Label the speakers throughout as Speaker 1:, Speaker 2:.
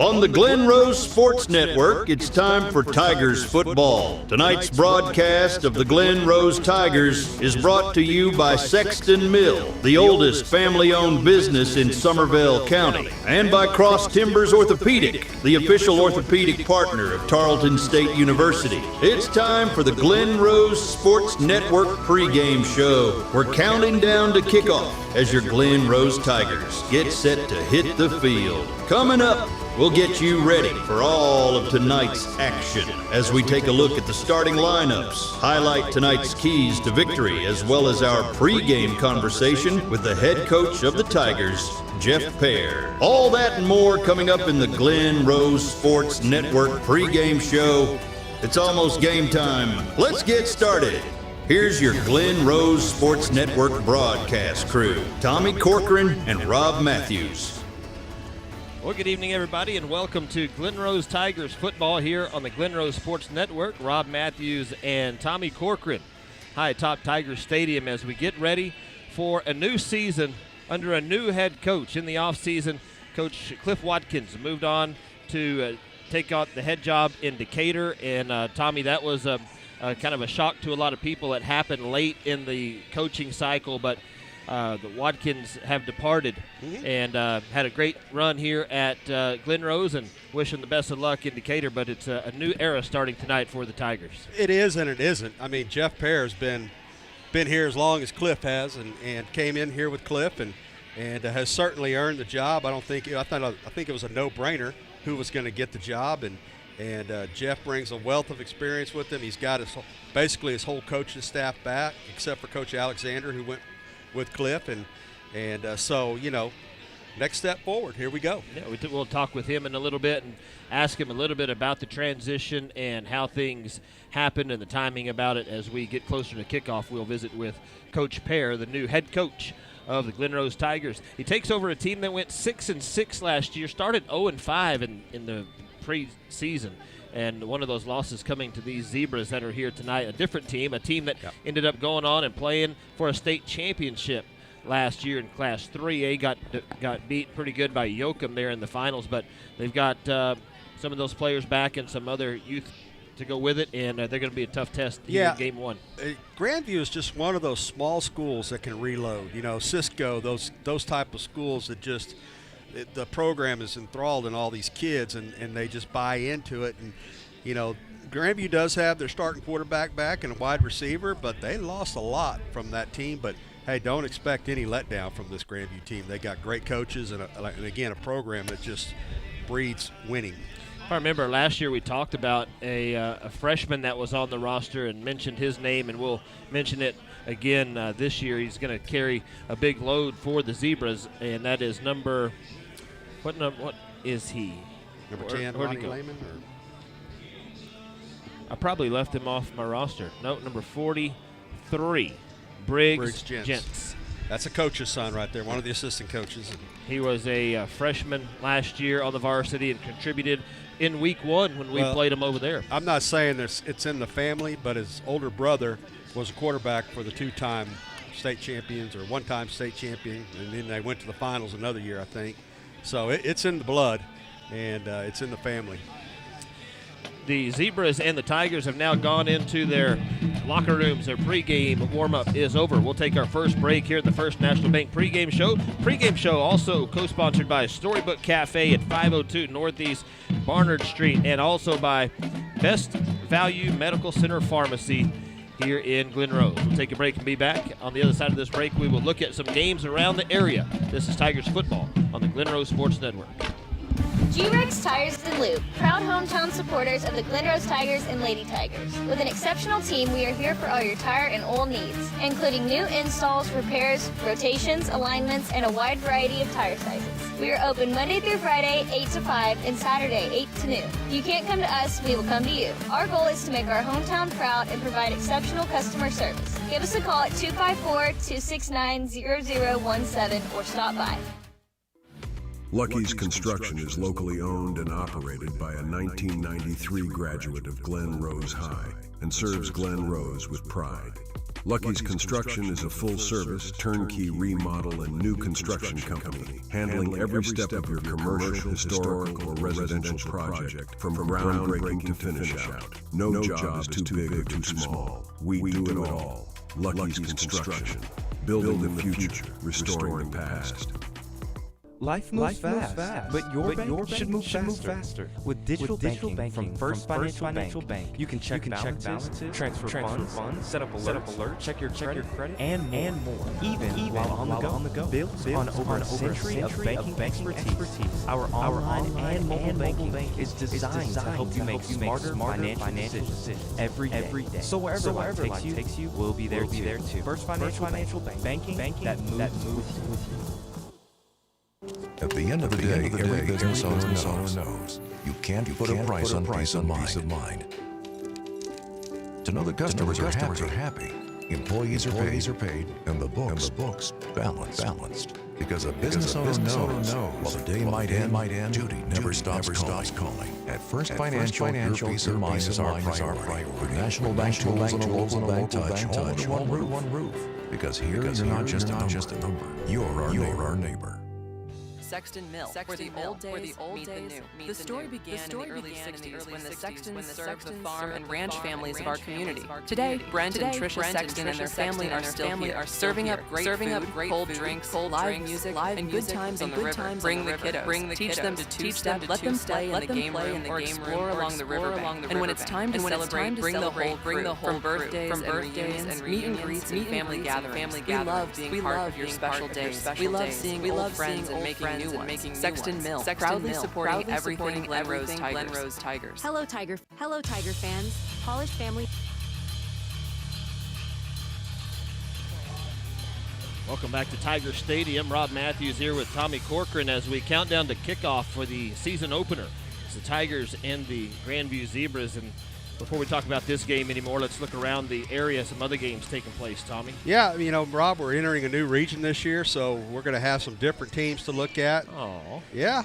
Speaker 1: On the Glen Rose Sports Network, it's time for Tigers football. Tonight's broadcast of the Glen Rose Tigers is brought to you by Sexton Mill, the oldest family-owned business in Somervell County, and by Cross Timbers Orthopedic, the official orthopedic partner of Tarleton State University. It's time for the Glen Rose Sports Network pregame show. We're counting down to kickoff as your Glen Rose Tigers get set to hit the field. Coming up, we'll get you ready for all of tonight's action as we take a look at the starting lineups, highlight tonight's keys to victory, as well as our pregame conversation with the head coach of the Tigers, Jeff Pear. All that and more coming up in the Glen Rose Sports Network pregame show. It's almost game time. Let's get started. Here's your Glen Rose Sports Network broadcast crew, Tommy Corcoran and Rob Matthews.
Speaker 2: Well, good evening, everybody, and welcome to Glen Rose Tigers football here on the Glen Rose Sports Network. Rob Matthews and Tommy Corcoran high atop Tigers Stadium as we get ready for a new season under a new head coach. In the offseason, Coach Cliff Watkins moved on to take on the head job in Decatur. And, Tommy, that was kind of a shock to a lot of people. It happened late in the coaching cycle, but the Watkins have departed and had a great run here at Glen Rose, and wish them the best of luck in Decatur. But it's a new era starting tonight for the Tigers.
Speaker 3: It is and it isn't. I mean, Jeff Pear has been here as long as Cliff has, and came in here with Cliff and has certainly earned the job. I think it was a no-brainer who was going to get the job, and Jeff brings a wealth of experience with him. He's got basically his whole coaching staff back, except for Coach Alexander, who went with Cliff, and so, you know, next step forward. Here we go.
Speaker 2: Yeah, we'll talk with him in a little bit and ask him a little bit about the transition and how things happened and the timing about it. As we get closer to kickoff, we'll visit with Coach Pear, the new head coach of the Glen Rose Tigers. He takes over a team that went 6-6 last year, started 0-5 in the preseason. And one of those losses coming to these Zebras that are here tonight, a different team, a team that ended up going on and playing for a state championship last year in Class 3A. Got beat pretty good by Yoakum there in the finals, but they've got some of those players back and some other youth to go with it, and they're going to be a tough test in Game 1.
Speaker 3: Grandview is just one of those small schools that can reload. You know, Cisco, those type of schools that just – the program is enthralled in all these kids, and they just buy into it. And, you know, Grandview does have their starting quarterback back and a wide receiver, but they lost a lot from that team. But, hey, don't expect any letdown from this Grandview team. They got great coaches and again, a program that just breeds winning.
Speaker 2: If I remember last year we talked about a freshman that was on the roster and mentioned his name, and we'll mention it again this year. He's going to carry a big load for the Zebras, and that is what is he?
Speaker 3: Number 10,
Speaker 2: where'd
Speaker 3: Ronnie
Speaker 2: he go?
Speaker 3: Lehman?
Speaker 2: I probably left him off my roster. No, number 43, Briggs Gents.
Speaker 3: That's a coach's son right there, one of the assistant coaches.
Speaker 2: He was a freshman last year on the varsity and contributed in week 1 when we played him over there.
Speaker 3: I'm not saying it's in the family, but his older brother was a quarterback for the two-time state champions, or one-time state champion, and then they went to the finals another year, I think. So it's in the blood, and it's in the family.
Speaker 2: The Zebras and the Tigers have now gone into their locker rooms. Their pregame warm-up is over. We'll take our first break here at the First National Bank pregame show. Pregame show also co-sponsored by Storybook Cafe at 502 Northeast Barnard Street, and also by Best Value Medical Center Pharmacy here in Glen Rose. We'll take a break and be back. On the other side of this break, we will look at some games around the area. This is Tigers football on the Glen Rose Sports Network.
Speaker 4: G-Rex Tires and Lube, proud hometown supporters of the Glen Rose Tigers and Lady Tigers. With an exceptional team, we are here for all your tire and oil needs, including new installs, repairs, rotations, alignments, and a wide variety of tire sizes. We are open Monday through Friday, 8 to 5, and Saturday, 8 to noon. If you can't come to us, we will come to you. Our goal is to make our hometown proud and provide exceptional customer service. Give us a call at 254-269-0017 or stop by.
Speaker 5: Lucky's Construction is locally owned and operated by a 1993 graduate of Glen Rose High and serves Glen Rose with pride. Lucky's Construction is a full-service, turnkey remodel and new construction company, handling every step of your commercial, historical, or residential project, from groundbreaking to finish-out. No job is too big or too small. We do it all. Lucky's Construction. Building the future, restoring the past.
Speaker 6: Life moves fast, but your bank should move faster. With digital banking from First Financial Bank, you can check balances, transfer funds, set up alerts, check your credit, and more. Even while on the go. Built on over a century of banking expertise, our online and mobile banking is designed to help you make smarter financial decisions every day. So wherever life takes you, we'll be there too. First Financial Bank, banking that moves with you.
Speaker 7: At the end of the day, every business owner knows you can't put a price on peace of mind. To know the customers are happy, employees are paid, and the books balanced. Because a business owner knows while the day might end, duty never stops calling. At First Financial, your peace of mind is our priority. With national bank tools and a local bank touch, all under one roof. Because here you're not just a number. You're our neighbor.
Speaker 8: Sexton Mill, where the old days meet the new. The story began in the early 60s when the Sextons served the farm and ranch families of our community. Today, Brent and Tricia Sexton and their family are still here, serving up great food, cold drinks, live music, and good times on the river. Bring the kiddos, teach them to two-step, let them play in the game room or explore along the riverbank. And when it's time to celebrate, bring the whole crew, from birthdays and reunions, meet and greets and family gatherings. We love being part of your special days. We love seeing old friends and making new ones. Sexton Mill, proudly supporting everything Glen Rose Tigers.
Speaker 9: Hello, Tiger fans. Polished family.
Speaker 2: Welcome back to Tiger Stadium. Rob Matthews here with Tommy Corcoran as we count down to kickoff for the season opener. It's the Tigers and the Grandview Zebras. And before we talk about this game anymore, let's look around the area. Some other games taking place, Tommy.
Speaker 3: Yeah, Rob, we're entering a new region this year, so we're going to have some different teams to look at.
Speaker 2: Oh.
Speaker 3: Yeah,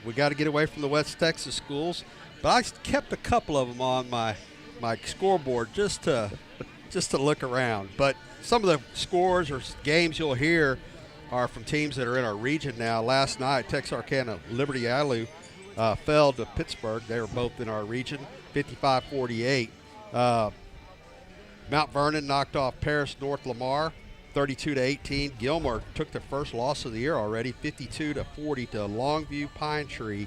Speaker 3: we got to get away from the West Texas schools, but I kept a couple of them on my scoreboard just to look around. But some of the scores or games you'll hear are from teams that are in our region now. Last night, Texarkana Liberty Alou fell to Pittsburgh. They were both in our region, 55-48. Mount Vernon knocked off Paris North Lamar, 32-18. Gilmer took their first loss of the year already, 52-40 to Longview Pine Tree.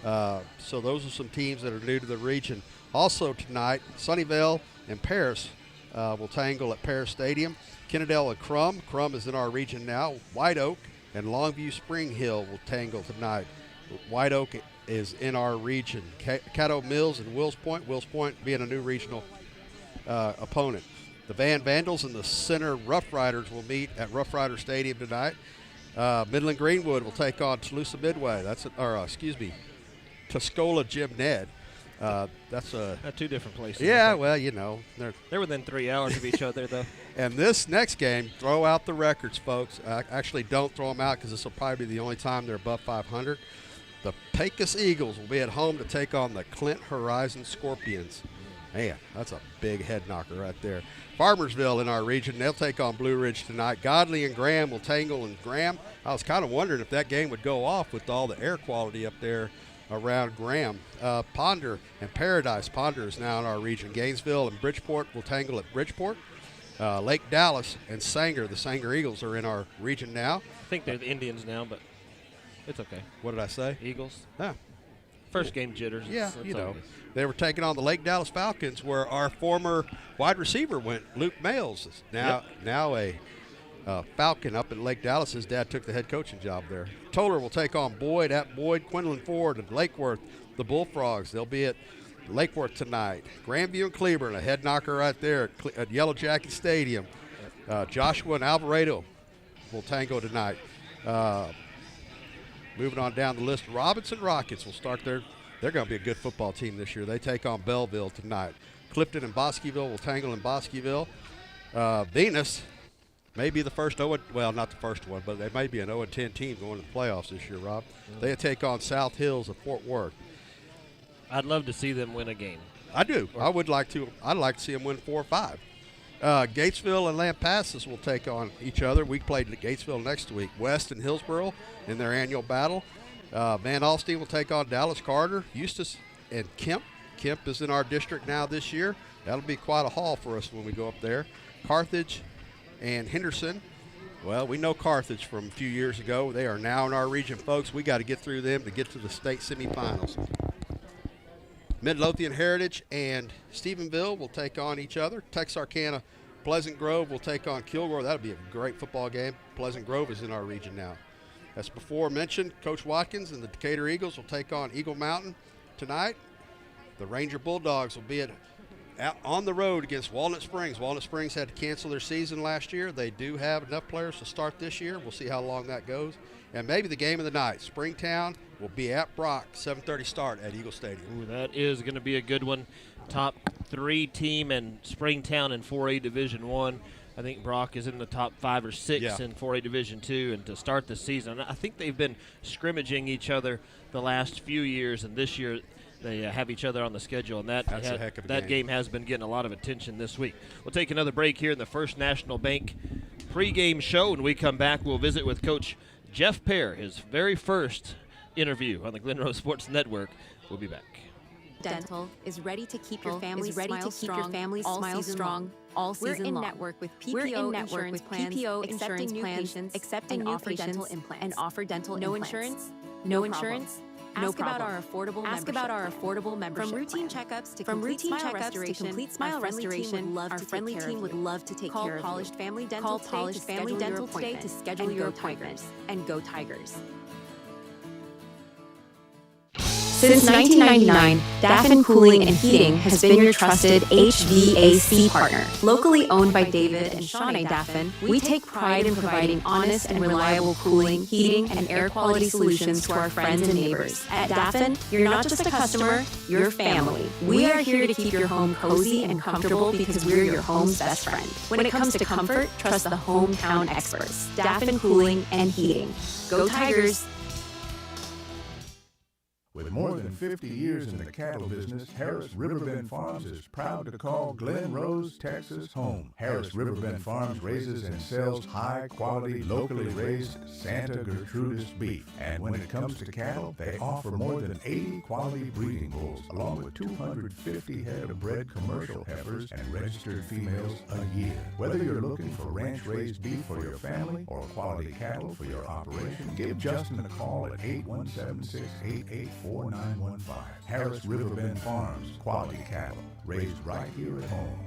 Speaker 3: So those are some teams that are new to the region. Also tonight, Sunnyvale and Paris will tangle at Paris Stadium. Kennedale and Crum. Crum is in our region now. White Oak and Longview Spring Hill will tangle tonight. White Oak is in our region. Caddo Mills and Wills Point being a new regional opponent. The Van Vandals and the Center Rough Riders will meet at Rough Rider Stadium tonight. Midland Greenwood will take on Toluca Midway. Tuscola Jim Ned. That's
Speaker 2: two different places.
Speaker 3: Yeah, well,
Speaker 2: they're within 3 hours of each other, though.
Speaker 3: And this next game, throw out the records, folks. Actually, don't throw them out because this will probably be the only time they're above 500. The Pecos Eagles will be at home to take on the Clint Horizon Scorpions. Man, that's a big head knocker right there. Farmersville in our region, they'll take on Blue Ridge tonight. Godley and Graham will tangle in Graham. I was kind of wondering if that game would go off with all the air quality up there around Graham. Ponder and Paradise. Ponder is now in our region. Gainesville and Bridgeport will tangle at Bridgeport. Lake Dallas and Sanger, the Sanger Eagles, are in our region now.
Speaker 2: I think they're the Indians now, but it's okay.
Speaker 3: What did I say?
Speaker 2: Eagles.
Speaker 3: Ah.
Speaker 2: First game jitters.
Speaker 3: Yeah, they were taking on the Lake Dallas Falcons, where our former wide receiver went. Luke Males is now a Falcon up in Lake Dallas. His dad took the head coaching job there. Toller will take on Boyd at Boyd. Quinlan Ford and Lakeworth, the Bullfrogs. They'll be at Lakeworth tonight. Grandview and Cleburne, a head knocker right there at Yellow Jacket Stadium. Joshua and Alvarado will tango tonight. Moving on down the list, Robinson Rockets will start they're going to be a good football team this year. They take on Belleville tonight. Clifton and Bosqueville will tangle in Bosqueville. Venus may be the first not the first one, but they may be an 0-10 team going to the playoffs this year, Rob. They take on South Hills of Fort Worth.
Speaker 2: I'd love to see them win a game.
Speaker 3: I do. I'd like to see them win 4 or 5. Gatesville and Lampasas will take on each other. We played at Gatesville next week. West and Hillsboro in their annual battle. Van Alstyne will take on Dallas Carter, Eustis, and Kemp. Kemp is in our district now this year. That'll be quite a haul for us when we go up there. Carthage and Henderson. Well, we know Carthage from a few years ago. They are now in our region, folks. We got to get through them to get to the state semifinals. Midlothian Heritage and Stephenville will take on each other. Texarkana Pleasant Grove will take on Kilgore. That'll be a great football game. Pleasant Grove is in our region now. As before mentioned, Coach Watkins and the Decatur Eagles will take on Eagle Mountain tonight. The Ranger Bulldogs will be out on the road against Walnut Springs. Walnut Springs had to cancel their season last year. They do have enough players to start this year. We'll see how long that goes. And maybe the game of the night, Springtown will be at Brock, 7:30 start at Eagle Stadium.
Speaker 2: Ooh, that is going to be a good one. Top 3 team in Springtown in 4A Division 1. I think Brock is in the top 5 or 6 in 4A Division 2. And to start the season, I think they've been scrimmaging each other the last few years, and this year they have each other on the schedule, and
Speaker 3: That's a heck of a
Speaker 2: game has been getting a lot of attention this week. We'll take another break here in the First National Bank pregame show. When we come back, we'll visit with Coach Jeff Pear, his very first interview on the Glen Rose Sports Network. We'll be back.
Speaker 9: Dental is ready to keep your family smile strong all season long. We're in network with PPO insurance plans, accepting new patients, accepting new dental implants, and offer dental implants. No insurance? Ask about our affordable membership. From routine checkups to complete smile restoration, our friendly team would love to take care of you. Call Polished Family Dental today to schedule your appointment. And go Tigers. Since 1999, Daffin Cooling and Heating has been your trusted HVAC partner. Locally owned by David and Shawnee Daffin, we take pride in providing honest and reliable cooling, heating, and air quality solutions to our friends and neighbors. At Daffin, you're not just a customer, you're family. We are here to keep your home cozy and comfortable because we're your home's best friend. When it comes to comfort, trust the hometown experts. Daffin Cooling and Heating. Go Tigers!
Speaker 10: With more than 50 years in the cattle business, Harris Riverbend Farms is proud to call Glen Rose, Texas home. Harris Riverbend Farms raises and sells high-quality, locally raised Santa Gertrudis beef. And when it comes to cattle, they offer more than 80 quality breeding bulls, along with 250 head of bred commercial heifers and registered females a year. Whether you're looking for ranch-raised beef for your family or quality cattle for your operation, give Justin a call at 817-688-4915. Harris Riverbend Farms, quality cattle, raised right here at home.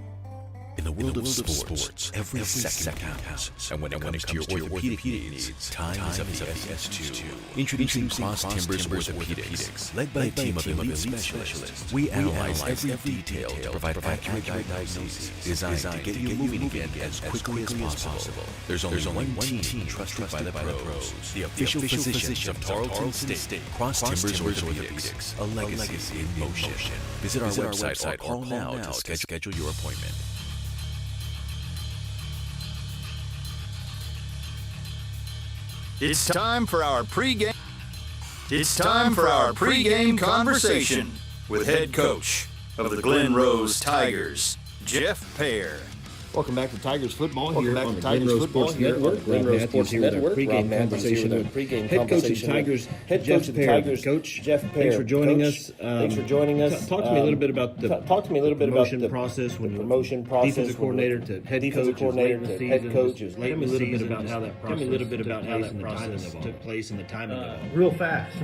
Speaker 11: In the world of sports, every second counts. And when it comes to your orthopedic needs, time is of the essence too. Introducing Cross Timbers Orthopedics. Led by a team of elite specialists, we analyze every detail to provide accurate diagnoses designed to get you moving again as quickly as possible. There's only one team trusted by the pros, the official physicians of Tarleton State. Cross Timbers Orthopedics, a legacy in motion. Visit our website or call now to schedule your appointment.
Speaker 1: It's time for our pregame. It's time for our pregame conversation with head coach of the Glen Rose Tigers, Jeff Pear.
Speaker 12: Welcome back to Tigers football here on the Glen Rose Sports Network. Glen Rose Sports Network. Pregame conversation with head coach of the Tigers, Jeff Pear. Coach, thanks for joining us. Talk to me a little bit about the promotion process when you defensive coordinator to head coach. Tell me a little bit about how that process took place and the timing of it.
Speaker 13: Real fast.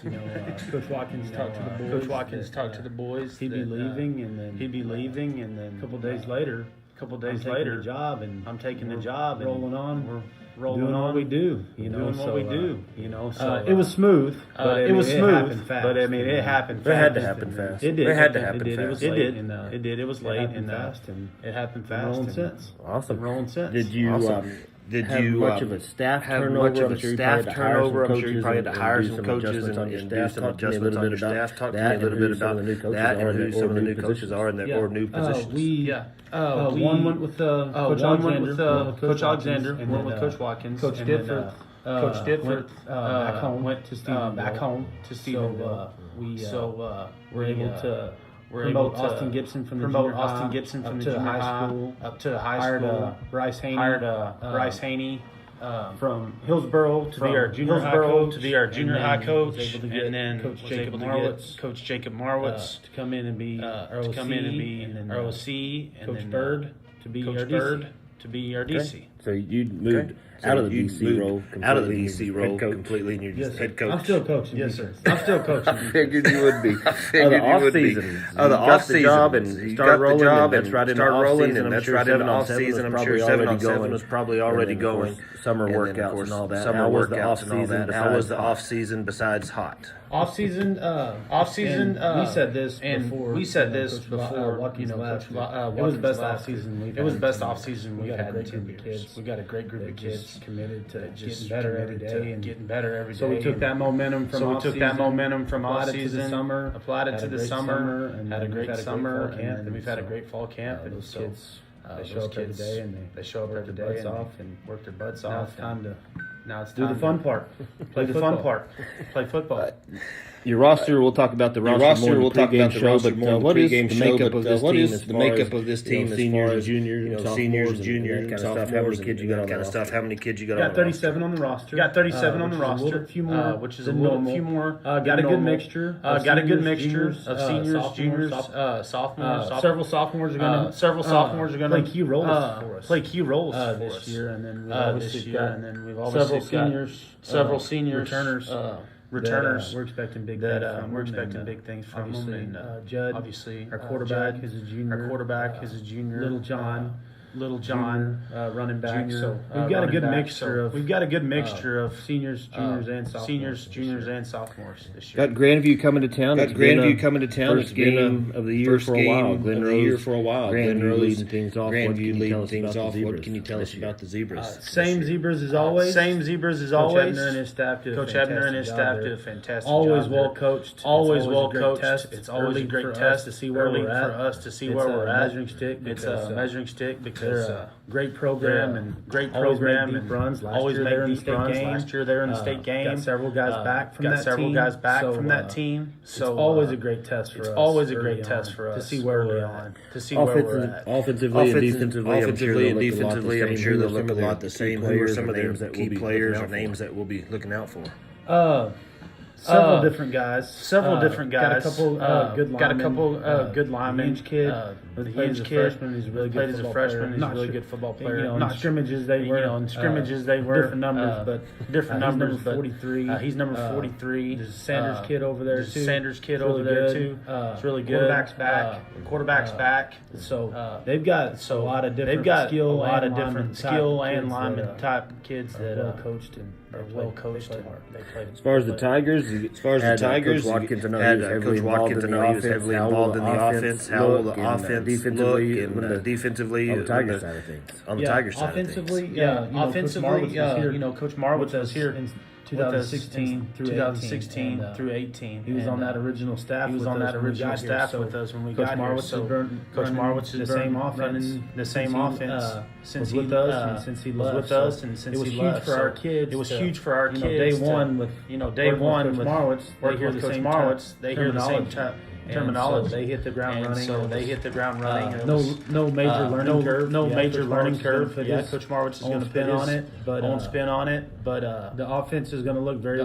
Speaker 13: You know, Coach Watkins talked to the boys. He'd be leaving, and then a couple days later, I'm taking the job, rolling on. We're rolling doing on. What we do, doing what we do. So it was smooth. It happened fast. But I mean, it happened fast. It had to happen fast. It did. It had to happen fast. It did. It did. It was late and fast, and it happened fast. Rolling since. Awesome. Rolling since.
Speaker 12: Did you? Did you much of a staff turnover? I'm sure you probably had to hire some coaches and do some adjustments on your staff. Talk to me a little bit about that and who some of the new coaches are or new positions.
Speaker 13: One went with Coach Alexander. One with Coach Watkins. Coach Difford. Back home to Stephenville. So we're able to We're able to Austin Gibson from the junior high school up to the high school. Hired Bryce Haney. From Hillsboro to be our junior high coach, and then Coach Jacob Marwitz to come in and be ROC, and Coach Bird to be our DC.
Speaker 12: So you moved out of the DC role completely, and you're just head coach.
Speaker 13: I'm still coaching. Yes, sir. I'm still coaching.
Speaker 12: I figured you would be. The off season, job and you got the job and start rolling, and that's right into off season. I'm sure 7-on-7 was probably already going.
Speaker 6: Summer workouts and all that.
Speaker 12: How was the off season besides hot?
Speaker 13: Off season. We said this before. It was the best off season we've had. It was the best off season we've had in 2 years. We got a great group of kids committed to just getting better every day. So we took that momentum from off season, applied it to the summer, and had a great summer, and then we've had a great fall camp, and those kids. They show up every day, and they show up every day and work their butts off. Now it's time to do the fun part. Play the fun part. Play football.
Speaker 12: Your roster, we'll talk about the roster more in the pregame show, but what is the makeup of this team as far as seniors and juniors and sophomores, how many kids you got on the roster?
Speaker 13: Got 37 on the roster. A few more, which is a little few more. Got a good mixture. Of seniors, juniors, sophomores. Several sophomores are going to play key roles for us this year, and then we've obviously got several seniors, returners. We're expecting big things from them. And Judd, obviously, our quarterback is a junior. Little John, running back. So we've got a good mixture of seniors, juniors, and sophomores this year.
Speaker 12: Got Grandview coming to town. First game of the year for a while. Glen Rose leading things off. What can you tell us about the Zebras?
Speaker 13: Same Zebras as always. Coach Ebner and his staff do a fantastic job. Always well coached. It's always a great test to see where we're at. For us to see where we're at. It's a measuring stick because they're a great program and always make deep runs. Last year they were in the state game. Got several guys back from that team. So it's always a great test for us. To see where we're at. To see where we're at.
Speaker 12: Offensively and defensively, I'm sure they'll look a lot the same. Who are some of their key players or names that we'll be looking out for?
Speaker 13: Several different guys. Got a couple good linemen. The huge kid. He's a really good football player. In scrimmages they were different numbers, but 43. He's number 43. There's a Sanders kid over there too. It's really good. Quarterback's back. So they've got a lot of different skill and lineman type kids that are well coached.
Speaker 12: As far as the Tigers, Coach Watkins, he was heavily involved in the offense. How will the offense defensively look and defensively
Speaker 6: on the Tigers side of things?
Speaker 12: On the Tigers side of things.
Speaker 13: Coach Marwitz was here in 2016 through 18. He was on that original staff with us when we got here. Coach Marwitz has been running the same offense since he was with us and since he left. It was huge for our kids. Day one with Coach Marwitz, they hear the same terminology. So they hit the ground running. No major learning curve. Coach Marwitz is going to spin on it, but the offense is going to look very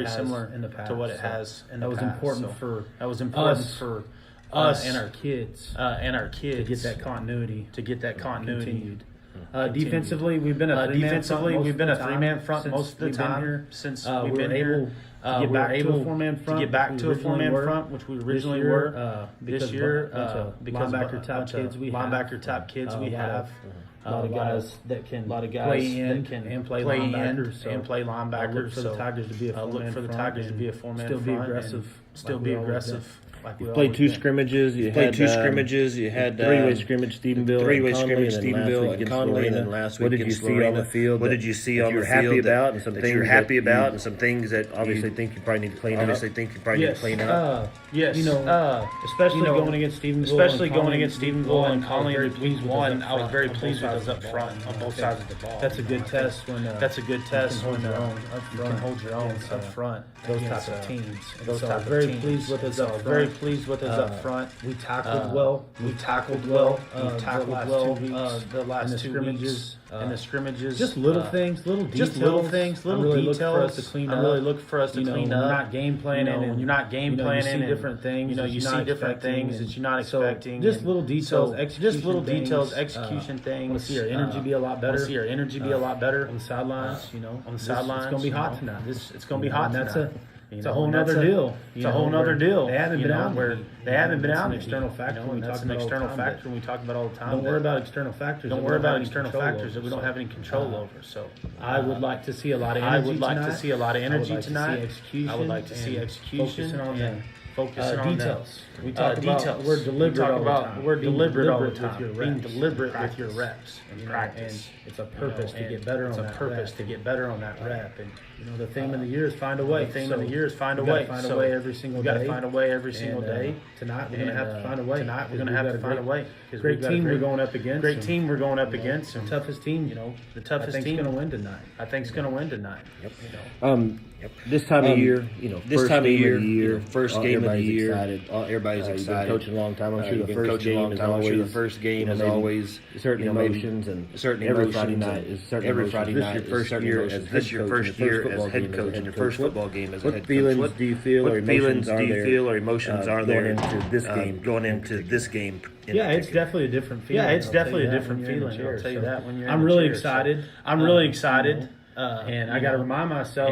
Speaker 13: similar to what it has in the past. That was important for us and our kids to get that continuity continued. Defensively, we've been a three-man front most of the time since we've been here. To get back to a four-man front, which we originally were this year, because linebacker type kids we have. A lot of guys that can play in and play linebackers. Look for the Tigers to be a four-man front. Still be aggressive.
Speaker 12: You played two scrimmages. You had three-way scrimmage, Stephenville and Conley, and then last week
Speaker 6: what did you see on the field?
Speaker 12: What did you see on the field that you're happy about, and some things that obviously think you probably need to clean up?
Speaker 13: Yes. Especially going against Stephenville and Conley in week one, I was very pleased with us up front on both sides of the ball. That's a good test when you can hold your own up front. Those types of teams. Very pleased with us up front. pleased with us up front. We tackled well. We tackled well. The last 2 scrimmages. And the scrimmages, just little things, little details. Really look for us to clean up. Really look for us to clean up. When you're not game planning, when you're not game planning, you see different things. You see different things that you're not expecting. Just little details, execution things. Want to see our energy be a lot better. On the sidelines. On the sidelines. It's gonna be hot tonight. It's gonna be hot tonight. It's a whole nother deal. They haven't been out where they haven't been out. External factor. That's an external factor we talk about all the time. Don't worry about external factors. Don't worry about external factors that we don't have any control over. So I would like to see a lot of energy. I would like to see a lot of energy tonight. I would like to see execution and focusing on details. We talk about we're deliberate all the time. Being deliberate with your reps and practice. And it's a purpose to get better on that. It's a purpose to get better on that rep. And the theme of the year is find a way. The theme of the year is find a way. Find a way every single day. Got to find a way every single day. Tonight we're gonna have to find a way. Tonight we're gonna have to find a way. Great team we're going up against. Great team we're going up against. The toughest team. The toughest team gonna win tonight. I think it's gonna win tonight.
Speaker 12: Yep. This time of year, first game of the year. Everybody's excited. You've been coaching a long time. I'm sure the first game is always certain emotions and every Friday night is certain emotions. This is your first year as head coach and your first football game as a head coach. What feelings do you feel or emotions are there going into this game?
Speaker 13: Yeah, it's definitely a different feeling. I'll tell you that when you're. I'm really excited. And I got to remind myself.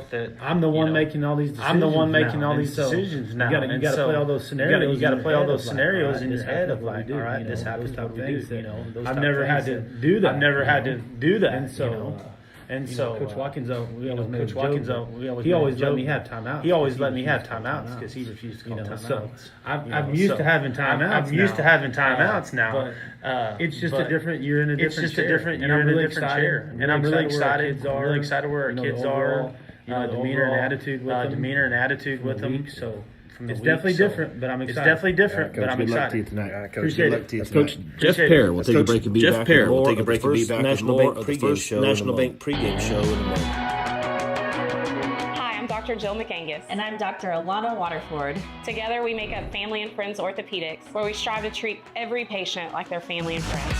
Speaker 13: That I'm the one making all these decisions. Now. You got to play all those scenarios. You got to play all those scenarios in your head of like, all right, this happens. I've never had to do that. And so Coach Watkins, he always let me have timeouts. Because he refused to call timeouts. So I'm used to having timeouts now. It's just a different. You're in a different chair. And I'm really excited. I'm really excited where our kids are. Demeanor and attitude with them. So. It's definitely different, but I'm excited.
Speaker 12: Good luck to you tonight. Coach, good luck to you tonight. Coach Jeff Pear will take a break and be back with more of the first National Bank pregame show in a moment.
Speaker 14: Hi, I'm Dr. Jill McAngus.
Speaker 15: And I'm Dr. Alana Waterford.
Speaker 14: Together we make up Family and Friends Orthopedics, where we strive to treat every patient like their family and friends.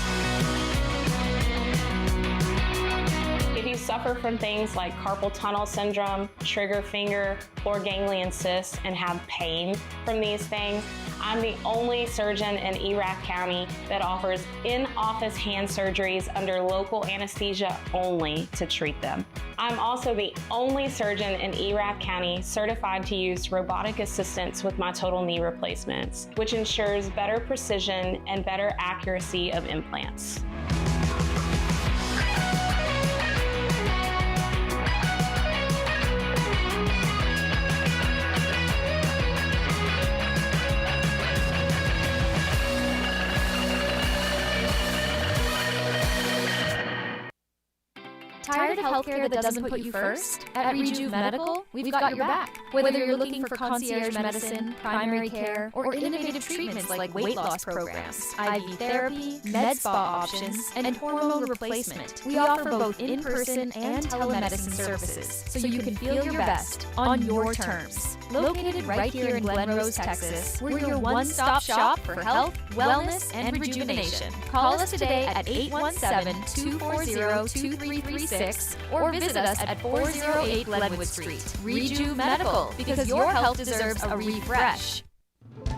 Speaker 14: If you suffer from things like carpal tunnel syndrome, trigger finger, or ganglion cysts, and have pain from these things, I'm the only surgeon in Erath County that offers in-office hand surgeries under local anesthesia only to treat them. I'm also the only surgeon in Erath County certified to use robotic assistance with my total knee replacements, which ensures better precision and better accuracy of implants.
Speaker 16: Tired of healthcare that doesn't put you first? At Rejuve Medical, we've got your back. Whether you're looking for concierge medicine, primary care, or innovative treatments like weight loss programs, IV therapy, med spa options, and hormone replacement, we offer both in-person and telemedicine services, so you can feel your best on your terms. Located right here in Glen Rose, Texas, we're your one-stop shop for health, wellness, and rejuvenation. Call us today at 817-240-2336 or visit us at 408 Glenwood Street. Rejuve Medical, because your health deserves a refresh.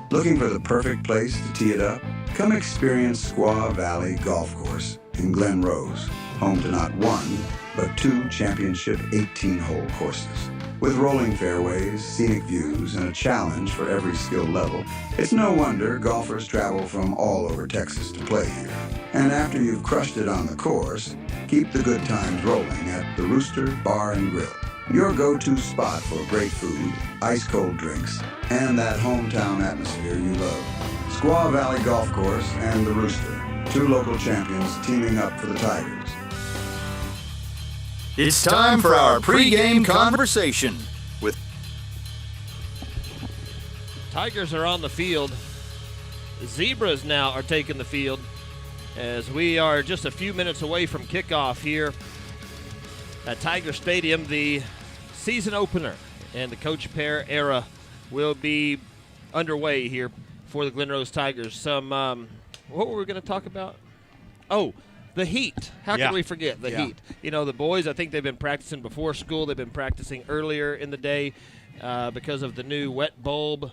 Speaker 10: Looking for the perfect place to tee it up? Come experience Squaw Valley Golf Course in Glen Rose, home to not one, but two championship 18-hole courses. With rolling fairways, scenic views, and a challenge for every skill level, it's no wonder golfers travel from all over Texas to play here. And after you've crushed it on the course, keep the good times rolling at the Rooster Bar and Grill. Your go-to spot for great food, ice-cold drinks, and that hometown atmosphere you love. Squaw Valley Golf Course and the Rooster, two local champions teaming up for the Tigers.
Speaker 1: It's time for our pregame conversation with
Speaker 2: Tigers are on the field. The Zebras now are taking the field as we are just a few minutes away from kickoff here at Tiger Stadium. The season opener and the Coach Pear era will be underway here for the Glen Rose Tigers. Some, what were we going to talk about? Oh, the heat. How
Speaker 3: Yeah.
Speaker 2: could we forget the heat? You know, the boys, I think they've been practicing before school. They've been practicing earlier in the day because of the new wet bulb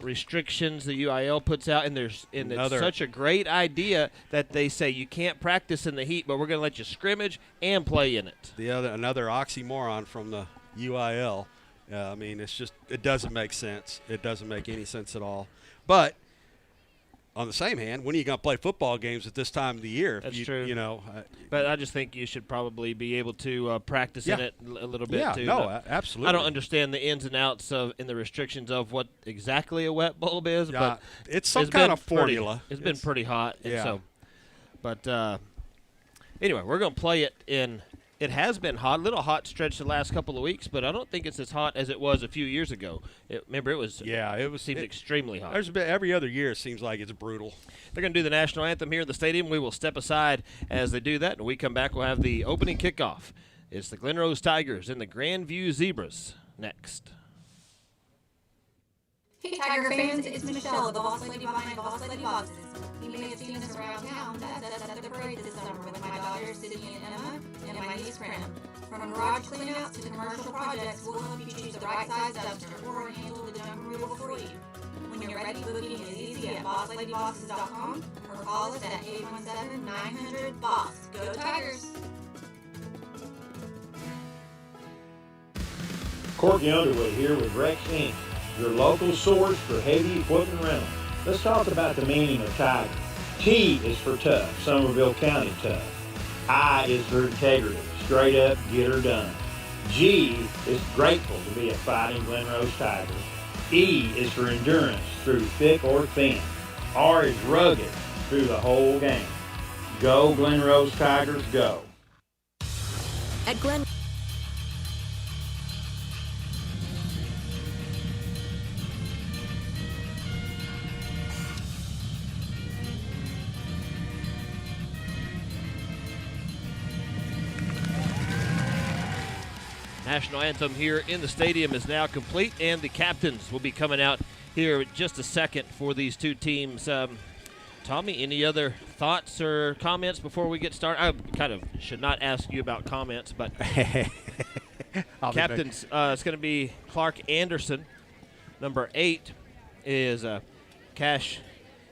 Speaker 2: restrictions the UIL puts out, and it's such a great idea that they say you can't practice in the heat, but we're going to let you scrimmage and play in it.
Speaker 3: Another oxymoron from the UIL. I mean, it doesn't make sense. It doesn't make any sense at all. But on the same hand, when are you going to play football games at this time of the year?
Speaker 2: That's true.
Speaker 3: You know,
Speaker 2: but I just think you should probably be able to practice in it a little bit too.
Speaker 3: No, absolutely.
Speaker 2: I don't understand the ins and outs and the restrictions of what exactly a wet bulb is, but
Speaker 3: it's some kind of formula.
Speaker 2: It's been pretty hot.
Speaker 3: Yeah.
Speaker 2: And so, but anyway, we're going to play it in. It has been hot, a little hot stretch the last couple of weeks, but I don't think it's as hot as it was a few years ago. Remember, it seemed extremely hot.
Speaker 3: Every other year it seems like it's brutal.
Speaker 2: They're going to do the national anthem here in the stadium. We will step aside as they do that. When we come back, we'll have the opening kickoff. It's the Glen Rose Tigers and the Grandview Zebras next.
Speaker 17: Hey Tiger fans, it's Michelle, the boss lady behind Boss Lady Boxes. You may have seen us around town. That's at the parade this summer with my daughters Sydney and Emma and my niece Pram. From garage cleanouts to commercial projects, we'll help you choose the right size dumpster or handle the junk removal for you. When you're ready, booking is easy at bossladyboxes.com or call us at 817-900-BOSS. Go Tigers!
Speaker 18: Courtney Underwood here with Rex Inc., your local source for heavy equipment rental. Let's talk about the meaning of Tiger. T is for tough, Somerville County tough. I is for integrity, straight up, get her done. G is grateful to be a fighting Glen Rose Tiger. E is for endurance through thick or thin. R is rugged through the whole game. Go Glen Rose Tigers, go.
Speaker 9: At Glen
Speaker 2: National anthem here in the stadium is now complete, and the captains will be coming out here in just a second for these two teams. Tommy, any other thoughts or comments before we get started? I kind of should not ask you about comments, but captains, it's going to be Clark Anderson. Number 8 is Cash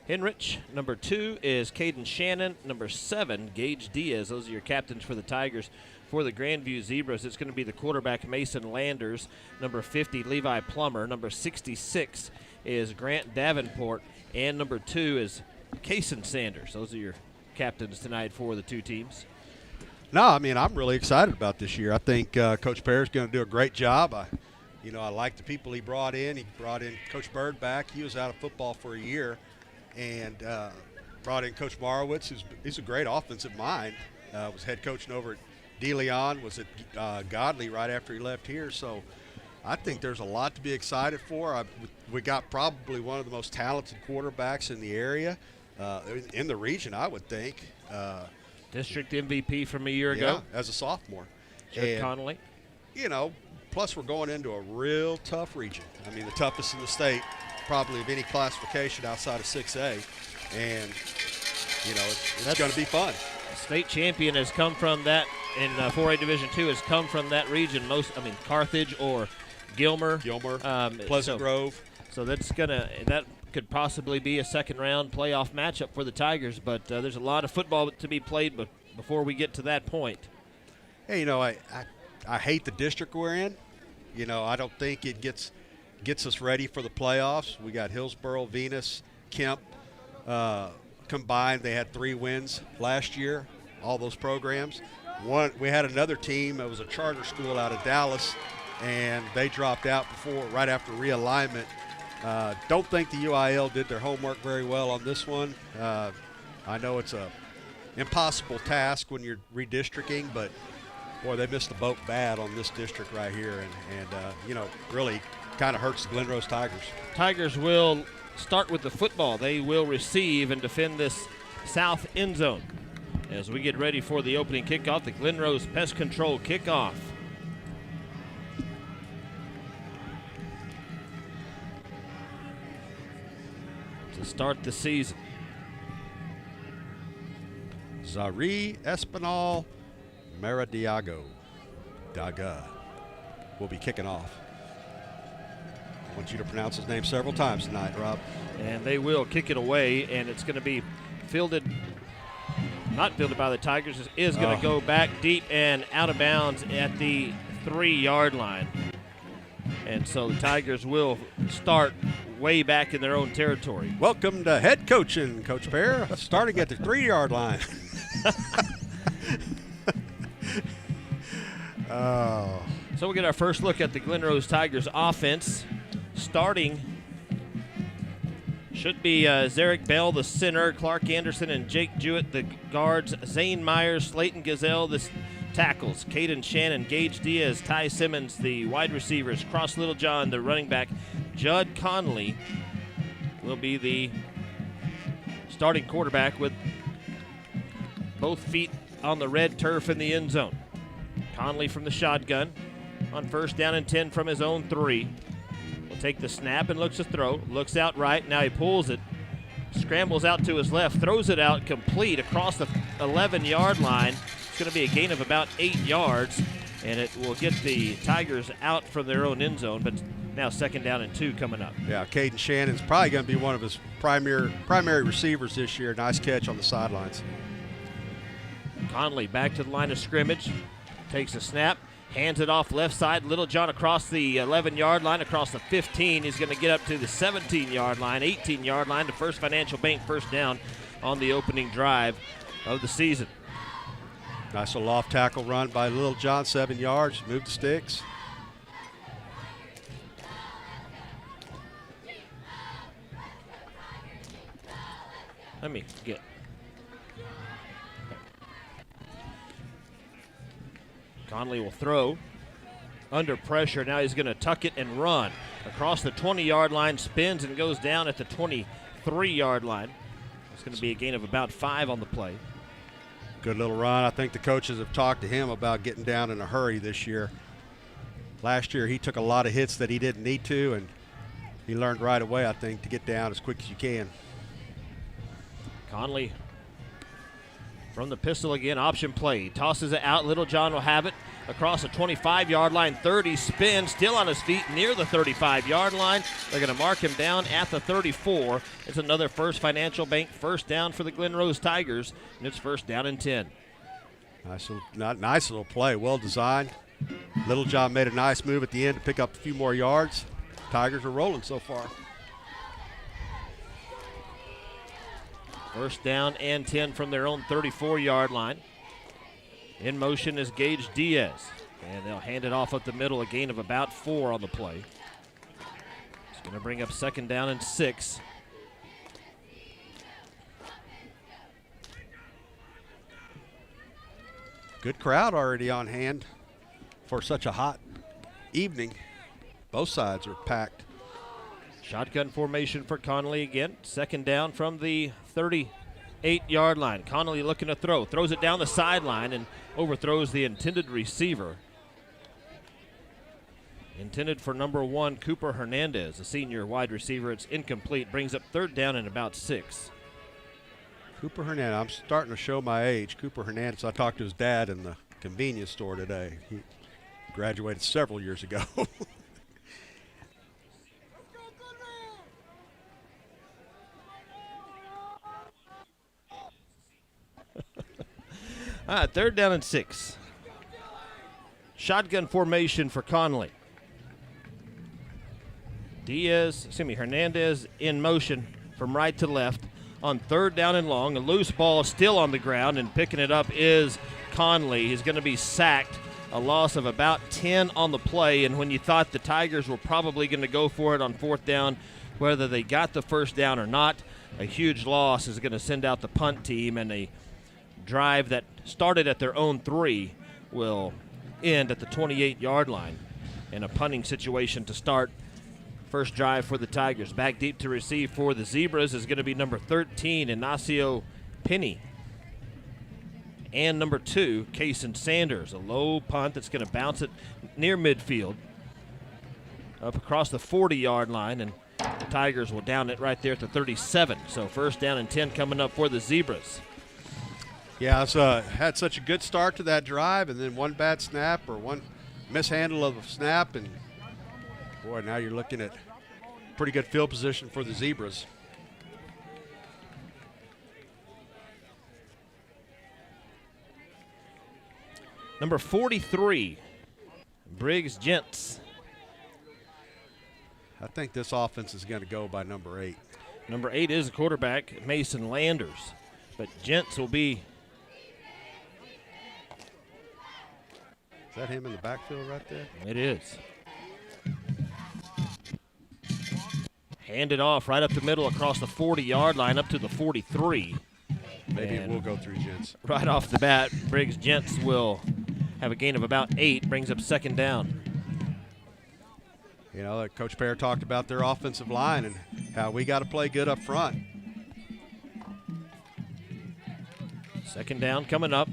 Speaker 2: Henrich. Number 2 is Caden Shannon. Number 7, Gage Diaz. Those are your captains for the Tigers. For the Grandview Zebras, it's going to be the quarterback Mason Landers. Number 50, Levi Plummer. Number 66 is Grant Davenport. And number 2 is Kason Sanders. Those are your captains tonight for the two teams.
Speaker 3: No, I mean, I'm really excited about this year. I think Coach Pear is going to do a great job. I like the people he brought in. He brought in Coach Bird back. He was out of football for a year. And brought in Coach Marowitz. He's a great offensive mind. Was head coaching over at DeLeon, was at Godley right after he left here. So I think there's a lot to be excited for. We got probably one of the most talented quarterbacks in the area, in the region, I would think.
Speaker 2: District MVP from a year ago.
Speaker 3: As a sophomore.
Speaker 2: Jared Connolly.
Speaker 3: Plus we're going into a real tough region. I mean, the toughest in the state, probably of any classification outside of 6A. And, it's going to be fun.
Speaker 2: State champion has come from that. In 4A Division II has come from that region. Carthage or Gilmer.
Speaker 3: Pleasant Grove.
Speaker 2: So that could possibly be a second-round playoff matchup for the Tigers. But there's a lot of football to be played before we get to that point.
Speaker 3: Hey, I hate the district we're in. I don't think it gets us ready for the playoffs. We got Hillsboro, Venus, Kemp combined. They had 3 wins last year. All those programs. We had another team that was a charter school out of Dallas, and they dropped out right after realignment. Don't think the UIL did their homework very well on this one. I know it's a impossible task when you're redistricting, but boy, they missed the boat bad on this district right here, and really kind of hurts the Glen Rose Tigers.
Speaker 2: Tigers will start with the football. They will receive and defend this south end zone. As we get ready for the opening kickoff, the Glen Rose Pest Control kickoff. to start the season.
Speaker 3: Zari Espinal Maradiago Daga will be kicking off. I want you to pronounce his name several times tonight, Rob.
Speaker 2: And they will kick it away, and it's going to be not fielded by the Tigers. It is going to go back deep and out of bounds at the 3-yard line. And so the Tigers will start way back in their own territory.
Speaker 3: Welcome to head coaching, Coach Pear. Starting at the 3-yard line. Oh.
Speaker 2: So we'll get our first look at the Glen Rose Tigers offense. Starting should be Zarek Bell, the center, Clark Anderson and Jake Jewett, the guards, Zane Myers, Slayton Gazelle, the tackles, Caden Shannon, Gage Diaz, Ty Simmons, the wide receivers, Cross Littlejohn, the running back, Judd Conley will be the starting quarterback with both feet on the red turf in the end zone. Conley from the shotgun on 1st down and 10 from his own 3. Will take the snap and looks to throw. Looks out right. Now he pulls it. Scrambles out to his left. Throws it out complete across the 11-yard line. It's going to be a gain of about 8 yards. And it will get the Tigers out from their own end zone. But now 2nd down and 2 coming up.
Speaker 3: Yeah, Caden Shannon's probably going to be one of his primary receivers this year. Nice catch on the sidelines.
Speaker 2: Conley back to the line of scrimmage. Takes a snap, hands it off left side. Littlejohn across the 11-yard line, across the 15. He's going to get up to the 17-yard line, 18-yard line to First Financial Bank, 1st down on the opening drive of the season.
Speaker 3: Nice little off tackle run by Littlejohn, 7 yards. Move the sticks.
Speaker 2: Let me get. Conley will throw under pressure. Now he's going to tuck it and run across the 20-yard line, spins and goes down at the 23-yard line. It's going to be a gain of about 5 on the play.
Speaker 3: Good little run. I think the coaches have talked to him about getting down in a hurry this year. Last year he took a lot of hits that he didn't need to, and he learned right away, I think, to get down as quick as you can.
Speaker 2: Conley from the pistol again, option play. Tosses it out. Littlejohn will have it across the 25-yard line. 30, spin, still on his feet near the 35-yard line. They're going to mark him down at the 34. It's another First Financial Bank 1st down for the Glen Rose Tigers, and it's 1st down and 10.
Speaker 3: Nice little play, well designed. Littlejohn made a nice move at the end to pick up a few more yards. Tigers are rolling so far.
Speaker 2: 1st down and 10 from their own 34-yard line. In motion is Gage Diaz. And they'll hand it off up the middle, a gain of about 4 on the play. It's going to bring up 2nd down and 6.
Speaker 3: Good crowd already on hand for such a hot evening. Both sides are packed.
Speaker 2: Shotgun formation for Conley again. 2nd down from the 38-yard line. Conley looking to throw. Throws it down the sideline and overthrows the intended receiver. Intended for number 1, Cooper Hernandez, a senior wide receiver. It's incomplete. Brings up 3rd down and about 6.
Speaker 3: Cooper Hernandez. I'm starting to show my age. Cooper Hernandez. I talked to his dad in the convenience store today. He graduated several years ago.
Speaker 2: All right, 3rd down and 6. Shotgun formation for Conley. Hernandez in motion from right to left on 3rd down and long. A loose ball still on the ground, and picking it up is Conley. He's going to be sacked. A loss of about 10 on the play, and when you thought the Tigers were probably going to go for it on 4th down, whether they got the 1st down or not, a huge loss is going to send out the punt team, and a drive that started at their own 3 will end at the 28-yard line in a punting situation to start. First drive for the Tigers. Back deep to receive for the Zebras is going to be number 13, Ignacio Penny. And number 2, Kason Sanders. A low punt that's going to bounce it near midfield up across the 40-yard line, and Tigers will down it right there at the 37. So first down and 10 coming up for the Zebras.
Speaker 3: Yeah, it's had such a good start to that drive, and then one bad snap or one mishandle of a snap, and boy, now you're looking at pretty good field position for the Zebras.
Speaker 2: Number 43, Briggs Gents.
Speaker 3: I think this offense is going to go by number 8.
Speaker 2: Number 8 is a quarterback, Mason Landers, but Gents will be.
Speaker 3: Is that him in the backfield right there?
Speaker 2: It is. Handed off right up the middle across the 40-yard line up to the 43.
Speaker 3: Maybe it will go through Gents.
Speaker 2: Right off the bat, Briggs Gents will have a gain of about 8, brings up second down.
Speaker 3: You know, Coach Pear talked about their offensive line and how we got to play good up front.
Speaker 2: Second down coming up.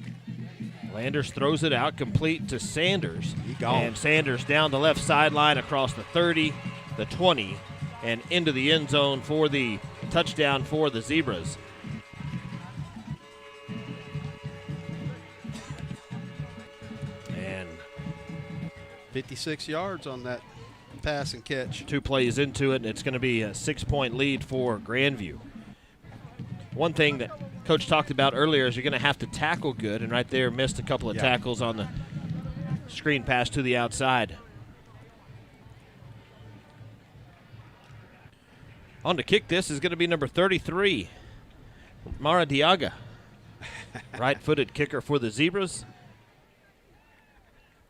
Speaker 2: Landers throws it out, complete to Sanders. And Sanders down the left sideline across the 30, the 20, and into the end zone for the touchdown for the Zebras. And
Speaker 3: 56 yards on that pass and catch.
Speaker 2: 2 plays into it, and it's going to be a 6-point lead for Grandview. One thing that Coach talked about earlier is you're going to have to tackle good, and right there missed a couple of tackles on the screen pass to the outside. On to kick this is going to be number 33, Mara Diaga. Right-footed kicker for the Zebras.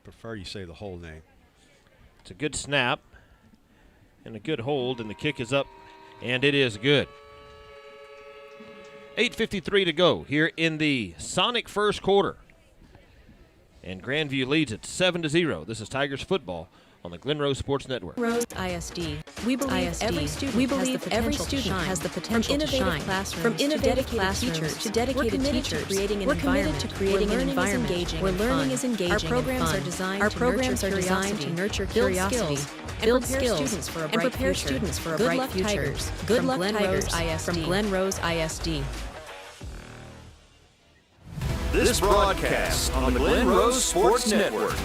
Speaker 3: Prefer you say the whole name.
Speaker 2: It's a good snap and a good hold, and the kick is up, and it is good. 8:53 to go here in the Sonic first quarter. And Grandview leads it 7-0. This is Tigers football on the Glen Rose Sports Network.
Speaker 19: Rose ISD. We believe every student has the potential to shine. From innovative classrooms to dedicated teachers, we're committed to creating an environment where learning is engaging. Our programs are designed to nurture curiosity, build skills, and prepare students for a bright future. Good luck, Tigers. From Glen Rose ISD.
Speaker 1: This broadcast on the Glen Rose Sports Network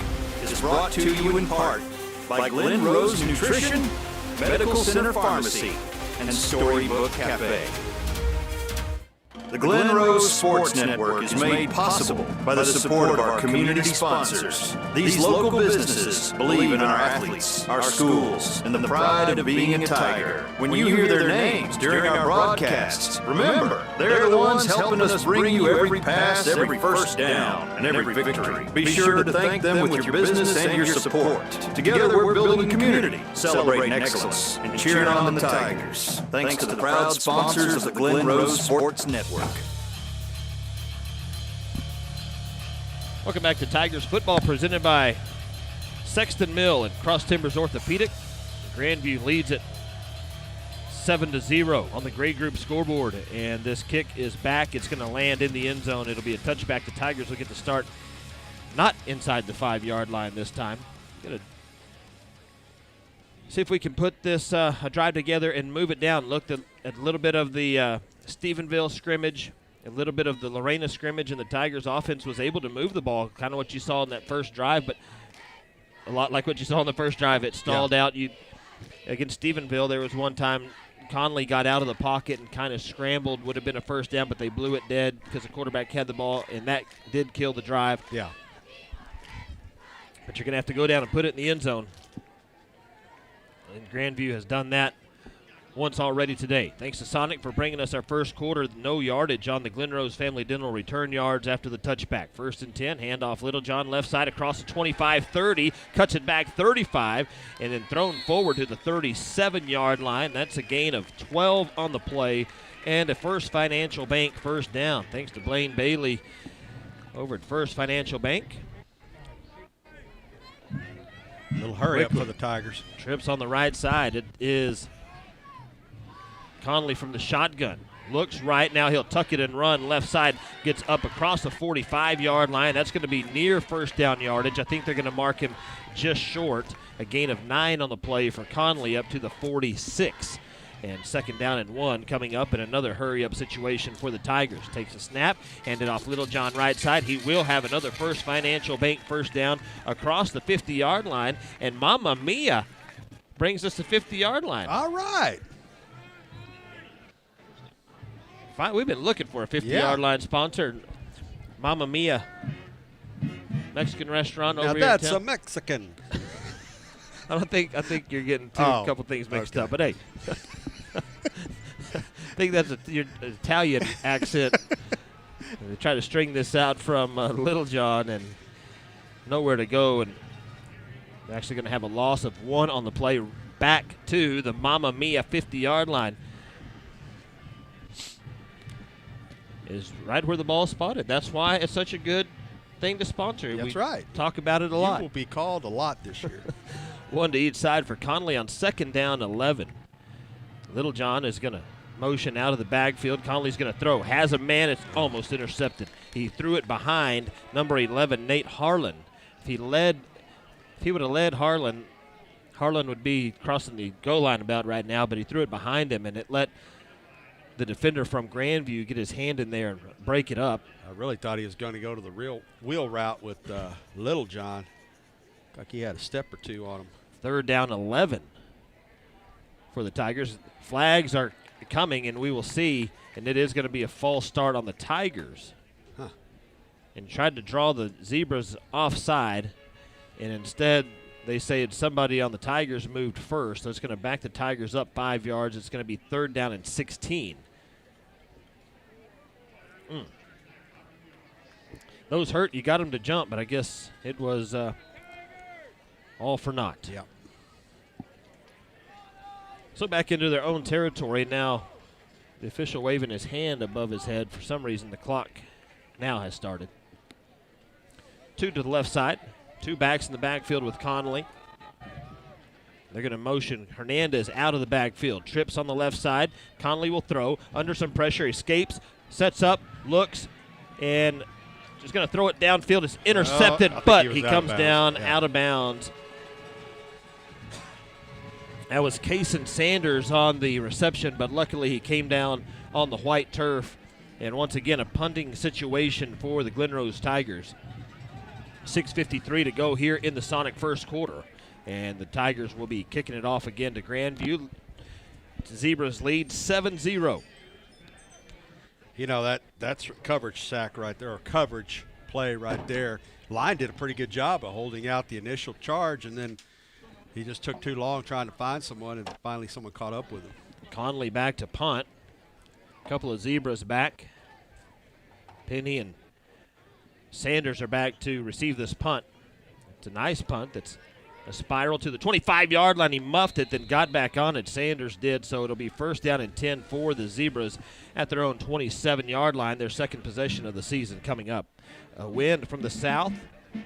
Speaker 1: is brought to you in part by Glen Rose Nutrition, Medical Center Pharmacy, and Storybook Cafe. The Glen Rose Sports Network is made possible by the support of our community sponsors. These local businesses believe in our athletes, our schools, and the pride of being a Tiger. When you hear their names during our broadcasts, remember, they're the ones helping us bring you every pass, every first down, and every victory. Be sure to thank them with your business and your support. Together we're building community, celebrating excellence, and cheering on the Tigers. Thanks to the proud sponsors of the Glen Rose Sports Network.
Speaker 2: Welcome back to Tigers football, presented by Sexton Mill and Cross Timbers Orthopedic. Grandview leads it 7-0 on the grade group scoreboard, and this kick is back. It's going to land in the end zone. It'll be a touchback. The Tigers will get to start not inside the 5-yard line this time. Gonna see if we can put this a drive together and move it down. Looked at a little bit of the Stephenville scrimmage, a little bit of the Lorena scrimmage, and the Tigers offense was able to move the ball, kind of what you saw in that first drive, but a lot like what you saw in the first drive. It stalled out. Against Stephenville, there was one time Conley got out of the pocket and kind of scrambled, would have been a first down, but they blew it dead because the quarterback had the ball, and that did kill the drive.
Speaker 3: Yeah.
Speaker 2: But you're going to have to go down and put it in the end zone. And Grandview has done that once already today. Thanks to Sonic for bringing us our first quarter, no yardage on the Glen Rose Family Dental return yards after the touchback. 1st and 10, handoff Littlejohn left side across the 25-30, cuts it back 35, and then thrown forward to the 37-yard line. That's a gain of 12 on the play, and a First Financial Bank first down. Thanks to Blaine Bailey over at First Financial Bank.
Speaker 3: A little hurry up for the Tigers.
Speaker 2: Trips on the right side. It is Conley from the shotgun. Looks right. Now he'll tuck it and run. Left side gets up across the 45-yard line. That's going to be near first down yardage. I think they're going to mark him just short. A gain of 9 on the play for Conley up to the 46. And 2nd down and 1 coming up in another hurry-up situation for the Tigers. Takes a snap, handed off Little John right side. He will have another First Financial Bank first down across the 50-yard line. And Mamma Mia brings us to 50-yard line.
Speaker 3: All right.
Speaker 2: Fine. We've been looking for a 50-yard line sponsor. Mamma Mia Mexican restaurant over
Speaker 3: now
Speaker 2: here
Speaker 3: that's
Speaker 2: in town.
Speaker 3: a Mexican.
Speaker 2: I think you're getting a couple things mixed up. But hey, I think that's your Italian accent. They try to string this out from Little John and nowhere to go. And they're actually going to have a loss of 1 on the play back to the Mamma Mia 50-yard line. Is right where the ball is spotted. That's why it's such a good thing to sponsor.
Speaker 3: That's
Speaker 2: we
Speaker 3: right.
Speaker 2: Talk about it a lot.
Speaker 3: You will be called a lot this year.
Speaker 2: 1 to each side for Conley on 2nd down 11. Little John is going to motion out of the backfield. Conley's going to throw. Has a man. It's almost intercepted. He threw it behind number 11, Nate Harlan. If he would have led Harlan would be crossing the goal line about right now, but he threw it behind him, and it let the defender from Grandview get his hand in there and break it up.
Speaker 3: I really thought he was going to go to the real wheel route with Little John. Like he had a step or two on him.
Speaker 2: 3rd down 11 for the Tigers. Flags are coming, and we will see, and it is going to be a false start on the Tigers.
Speaker 3: Huh.
Speaker 2: And tried to draw the Zebras offside, and instead they say it's somebody on the Tigers moved first. So it's going to back the Tigers up 5 yards. It's going to be 3rd down and 16. Those hurt. You got them to jump, but I guess it was all for naught.
Speaker 3: Yeah.
Speaker 2: So back into their own territory now. The official waving his hand above his head. For some reason, the clock now has started. 2 to the left side. 2 backs in the backfield with Conley. They're going to motion Hernandez out of the backfield. Trips on the left side. Conley will throw. Under some pressure, escapes, sets up, looks, and just going to throw it downfield. It's intercepted, but he comes down out of bounds. That was Kason Sanders on the reception, but luckily he came down on the white turf. And once again, a punting situation for the Glen Rose Tigers. 6:53 to go here in the Sonic first quarter. And the Tigers will be kicking it off again to Grandview. Zebras lead 7-0.
Speaker 3: You know, that's a coverage sack right there, or coverage play right there. Line did a pretty good job of holding out the initial charge, and then he just took too long trying to find someone, and finally someone caught up with him.
Speaker 2: Conley back to punt. A couple of Zebras back. Penny and Sanders are back to receive this punt. It's a nice punt. That's a spiral to the 25-yard line. He muffed it, then got back on it. Sanders did, so it'll be 1st down and 10 for the Zebras at their own 27-yard line, their second possession of the season coming up. A wind from the south. I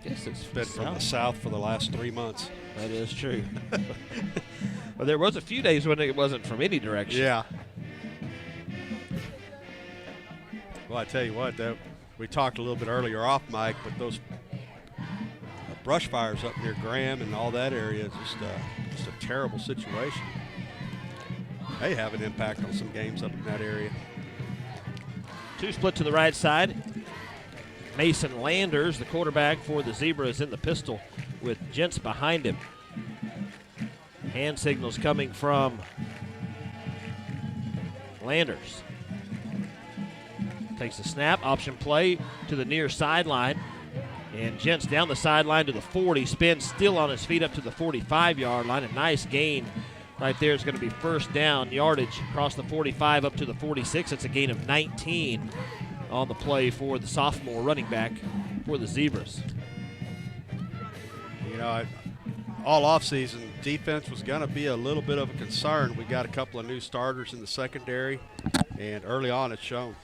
Speaker 2: guess it's
Speaker 3: been from the south for the last 3 months.
Speaker 2: That is true. Well, there was a few days when it wasn't from any direction.
Speaker 3: Yeah. Well, I tell you what, we talked a little bit earlier off mic, but those brush fires up near Graham and all that area is just a terrible situation. They have an impact on some games up in that area.
Speaker 2: 2 split to the right side. Mason Landers, the quarterback for the Zebras, in the pistol with Gents behind him. Hand signals coming from Landers. Takes a snap, option play to the near sideline. And Gents down the sideline to the 40, spins still on his feet up to the 45-yard line. A nice gain right there is going to be 1st down yardage across the 45 up to the 46. It's a gain of 19 on the play for the sophomore running back for the Zebras.
Speaker 3: You know, all offseason, defense was going to be a little bit of a concern. We got a couple of new starters in the secondary, and early on it's shown.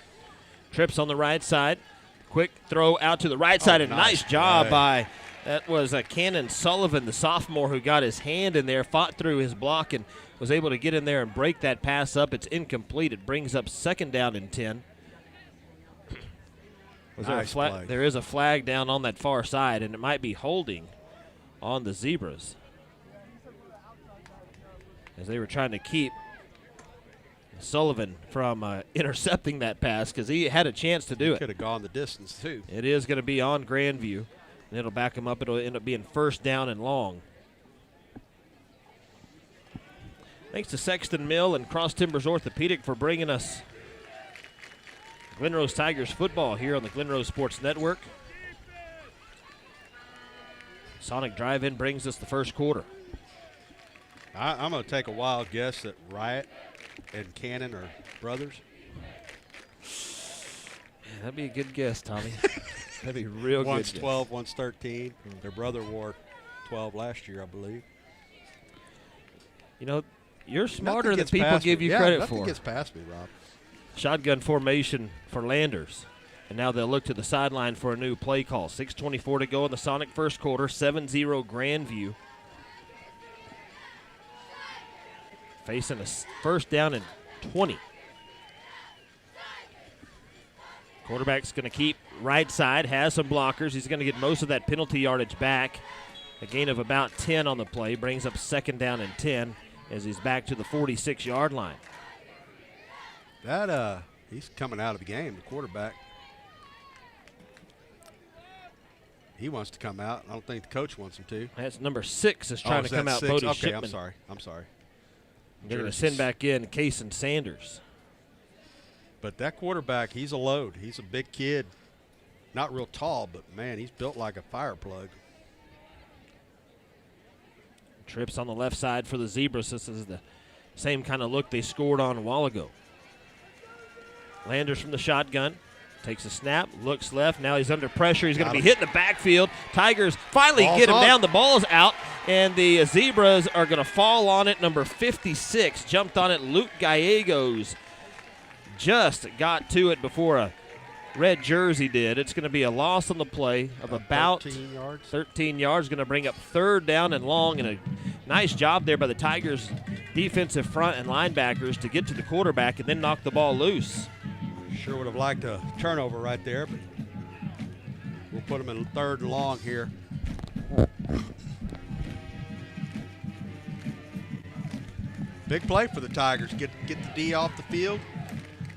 Speaker 2: Trips on the right side. Quick throw out to the right side, and nice job by, that was Cannon Sullivan, the sophomore, who got his hand in there, fought through his block, and was able to get in there and break that pass up. It's incomplete. It brings up 2nd down and 10. There is a flag down on that far side, and it might be holding on the Zebras. as they were trying to keep Sullivan from intercepting that pass because he had a chance to do it.
Speaker 3: Could have gone the distance, too.
Speaker 2: It is going to be on Grandview, and it'll back him up. It'll end up being first down and long. Thanks to Sexton Mill and Cross Timbers Orthopedic for bringing us Glen Rose Tigers football here on the Glen Rose Sports Network. Sonic Drive-In brings us the first quarter.
Speaker 3: I'm going to take a wild guess that Riot and Cannon are brothers.
Speaker 2: Yeah, that'd be a good guess, Tommy. That'd be real
Speaker 3: One's
Speaker 2: good.
Speaker 3: 12, one's 13. Their brother wore 12 last year, I believe.
Speaker 2: You know, you're smarter than people give you credit for.
Speaker 3: Nothing gets past me, Rob.
Speaker 2: Shotgun formation for Landers. And now they'll look to the sideline for a new play call. 6:24 to go in the Sonic first quarter. 7-0 Grandview. Facing a first down and 20. Quarterback's going to keep right side, has some blockers. He's going to get most of that penalty yardage back. A gain of about 10 on the play. Brings up second down and 10 as he's back to the 46-yard line.
Speaker 3: He's coming out of the game, the quarterback. He wants to come out. I don't think the coach wants him to.
Speaker 2: That's number 6 is trying to come out,
Speaker 3: 6?
Speaker 2: Bodie
Speaker 3: Okay,
Speaker 2: Shipman.
Speaker 3: I'm sorry.
Speaker 2: They're going to send back in Cason Sanders.
Speaker 3: But that quarterback, he's a load. He's a big kid. Not real tall, but, man, he's built like a fire plug.
Speaker 2: Trips on the left side for the Zebras. This is the same kind of look they scored on a while ago. Landers from the shotgun. Takes a snap, looks left. Now he's under pressure. He's going to be hit in the backfield. Tigers finally get him down. The ball's out, and the Zebras are going to fall on it. Number 56 jumped on it. Luke Gallegos just got to it before a red jersey did. It's going to be a loss on the play of about
Speaker 3: 13 yards.
Speaker 2: 13 yards. Going to bring up third down and long, and a nice job there by the Tigers' defensive front and linebackers to get to the quarterback and then knock the ball loose.
Speaker 3: Sure would have liked a turnover right there, but we'll put them in third and long here. Big play for the Tigers. Get the D off the field.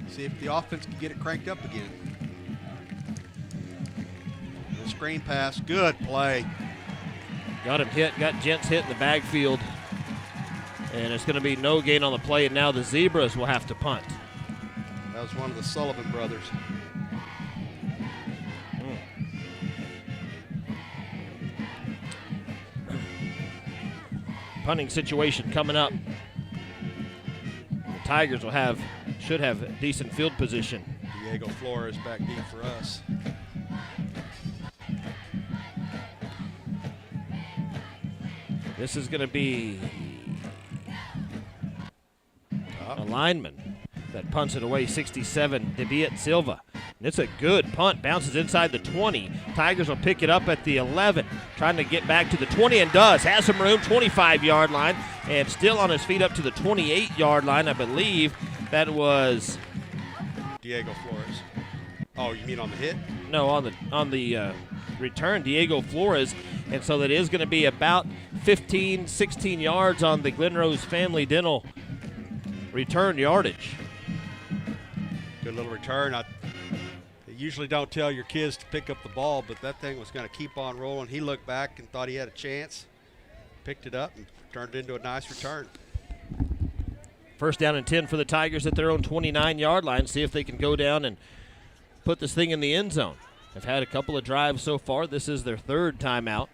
Speaker 3: See if the offense can get it cranked up again. The screen pass. Good play.
Speaker 2: Got him hit. Got Gents hit in the backfield. And it's going to be no gain on the play, and now the Zebras will have to punt.
Speaker 3: That was one of the Sullivan brothers.
Speaker 2: Punting situation coming up. The Tigers should have decent field position.
Speaker 3: Diego Flores back deep for us.
Speaker 2: This is going to be a lineman that punts it away, 67, Deviat Silva. And it's a good punt, bounces inside the 20. Tigers will pick it up at the 11, trying to get back to the 20, and does. Has some room, 25-yard line, and still on his feet up to the 28-yard line. I believe that was
Speaker 3: Diego Flores. Oh, you mean on the hit?
Speaker 2: No, on the return, Diego Flores. And so that is going to be about 15, 16 yards on the Glen Rose Family Dental return yardage.
Speaker 3: Good little return. You usually don't tell your kids to pick up the ball, but that thing was going to keep on rolling. He looked back and thought he had a chance, picked it up, and turned it into a nice return.
Speaker 2: First down and 10 for the Tigers at their own 29-yard line. See if they can go down and put this thing in the end zone. They've had a couple of drives so far. This is their third timeout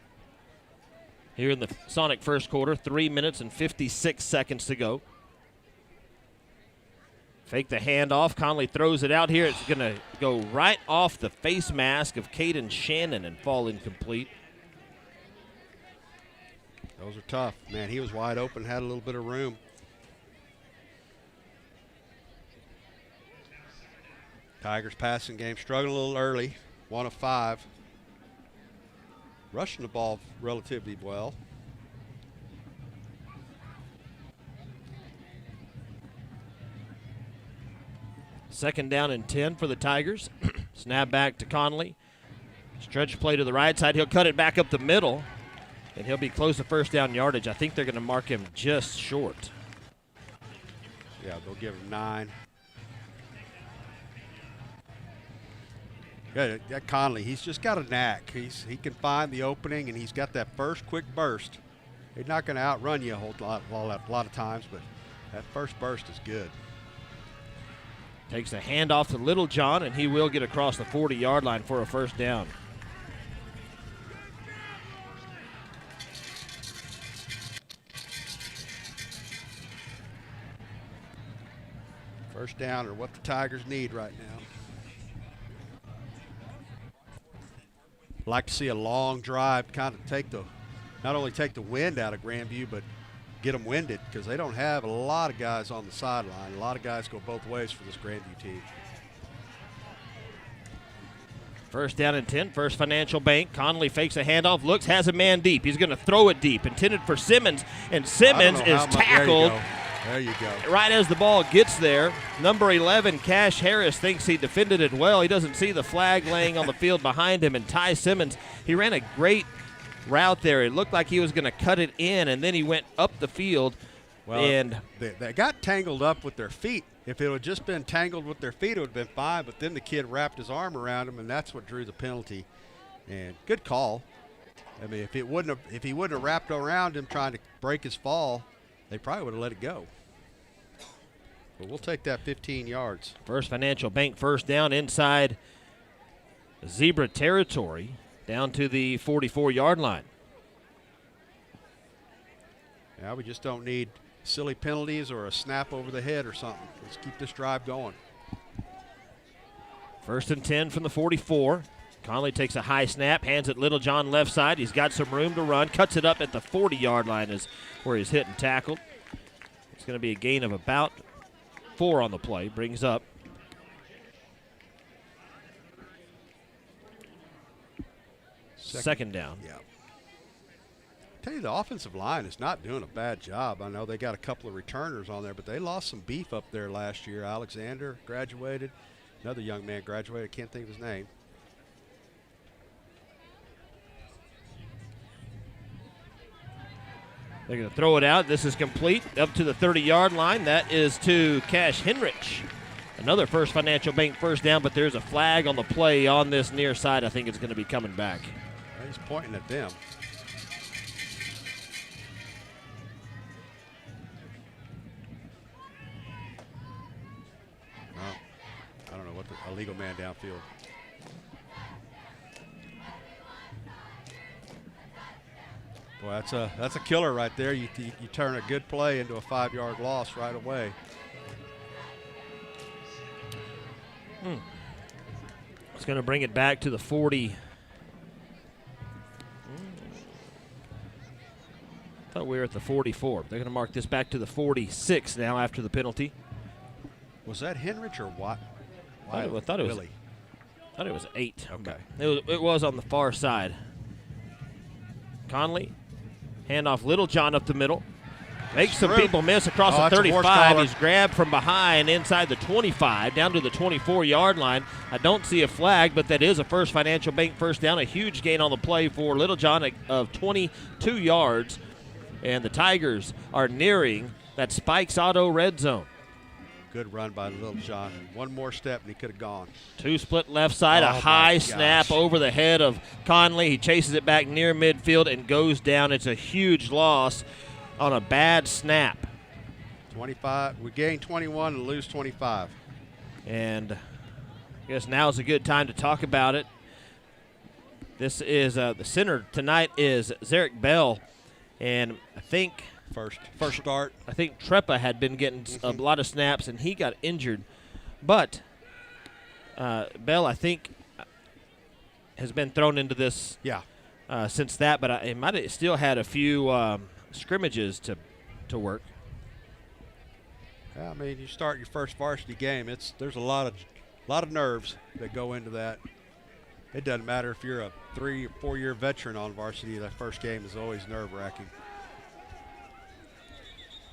Speaker 2: here in the Sonic first quarter. 3 minutes and 56 seconds to go. Fake the handoff. Conley throws it out here. It's going to go right off the face mask of Caden Shannon and fall incomplete.
Speaker 3: Those are tough. Man, he was wide open, had a little bit of room. Tigers passing game struggling a little early. 1 of 5. Rushing the ball relatively well.
Speaker 2: Second down and 10 for the Tigers. Snap back to Conley. Stretch play to the right side. He'll cut it back up the middle, and he'll be close to first down yardage. I think they're going to mark him just short.
Speaker 3: Yeah, they'll give him 9. Yeah, that Conley, he's just got a knack. He can find the opening, and he's got that first quick burst. He's not going to outrun you a lot of times, but that first burst is good.
Speaker 2: Takes a handoff to Little John, and he will get across the 40-yard line for a first down.
Speaker 3: First down are what the Tigers need right now. Like to see a long drive, kind of not only take the wind out of Grandview, but get them winded, because they don't have a lot of guys on the sideline. A lot of guys go both ways for this Grandview team.
Speaker 2: First down and 10, First Financial Bank. Conley fakes a handoff, looks, has a man deep. He's going to throw it deep, intended for Simmons, and Simmons is tackled.
Speaker 3: There you go.
Speaker 2: Right as the ball gets there. Number 11, Cash Harris, thinks he defended it well. He doesn't see the flag laying on the field behind him, and Ty Simmons, he ran a great route there. It looked like he was going to cut it in, and then he went up the field.
Speaker 3: Well,
Speaker 2: and
Speaker 3: they got tangled up with their feet. If it would just been tangled with their feet, it would have been fine, but then the kid wrapped his arm around him, and that's what drew the penalty. And good call. I mean, if he wouldn't have wrapped around him trying to break his fall, they probably would have let it go. But we'll take that 15 yards.
Speaker 2: First Financial Bank first down inside Zebra territory, down to the 44-yard line.
Speaker 3: Yeah, we just don't need silly penalties or a snap over the head or something. Let's keep this drive going.
Speaker 2: First and 10 from the 44. Conley takes a high snap, hands it Little John left side. He's got some room to run, cuts it up at the 40-yard line is where he's hit and tackled. It's going to be a gain of about 4 on the play, brings up second down.
Speaker 3: Yeah. Tell you, the offensive line is not doing a bad job. I know they got a couple of returners on there, but they lost some beef up there last year. Alexander graduated. Another young man graduated. I can't think of his name.
Speaker 2: They're going to throw it out. This is complete up to the 30-yard line. That is to Cash Henrich. Another First Financial Bank first down, but there's a flag on the play on this near side. I think it's going to be coming back.
Speaker 3: He's pointing at them. I don't know what a legal man downfield. Boy, that's a killer right there. You turn a good play into a 5-yard loss right away.
Speaker 2: It's going to bring it back to the 40. I thought we were at the 44. They're going to mark this back to the 46 now after the penalty.
Speaker 3: Was that Henrich or what?
Speaker 2: I thought it was
Speaker 3: Willie.
Speaker 2: I thought it was 8.
Speaker 3: Okay.
Speaker 2: It was on the far side. Conley, handoff Little John up the middle. Makes some people miss across the 35. He's grabbed from behind inside the 25 down to the 24-yard line. I don't see a flag, but that is a First Financial Bank first down. A huge gain on the play for Little John of 22 yards. And the Tigers are nearing that Spikes Auto red zone.
Speaker 3: Good run by Little John. One more step and he could have gone.
Speaker 2: Two split left side, a high snap over the head of Conley. He chases it back near midfield and goes down. It's a huge loss on a bad snap.
Speaker 3: 25. We gain 21 and lose 25.
Speaker 2: And I guess now's a good time to talk about it. This is the center tonight is Zarek Bell. And I think
Speaker 3: first start.
Speaker 2: I think Trepa had been getting a lot of snaps, and he got injured. But Bell, I think, has been thrown into this since that. But he might have still had a few scrimmages to work.
Speaker 3: Yeah, I mean, you start your first varsity game. There's a lot of nerves that go into that. It doesn't matter if you're a 3 or 4 year veteran on varsity. That first game is always nerve-wracking.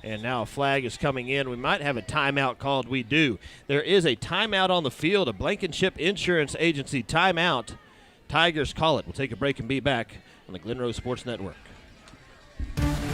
Speaker 2: And now a flag is coming in. We might have a timeout called. We do. There is a timeout on the field, a Blankenship Insurance Agency timeout. Tigers call it. We'll take a break and be back on the Glen Rose Sports Network.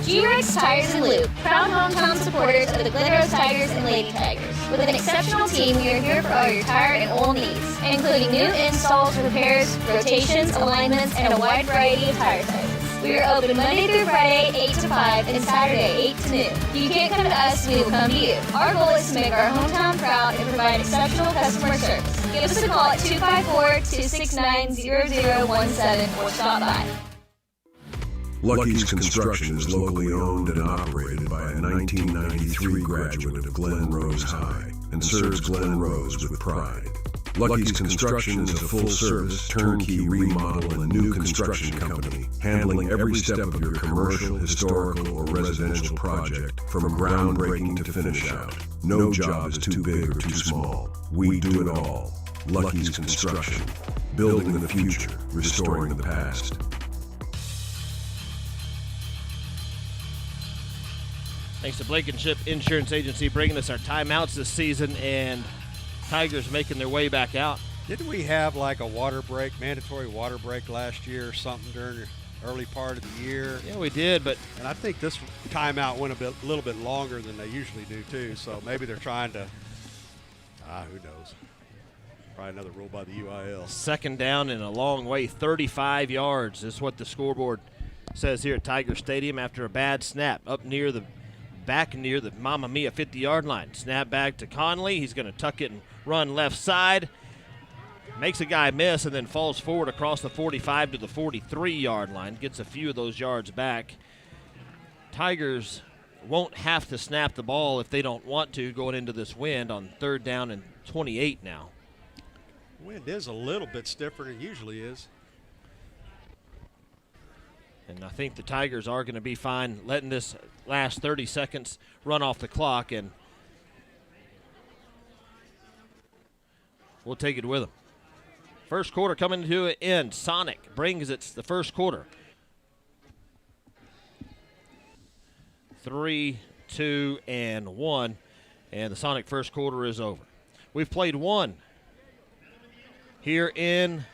Speaker 4: G-Rex Tires and Lube, proud hometown supporters of the Glen Rose Tigers and Lady Tigers. With an exceptional team, we are here for all your tire and oil needs, including new installs, repairs, rotations, alignments, and a wide variety of tire sizes. We are open Monday through Friday, 8 to 5, and Saturday, 8 to noon. If you can't come to us, we will come to you. Our goal is to make our hometown proud and provide exceptional customer service. Give us a call at 254-269-0017 or stop by.
Speaker 5: Lucky's Construction is locally owned and operated by a 1993 graduate of Glen Rose High and serves Glen Rose with pride. Lucky's Construction is a full-service, turnkey remodel and new construction company, handling every step of your commercial, historical, or residential project from groundbreaking to finish out. No job is too big or too small. We do it all. Lucky's Construction. Building the future, restoring the past.
Speaker 2: Thanks to Blankenship Insurance Agency bringing us our timeouts this season, and Tigers making their way back out.
Speaker 3: Didn't we have like a water break, mandatory water break last year or something during the early part of the year?
Speaker 2: Yeah, we did, but
Speaker 3: and I think this timeout went a little bit longer than they usually do too. So maybe they're trying to. Who knows? Probably another rule by the UIL.
Speaker 2: Second down and a long way, 35 yards is what the scoreboard says here at Tiger Stadium after a bad snap up near the Mamma Mia 50-yard line. Snap back to Conley. He's going to tuck it and run left side. Makes a guy miss and then falls forward across the 45 to the 43-yard line. Gets a few of those yards back. Tigers won't have to snap the ball if they don't want to going into this wind on 3rd down and 28 now.
Speaker 3: Wind is a little bit stiffer than it usually is.
Speaker 2: And I think the Tigers are going to be fine letting this last 30 seconds run off the clock, and we'll take it with them. First quarter coming to an end. Sonic brings it the first quarter. 3, 2, and 1, and the Sonic first quarter is over. We've played one here in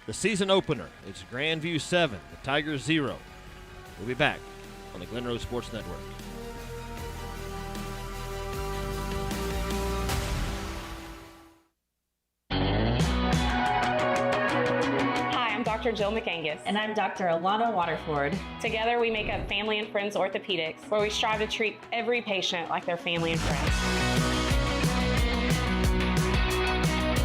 Speaker 2: the season opener. It's Grandview 7, the Tigers 0. We'll be back on the Glen Rose Sports Network.
Speaker 14: Hi, I'm Dr. Jill McAngus.
Speaker 15: And I'm Dr. Alana Waterford.
Speaker 14: Together we make up Family and Friends Orthopedics, where we strive to treat every patient like their family and friends.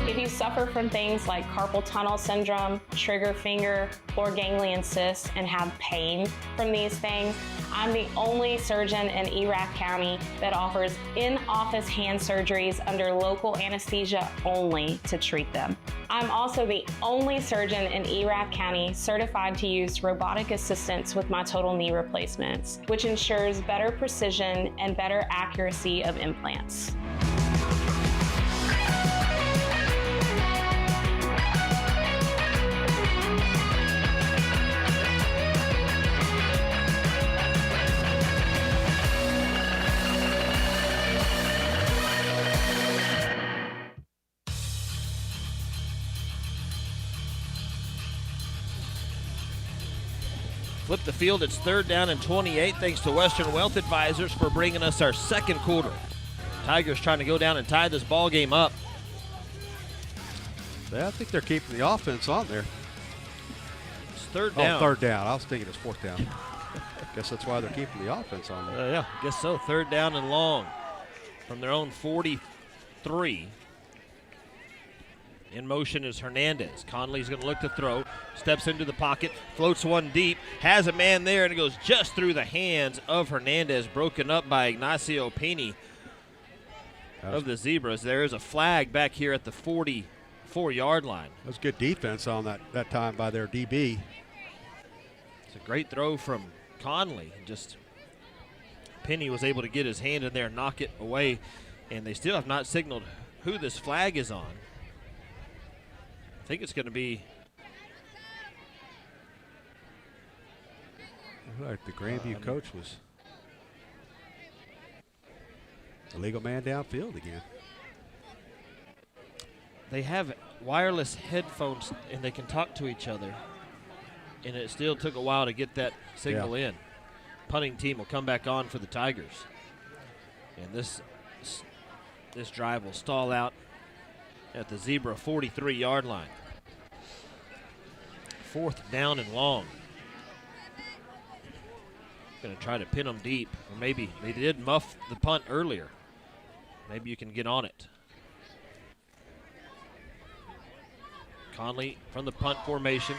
Speaker 14: If you suffer from things like carpal tunnel syndrome, trigger finger, or ganglion cysts, and have pain from these things, I'm the only surgeon in Erath County that offers in-office hand surgeries under local anesthesia only to treat them. I'm also the only surgeon in Erath County certified to use robotic assistance with my total knee replacements, which ensures better precision and better accuracy of implants.
Speaker 2: Flip the field, it's 3rd down and 28. Thanks to Western Wealth Advisors for bringing us our second quarter. Tigers trying to go down and tie this ball game up.
Speaker 3: Yeah, I think they're keeping the offense on there.
Speaker 2: It's 3rd down.
Speaker 3: Oh, 3rd down. I was thinking it's 4th down. Guess that's why they're keeping the offense on there.
Speaker 2: Yeah, I guess so. 3rd down and long from their own 43. In motion is Hernandez. Conley's going to look to throw. Steps into the pocket. Floats one deep. Has a man there, and it goes just through the hands of Hernandez. Broken up by Ignacio Pini of the Zebras. There is a flag back here at the 44-yard line.
Speaker 3: That was good defense on that time by their DB.
Speaker 2: It's a great throw from Conley. Just Pini was able to get his hand in there and knock it away. And they still have not signaled who this flag is on. I think it's going to be.
Speaker 3: Like the Grandview coach was the legal man downfield again.
Speaker 2: They have wireless headphones and they can talk to each other. And it still took a while to get that signal in. punting team will come back on for the Tigers. And this drive will stall out at the Zebra 43-yard line. 4th down and long. Going to try to pin them deep, or maybe they did muff the punt earlier. Maybe you can get on it. Conley from the punt formation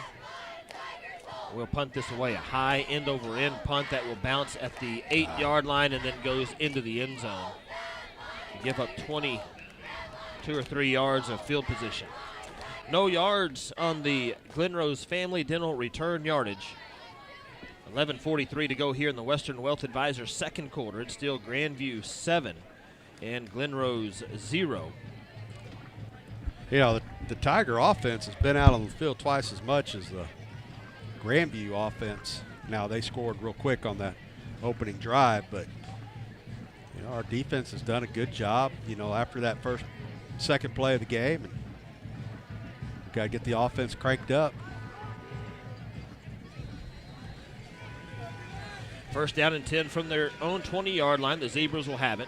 Speaker 2: will punt this away. A high end-over-end punt that will bounce at the 8-yard line and then goes into the end zone. You give up 22 or 3 yards of field position. No yards on the Glen Rose Family Dental return yardage. 11:43 to go here in the Western Wealth Advisors second quarter. It's still Grandview 7 and Glen Rose 0.
Speaker 3: You know, the Tiger offense has been out on the field twice as much as the Grandview offense. Now, they scored real quick on that opening drive, but you know, our defense has done a good job, you know, after that second play of the game. And we've got to get the offense cranked up.
Speaker 2: First down and 10 from their own 20-yard line. The Zebras will have it.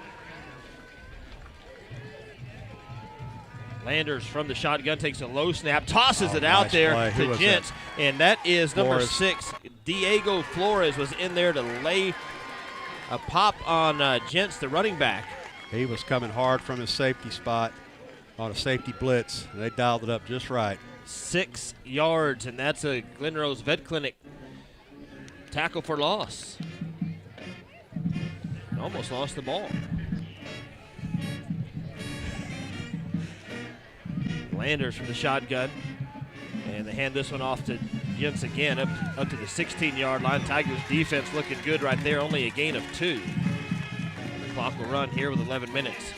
Speaker 2: Landers from the shotgun takes a low snap, tosses it out
Speaker 3: nice
Speaker 2: there
Speaker 3: play.
Speaker 2: to Gents, and that is number
Speaker 3: Flores.
Speaker 2: 6. Diego Flores was in there to lay a pop on Gents, the running back.
Speaker 3: He was coming hard from his safety spot on a safety blitz, and they dialed it up just right.
Speaker 2: 6 yards, and that's a Glen Rose Vet Clinic tackle for loss. Almost lost the ball. Landers from the shotgun, and they hand this one off to Gents again, up to the 16-yard line. Tigers defense looking good right there, only a gain of 2. The clock will run here with 11 minutes.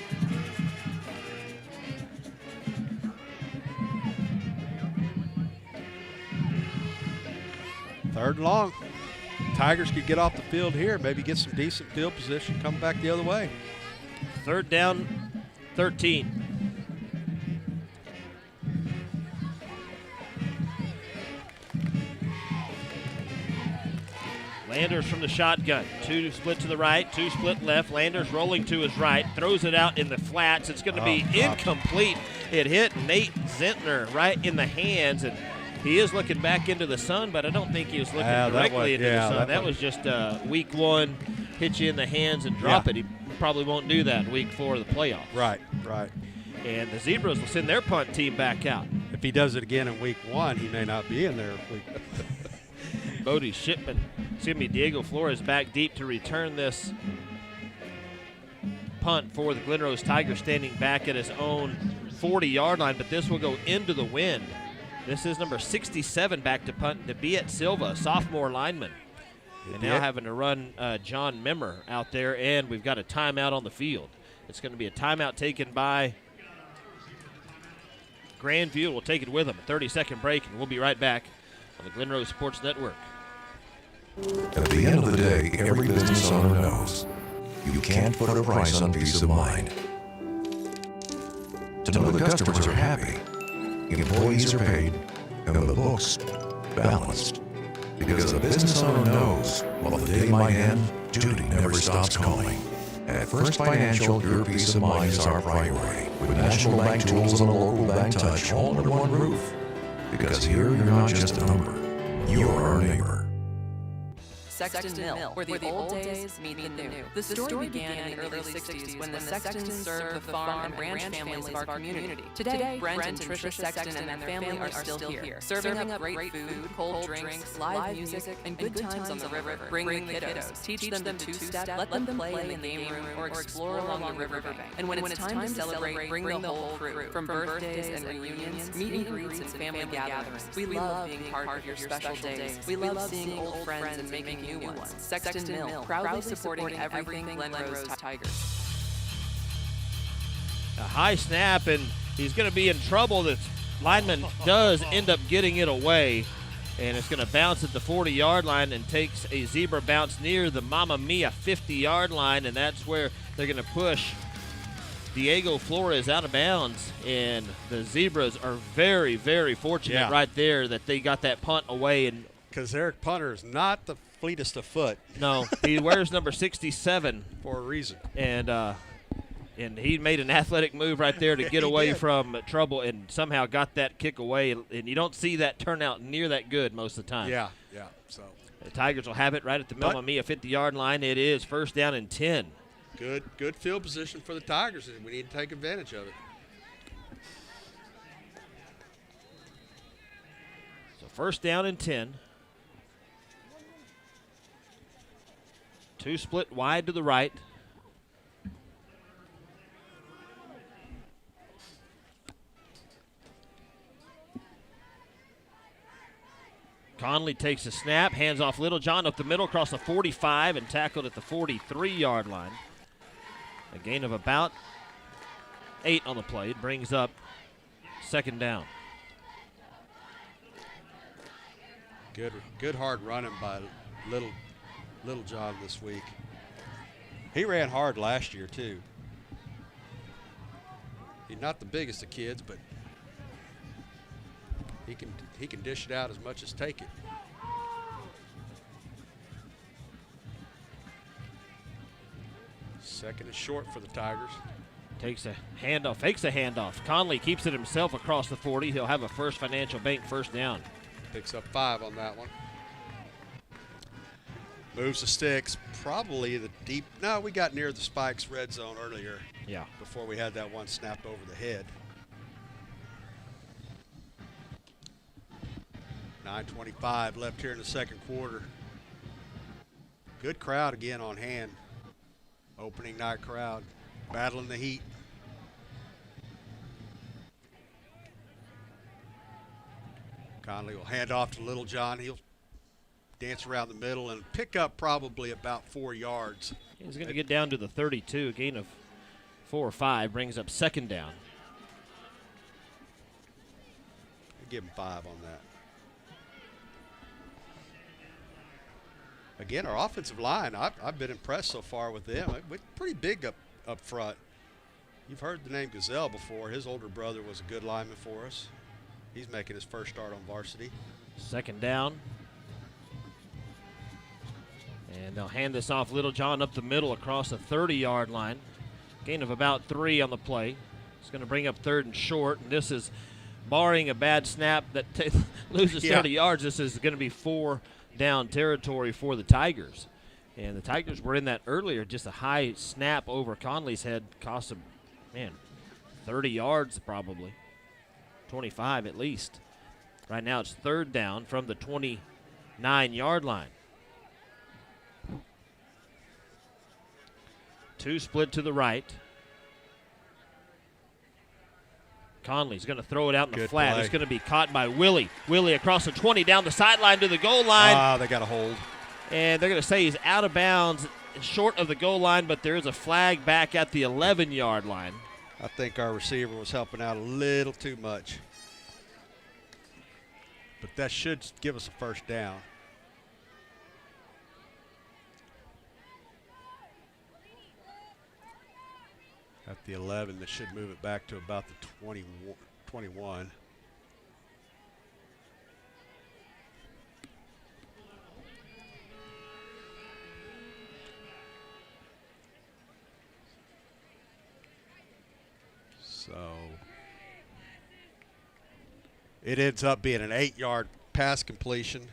Speaker 3: Third and long. Tigers could get off the field here, maybe get some decent field position, come back the other way.
Speaker 2: 3rd down, 13. Landers from the shotgun. 2 split to the right, 2 split left. Landers rolling to his right, throws it out in the flats. It's going to be incomplete. It hit Nate Zentner right in the hands, and he is looking back into the sun, but I don't think he was looking directly into the sun. That was just week 1, hit you in the hands and drop it. He probably won't do that in week 4 of the playoffs.
Speaker 3: Right.
Speaker 2: And the Zebras will send their punt team back out.
Speaker 3: If he does it again in week 1, he may not be in there.
Speaker 2: Diego Flores back deep to return this punt for the Glen Rose Tigers, standing back at his own 40-yard line, but this will go into the wind. This is number 67 back to punt, Nabiet Silva, sophomore lineman. And now having to run John Memmer out there, and we've got a timeout on the field. It's going to be a timeout taken by Grandview. We'll take it with them. A 30-second break, and we'll be right back on the Glen Rose Sports Network.
Speaker 7: At the end of the day, every business owner knows you can't put a price on peace of mind. To know the customers are happy, employees are paid, and the books balanced. Because a business owner knows while the day might end, duty never stops calling. At First Financial, your peace of mind is our priority. With national bank tools and a local bank touch all under one roof. Because here you're not just a number, you're our neighbor.
Speaker 8: Sexton Mill, where the old days meet the new. The story began in the early 60s when the Sextons served the farm and ranch families of our community. Today, Brent and Tricia Sexton and their family are still here, serving up great food, cold drinks, live music, and good times on the river. Bring the kiddos, teach them to two-step, let them play in the game room or explore along the riverbank. And when it's time to celebrate, bring the whole crew. From birthdays and reunions, meet and greets, and family gatherings. We love being part of your special days. We love seeing old friends and making new ones. Sexton Mill, proudly supporting everything Glen Rose Tigers.
Speaker 2: A high snap, and he's going to be in trouble. The lineman does end up getting it away, and it's going to bounce at the 40-yard line and takes a zebra bounce near the Mamma Mia 50-yard line, and that's where they're going to push Diego Flores out of bounds. And the Zebras are very, very fortunate right there that they got that punt away and
Speaker 3: Because their punter is not the fleetest of foot.
Speaker 2: No, he wears number 67
Speaker 3: for a reason.
Speaker 2: And he made an athletic move right there to get away from trouble and somehow got that kick away. And you don't see that turn out near that good most of the time.
Speaker 3: Yeah. So
Speaker 2: the Tigers will have it right at the Mamma 50-yard line. It is first down and 10.
Speaker 3: Good field position for the Tigers, and we need to take advantage of it.
Speaker 2: So first down and 10. 2 split wide to the right. Conley takes a snap, hands off Littlejohn up the middle, across the 45, and tackled at the 43-yard line. A gain of about 8 on the play. It brings up second down.
Speaker 3: Good hard running by Littlejohn this week. He ran hard last year too. He's not the biggest of kids, but he can dish it out as much as take it. Second is short for the Tigers.
Speaker 2: Takes a handoff, fakes a handoff. Conley keeps it himself across the 40. He'll have a First Financial Bank first down.
Speaker 3: Picks up 5 on that one. Moves the sticks, probably the deep. No, we got near the Spikes red zone earlier.
Speaker 2: Yeah.
Speaker 3: Before we had that one snapped over the head. 9:25 left here in the second quarter. Good crowd again on hand. Opening night crowd, battling the heat. Conley will hand off to Littlejohn. He'll dance around the middle and pick up probably about 4 yards.
Speaker 2: He's going to get down to the 32. A gain of 4 or 5 brings up second down.
Speaker 3: I'll give him 5 on that. Again, our offensive line, I've been impressed so far with them. We're pretty big up front. You've heard the name Gazelle before. His older brother was a good lineman for us. He's making his first start on varsity.
Speaker 2: Second down. And they'll hand this off Littlejohn up the middle across the 30-yard line. Gain of about 3 on the play. It's going to bring up third and short. And this is, barring a bad snap that loses 30 yards, this is going to be 4 down territory for the Tigers. And the Tigers were in that earlier. Just a high snap over Conley's head cost them, 30 yards probably. 25 at least. Right now it's third down from the 29-yard line. 2 split to the right. Conley's going to throw it out in the flat.
Speaker 3: Play.
Speaker 2: It's going to be caught by Willie. Willie across the 20 down the sideline to the goal line.
Speaker 3: They got a hold.
Speaker 2: And they're going to say he's out of bounds short of the goal line, but there is a flag back at the 11-yard line.
Speaker 3: I think our receiver was helping out a little too much. But that should give us a first down. At the 11, that should move it back to about the 21. So it ends up being an 8-yard pass completion.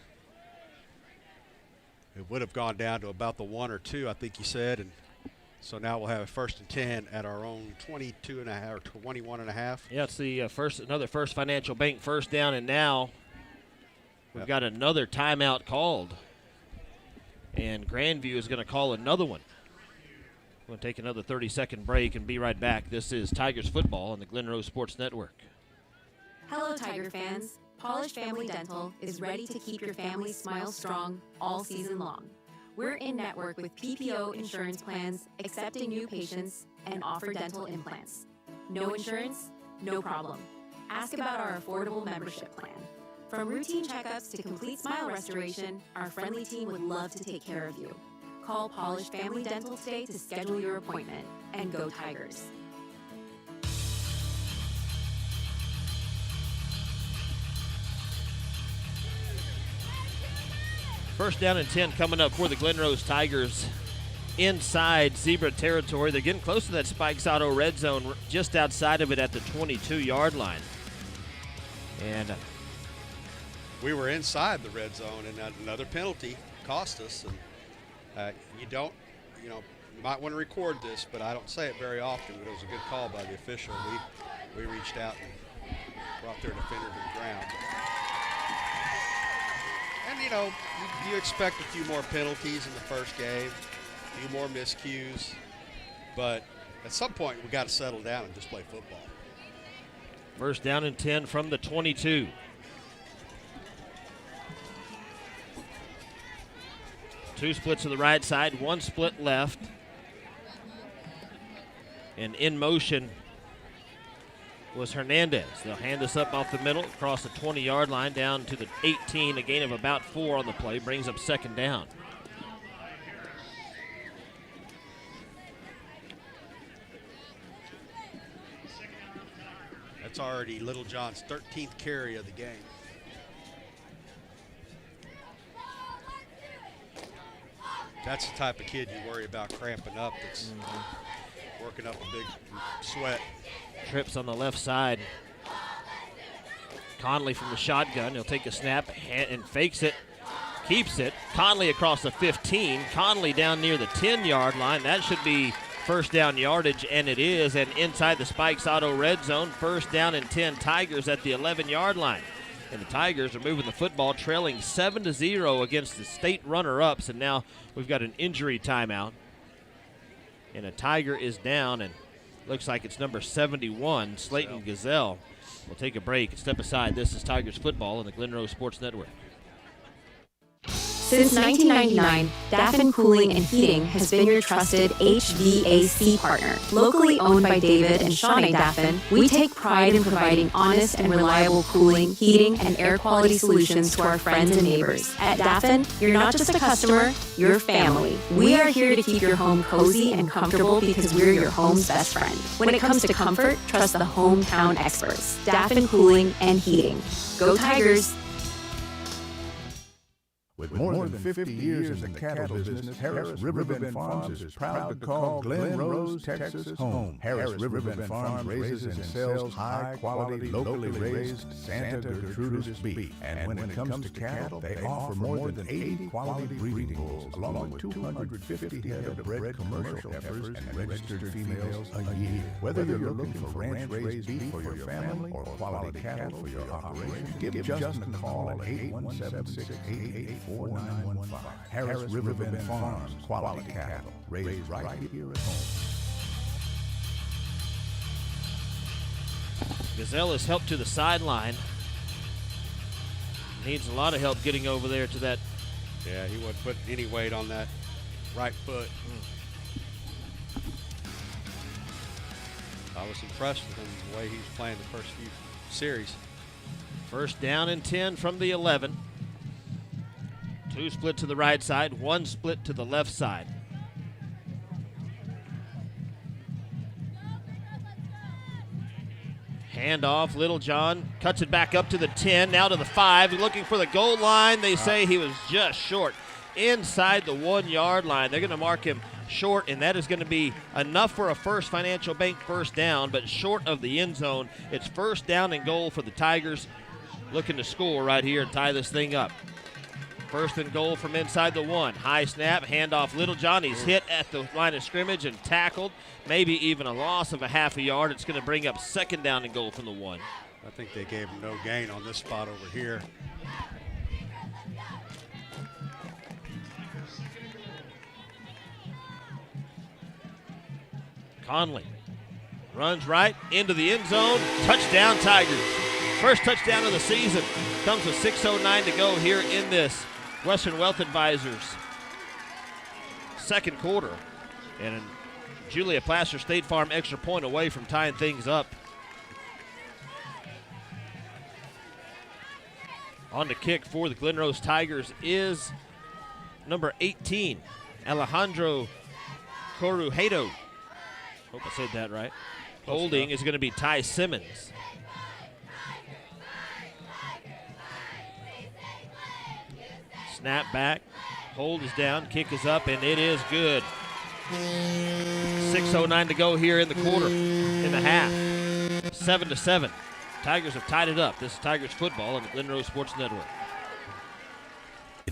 Speaker 3: It would have gone down to about the 1 or 2, I think you said, and so now we'll have a first and 10 at our own 22.5 or 21.5.
Speaker 2: Yeah, it's the another First Financial Bank first down, and now we've got another timeout called. And Grandview is going to call another one. We're going to take another 30-second break and be right back. This is Tigers football on the Glen Rose Sports Network.
Speaker 9: Hello, Tiger fans. Polished Family Dental is ready to keep your family smile strong all season long. We're in network with PPO insurance plans, accepting new patients, and offer dental implants. No insurance? No problem. Ask about our affordable membership plan. From routine checkups to complete smile restoration, our friendly team would love to take care of you. Call Polished Family Dental today to schedule your appointment. And go Tigers.
Speaker 2: First down and 10 coming up for the Glen Rose Tigers inside Zebra territory. They're getting close to that Spikes Auto red zone, just outside of it at the 22-yard line. And
Speaker 3: we were inside the red zone, and another penalty cost us. And you might want to record this, but I don't say it very often, but it was a good call by the official. We reached out and brought their defender to the ground. And, you expect a few more penalties in the first game, a few more miscues, but at some point we got to settle down and just play football.
Speaker 2: First down and 10 from the 22. Two splits to the right side, one split left. And in motion was Hernandez. They'll hand this up off the middle, across the 20-yard line, down to the 18, a gain of about 4 on the play, brings up second down.
Speaker 3: That's already Little John's 13th carry of the game. That's the type of kid you worry about cramping up, that's working up a big sweat.
Speaker 2: Trips on the left side. Conley from the shotgun. He'll take a snap and fakes it. Keeps it. Conley across the 15. Conley down near the 10-yard line. That should be first down yardage, and it is. And inside the Spikes Auto red zone, first down and 10 Tigers at the 11-yard line. And the Tigers are moving the football, trailing 7-0 against the state runner-ups. And now we've got an injury timeout. And a Tiger is down, and looks like it's number 71, Slayton Gazelle. We'll take a break and step aside. This is Tigers football on the Glen Rose Sports Network.
Speaker 9: Since 1999, Daffin Cooling and Heating has been your trusted HVAC partner. Locally owned by David and Shawnee Daffin, we take pride in providing honest and reliable cooling, heating, and air quality solutions to our friends and neighbors. At Daffin, you're not just a customer, you're family. We are here to keep your home cozy and comfortable because we're your home's best friend. When it comes to comfort, trust the hometown experts. Daffin Cooling and Heating. Go Tigers!
Speaker 10: With more than 50 years in the cattle business, Harris Riverbend Farms is proud to call Glen Rose, Texas home. Harris Riverbend Farms raises and sells high-quality, locally raised Santa Gertrudis beef. And when it comes to cattle, they offer more than 80 quality breeding bulls, along with 250 head of bred commercial heifers and registered females a year. Whether you're looking for ranch-raised beef for your family or quality cattle for your operation, give Justin a call at 817-688-4915. Harris Riverbend Farms, quality cattle, raised right here at home.
Speaker 2: Gazelle is helped to the sideline. Needs a lot of help getting over there to that.
Speaker 3: Yeah, he wasn't putting any weight on that right foot. I was impressed with him, the way he was playing the first few series.
Speaker 2: First down and 10 from the 11. Two split to the right side, one split to the left side. Handoff, Little John cuts it back up to the 10, now to the 5. Looking for the goal line. They say he was just short inside the 1-yard line. They're going to mark him short, and that is going to be enough for a First Financial Bank first down, but short of the end zone. It's first down and goal for the Tigers, looking to score right here and tie this thing up. First and goal from inside the 1. High snap, handoff Little John. He's hit at the line of scrimmage and tackled. Maybe even a loss of a half a yard. It's going to bring up second down and goal from the 1.
Speaker 3: I think they gave him no gain on this spot over here.
Speaker 2: Conley runs right into the end zone. Touchdown Tigers. First touchdown of the season. Comes with 6:09 to go here in this Western Wealth Advisors second quarter. And Julia Placer State Farm extra point away from tying things up. On the kick for the Glen Rose Tigers is number 18, Alejandro Corujedo. Hope I said that right. Holding is going to be Ty Simmons. Snap back. Hold is down. Kick is up, and it is good. 6:09 to go here in the quarter, in the half. 7-7. Tigers have tied it up. This is Tigers football on the Glen Rose Sports Network.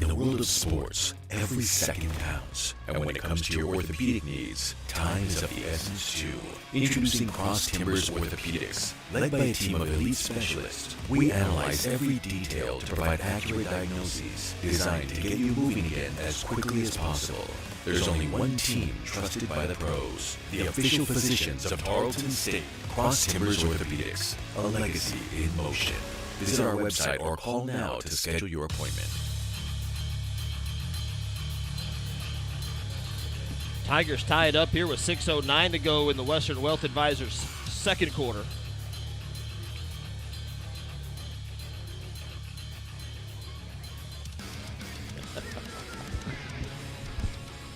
Speaker 11: In the world of sports, every second counts. And when it comes to your orthopedic needs, time is of the essence too. Introducing Cross Timbers Orthopedics. Led by a team of elite specialists, we analyze every detail to provide accurate diagnoses designed to get you moving again as quickly as possible. There's only one team trusted by the pros, the official physicians of Tarleton State. Cross Timbers Orthopedics, a legacy in motion. Visit our website or call now to schedule your appointment.
Speaker 2: Tigers tie it up here with 6:09 to go in the Western Wealth Advisors second quarter.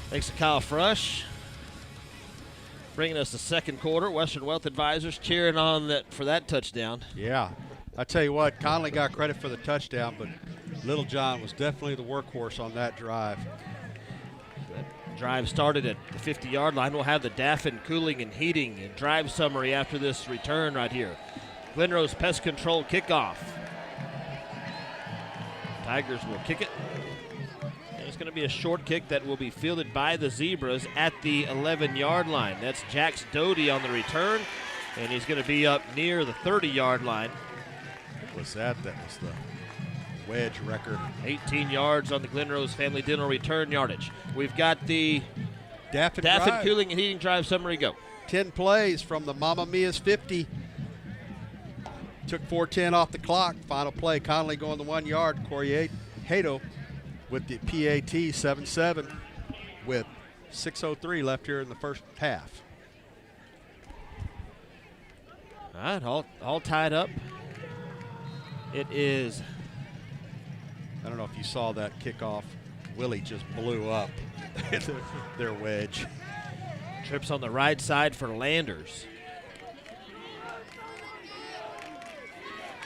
Speaker 2: Thanks to Kyle Frush bringing us the second quarter. Western Wealth Advisors cheering on that for that touchdown.
Speaker 3: Yeah. I tell you what, Conley got credit for the touchdown, but Little John was definitely the workhorse on that drive.
Speaker 2: Drive started at the 50-yard line. We'll have the Daffin Cooling and Heating and drive summary after this return right here. Glen Rose Pest Control kickoff. Tigers will kick it. And it's going to be a short kick that will be fielded by the Zebras at the 11-yard line. That's Jax Doty on the return, and he's going to be up near the 30-yard line.
Speaker 3: What was that? That was the wedge record.
Speaker 2: 18 yards on the Glen Rose Family Dental return yardage. We've got the Daffin Cooling and Heating drive summary. Go.
Speaker 3: 10 plays from the Mamma Mia's 50. Took 4:10 off the clock. Final play, Conley going the 1 yard. Corey Hato with the PAT 7-7 with 6:03 left here in the first half.
Speaker 2: All right, all tied up. It is.
Speaker 3: I don't know if you saw that kickoff. Willie just blew up their wedge.
Speaker 2: Trips on the right side for Landers.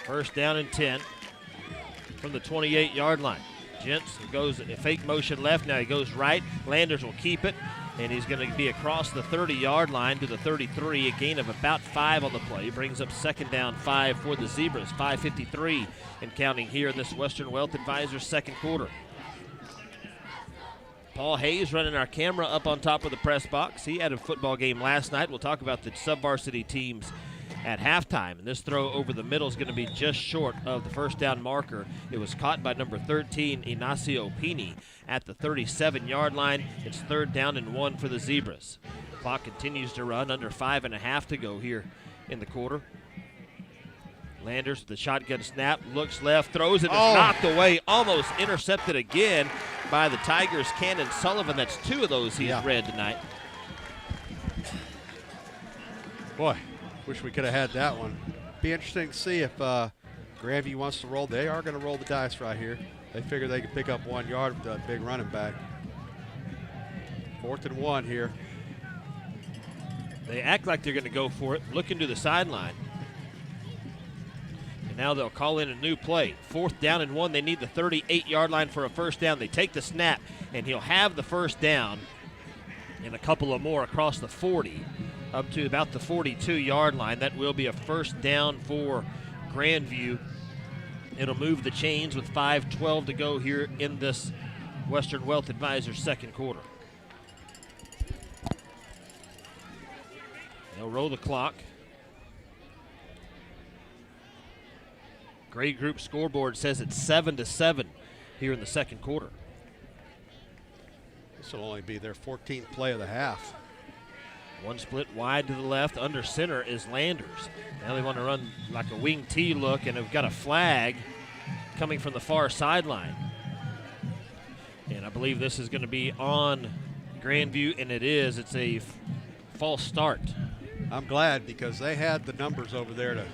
Speaker 2: First down and 10 from the 28-yard line. Gents goes a fake motion left. Now he goes right. Landers will keep it, and he's going to be across the 30-yard line to the 33. A gain of about 5 on the play. Brings up second down 5 for the Zebras. 5:53 and counting here in this Western Wealth Advisors second quarter. Paul Hayes running our camera up on top of the press box. He had a football game last night. We'll talk about the sub-varsity teams at halftime. And this throw over the middle is going to be just short of the first down marker. It was caught by number 13, Ignacio Pini, at the 37-yard line. It's third down and 1 for the Zebras. The clock continues to run, under 5.5 to go here in the quarter. Landers with the shotgun snap, looks left, throws it, is knocked away, almost intercepted again by the Tigers' Cannon Sullivan. That's 2 of those he's read tonight.
Speaker 3: Boy, wish we could have had that one. Be interesting to see if Grandview wants to roll. They are going to roll the dice right here. They figure they can pick up 1 yard with that big running back. 4th and 1 here.
Speaker 2: They act like they're going to go for it, looking to the sideline. And now they'll call in a new play. 4th down and 1. They need the 38-yard line for a first down. They take the snap, and he'll have the first down and a couple of more across the 40 up to about the 42-yard line. That will be a first down for Grandview. It'll move the chains with 5:12 to go here in this Western Wealth Advisors second quarter. They'll roll the clock. Grade Group scoreboard says it's 7-7 here in the second quarter.
Speaker 3: This will only be their 14th play of the half.
Speaker 2: One split wide to the left. Under center is Landers. Now they want to run like a wing T look, and have got a flag coming from the far sideline. And I believe this is going to be on Grandview, and it is. It's a false start.
Speaker 3: I'm glad, because they had the numbers over there to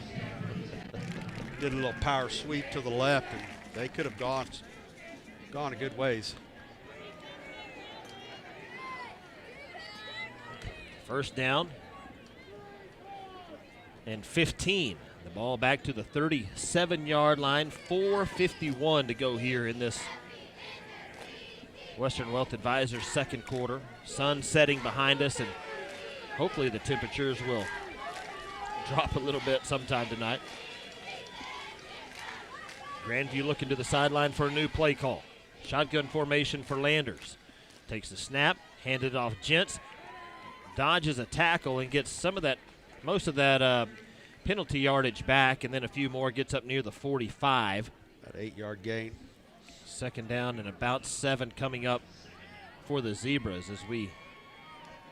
Speaker 3: did a little power sweep to the left, and they could have gone a good ways.
Speaker 2: First down and 15. The ball back to the 37-yard line. 4:51 to go here in this Western Wealth Advisors second quarter. Sun setting behind us, and hopefully the temperatures will drop a little bit sometime tonight. Grandview looking to the sideline for a new play call. Shotgun formation for Landers. Takes the snap, handed off Gents, dodges a tackle and gets most of that penalty yardage back, and then a few more, gets up near the 45.
Speaker 3: That 8-yard gain.
Speaker 2: Second down and about 7 coming up for the Zebras as we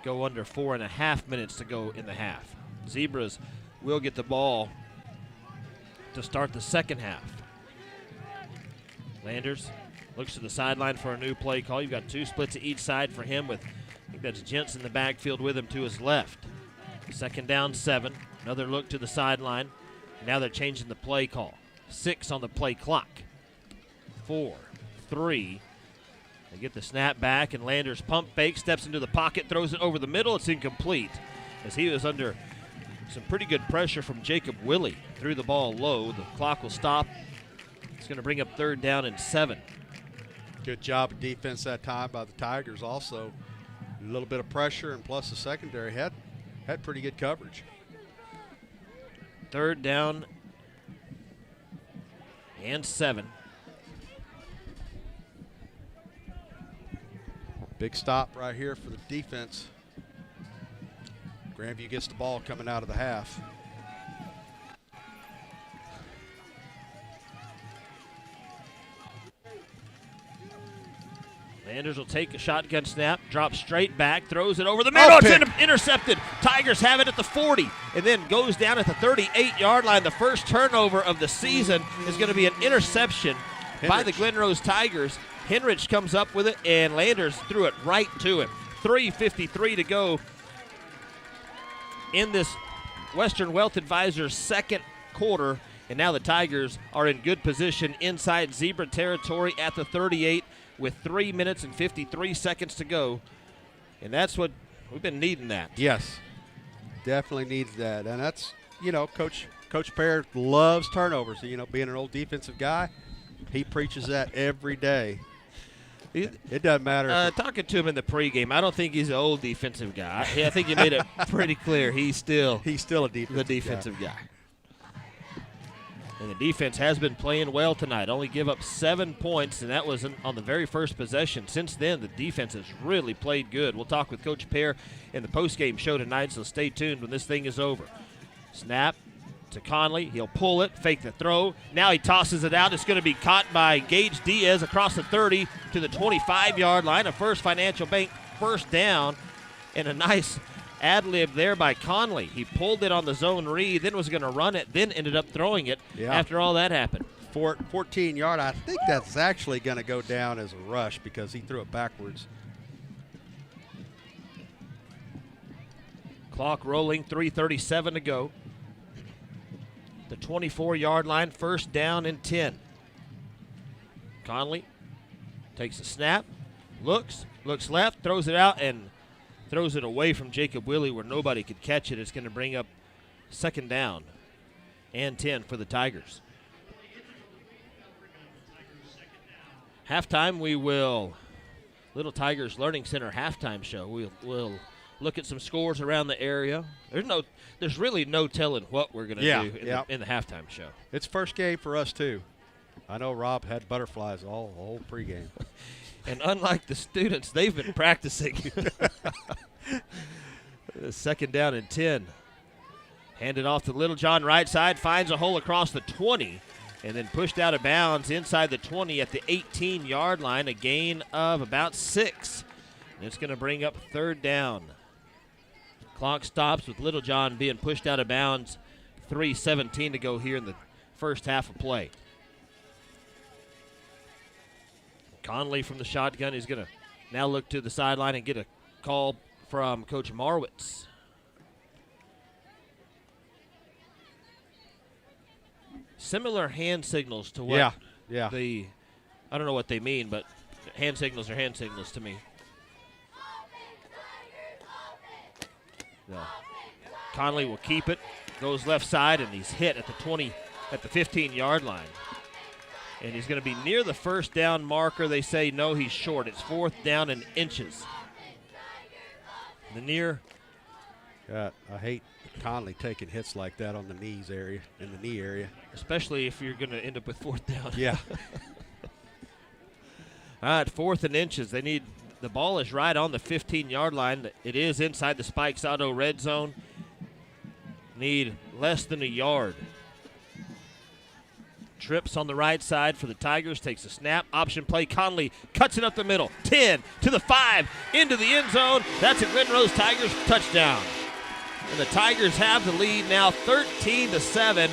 Speaker 2: go under 4.5 minutes to go in the half. Zebras will get the ball to start the second half. Landers looks to the sideline for a new play call. You've got 2 splits at each side for him with, I think that's Gents in the backfield with him to his left. Second down, 7. Another look to the sideline. Now they're changing the play call. 6 on the play clock. 4, 3. They get the snap back, and Landers pump fake, steps into the pocket, throws it over the middle. It's incomplete as he was under some pretty good pressure from Jacob Willie. Threw the ball low. The clock will stop. It's going to bring up 3rd down and 7.
Speaker 3: Good job of defense that time by the Tigers also. A little bit of pressure, and plus the secondary had pretty good coverage.
Speaker 2: 3rd down and 7.
Speaker 3: Big stop right here for the defense. Grandview gets the ball coming out of the half.
Speaker 2: Landers will take a shotgun snap, drops straight back, throws it over the middle. It's intercepted. Tigers have it at the 40, and then goes down at the 38-yard line. The first turnover of the season is going to be an interception by the Glen Rose Tigers. Henrich comes up with it, and Landers threw it right to him. 3:53 to go in this Western Wealth Advisors second quarter, and now the Tigers are in good position inside Zebra territory at the 38 with 3 minutes and 53 seconds to go, and that's what we've been needing. That
Speaker 3: yes, definitely needs that, and that's, Coach Pear loves turnovers. Being an old defensive guy, he preaches that every day. It doesn't matter.
Speaker 2: Talking to him in the pregame, I don't think he's an old defensive guy. I think he made it pretty clear he's still
Speaker 3: a
Speaker 2: defensive guy. And the defense has been playing well tonight. Only give up 7 points, and that was on the very first possession. Since then, the defense has really played good. We'll talk with Coach Pear in the postgame show tonight, so stay tuned when this thing is over. Snap to Conley. He'll pull it, fake the throw. Now he tosses it out. It's going to be caught by Gage Diaz across the 30 to the 25-yard line. A First Financial Bank first down, and a nice ad-lib there by Conley. He pulled it on the zone read, then was going to run it, then ended up throwing it after all that happened.
Speaker 3: 14-yard. I think that's actually going to go down as a rush because he threw it backwards.
Speaker 2: Clock rolling, 3:37 to go. The 24-yard line, first down and 10. Conley takes a snap, looks left, throws it out, and throws it away from Jacob Willie where nobody could catch it. It's going to bring up 2nd down and 10 for the Tigers. Halftime, we will, Little Tigers Learning Center halftime show. We'll look at some scores around the area. There's really no telling what we're going to do in the halftime show.
Speaker 3: It's first game for us, too. I know Rob had butterflies all whole pregame.
Speaker 2: And unlike the students, they've been practicing. 2nd down and 10. Handed off to Littlejohn, right side, finds a hole across the 20, and then pushed out of bounds inside the 20 at the 18-yard line, a gain of about 6. And it's going to bring up 3rd down. Clock stops with Littlejohn being pushed out of bounds. 3:17 to go here in the first half of play. Conley from the shotgun is going to now look to the sideline and get a call from Coach Marwitz. Similar hand signals to what I don't know what they mean, but hand signals are hand signals to me. Conley will keep it, goes left side, and he's hit at the 15-yard line. And he's going to be near the first down marker. They say no, he's short. It's 4th down and inches. The near.
Speaker 3: I hate Conley taking hits like that on the knees area, in the knee area.
Speaker 2: Especially if you're going to end up with 4th down.
Speaker 3: Yeah.
Speaker 2: All right, 4th and inches. They need, the ball is right on the 15-yard line. It is inside the Spikes Auto red zone. Need less than a yard. Trips on the right side for the Tigers, takes a snap, option play. Conley cuts it up the middle. 10 to the 5, into the end zone. That's a Glen Rose Tigers touchdown. And the Tigers have the lead now 13-7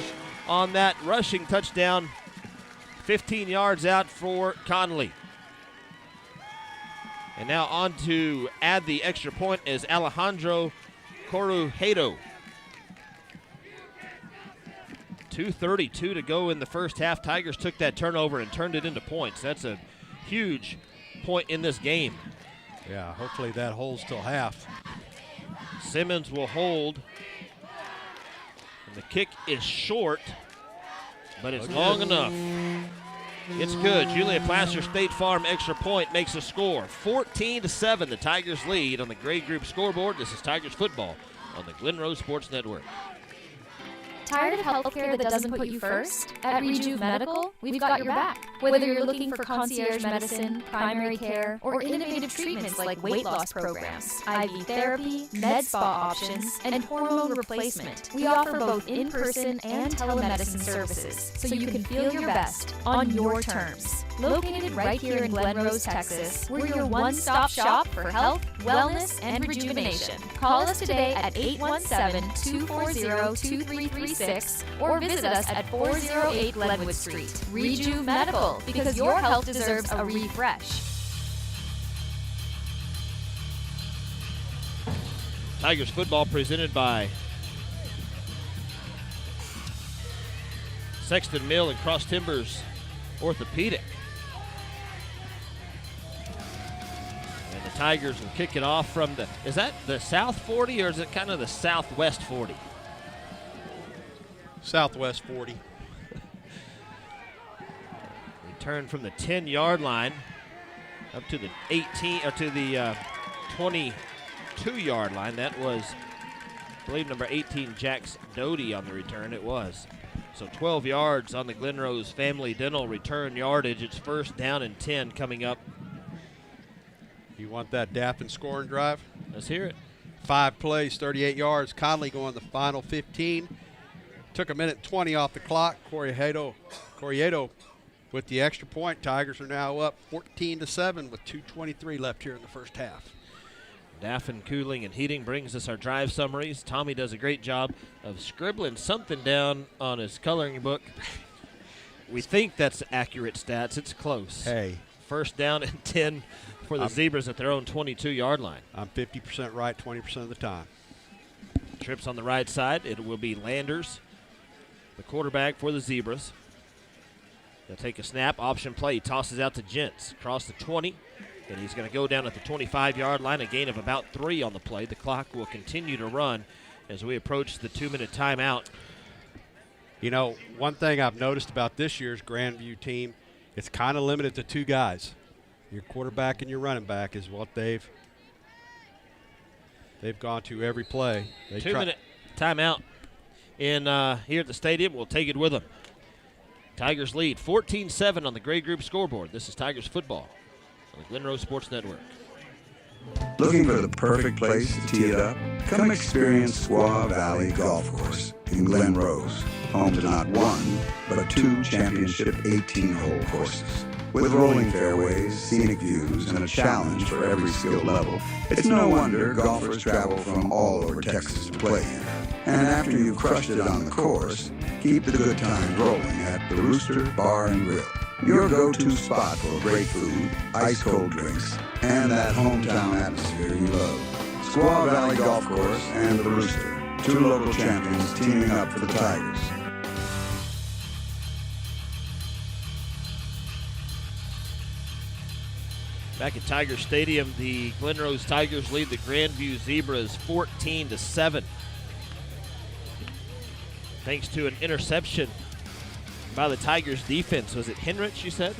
Speaker 2: on that rushing touchdown. 15 yards out for Conley. And now on to add the extra point is Alejandro Corujado. 2:32 to go in the first half. Tigers took that turnover and turned it into points. That's a huge point in this game.
Speaker 3: Yeah, hopefully that holds till half.
Speaker 2: Simmons will hold. And the kick is short, but it's long enough. It's good. Julia Placer State Farm extra point makes a score. 14-7, the Tigers lead on the grade group scoreboard. This is Tigers football on the Glen Rose Sports Network.
Speaker 16: Tired of healthcare that doesn't put you first? At Rejuve Medical, we've got your back. Whether you're looking for concierge medicine, primary care, or innovative treatments like weight loss programs, IV therapy, med spa options, and hormone replacement, we offer both in-person and telemedicine services so you can feel your best on your terms. Located right here in Glen Rose, Texas, we're your one-stop shop for health, wellness, and rejuvenation. Call us today at 817-240-2336 or visit us at 408 Glenwood Street. Rejuve Medical, because your health deserves a refresh.
Speaker 2: Tigers football presented by Sexton Mill and Cross Timbers Orthopedic. And the Tigers will kick it off from the, is that the South 40 or is it kind of the Southwest 40?
Speaker 3: Southwest 40.
Speaker 2: Return from the 10-yard line up to the 18 or to the 22-yard line. That was, I believe, number 18, Jax Doty on the return. It was. So 12 yards on the Glen Rose Family Dental return yardage. It's 1st down and 10 coming up.
Speaker 3: You want that Daffin scoring drive?
Speaker 2: Let's hear it.
Speaker 3: 5 plays, 38 yards. Conley going the final 15. Took a minute 20 off the clock. Corujado with the extra point. Tigers are now up 14-7 with 2:23 left here in the first half.
Speaker 2: Daffin Cooling and Heating brings us our drive summaries. Tommy does a great job of scribbling something down on his coloring book. We think that's accurate stats. It's close.
Speaker 3: Hey.
Speaker 2: 1st down and 10 for the Zebras at their own 22-yard line.
Speaker 3: I'm 50% right 20% of the time.
Speaker 2: Trips on the right side. It will be Landers, the quarterback for the Zebras. They'll take a snap, option play, tosses out to Gents across the 20, and he's going to go down at the 25-yard line, a gain of about 3 on the play. The clock will continue to run as we approach the 2-minute timeout.
Speaker 3: You know, one thing I've noticed about this year's Grandview team, it's kind of limited to 2 guys. Your quarterback and your running back is what they've gone to every play.
Speaker 2: 2-minute timeout in here at the stadium. We'll take it with them. Tigers lead 14-7 on the grade group scoreboard. This is Tigers football on the Glen Rose Sports Network.
Speaker 10: Looking for the perfect place to tee it up? Come experience Squaw Valley Golf Course in Glen Rose, home to not 1, but 2 championship 18-hole courses. With rolling fairways, scenic views, and a challenge for every skill level, it's no wonder golfers travel from all over Texas to play here. And after you've crushed it on the course, keep the good times rolling at the Rooster Bar and Grill. Your go-to spot for great food, ice-cold drinks, and that hometown atmosphere you love. Squaw Valley Golf Course and the Rooster, 2 local champions teaming up for the Tigers.
Speaker 2: Back at Tiger Stadium, the Glen Rose Tigers lead the Grandview Zebras 14-7. Thanks to an interception by the Tigers defense. Was it Henrich, you said?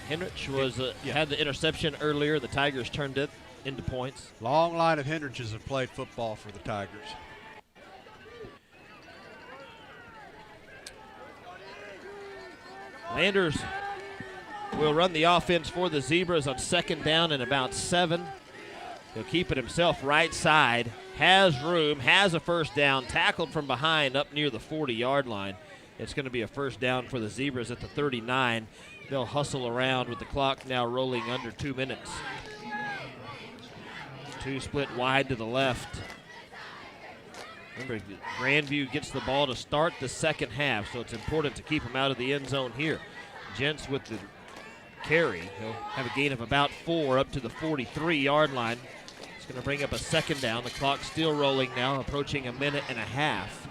Speaker 2: Henrich was had the interception earlier. The Tigers turned it into points.
Speaker 3: Long line of Henriches have played football for the Tigers.
Speaker 2: Landers will run the offense for the Zebras on 2nd down and about 7. He'll keep it himself right side. Has room, has a first down, tackled from behind up near the 40-yard line. It's going to be a first down for the Zebras at the 39. They'll hustle around with the clock now rolling under 2 minutes. 2 split wide to the left. Remember, Grandview gets the ball to start the second half, so it's important to keep him out of the end zone here. Gents with the carry. He'll have a gain of about 4 up to the 43-yard line. It's going to bring up a second down. The clock's still rolling now, approaching a minute and a half.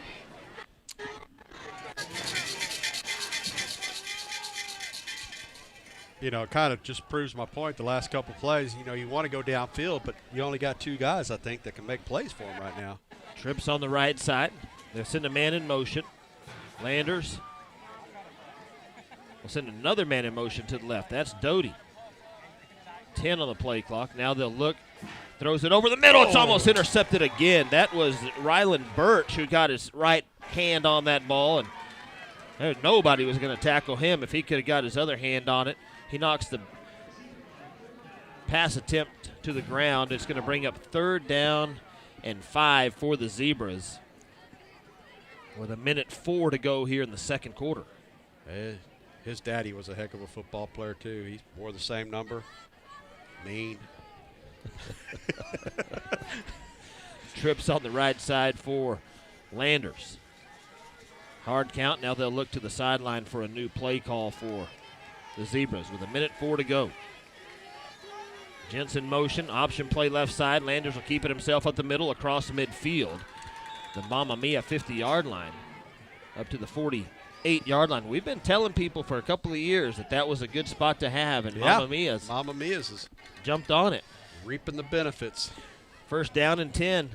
Speaker 3: You know, it kind of just proves my point the last couple plays. You know, you want to go downfield, but you only got 2 guys, I think, that can make plays for him right now.
Speaker 2: Trips on the right side. They'll send a man in motion. Landers will send another man in motion to the left. That's Doty. 10 on the play clock. Now they'll look. Throws it over the middle. It's almost intercepted again. That was Ryland Birch who got his right hand on that ball, and nobody was going to tackle him if he could have got his other hand on it. He knocks the pass attempt to the ground. It's going to bring up 3rd down and 5 for the Zebras with a minute 4 to go here in the second quarter.
Speaker 3: His daddy was a heck of a football player, too. He wore the same number. Mean.
Speaker 2: Trips on the right side for Landers. Hard count. Now they'll look to the sideline for a new play call for the Zebras with a minute 4 to go. Jensen motion, option play left side. Landers will keep it himself up the middle across midfield. The Mamma Mia 50-yard line up to the 48-yard line. We've been telling people for a couple of years that was a good spot to have, and Mamma Mia's
Speaker 3: has
Speaker 2: jumped on it.
Speaker 3: Reaping the benefits.
Speaker 2: First down and 10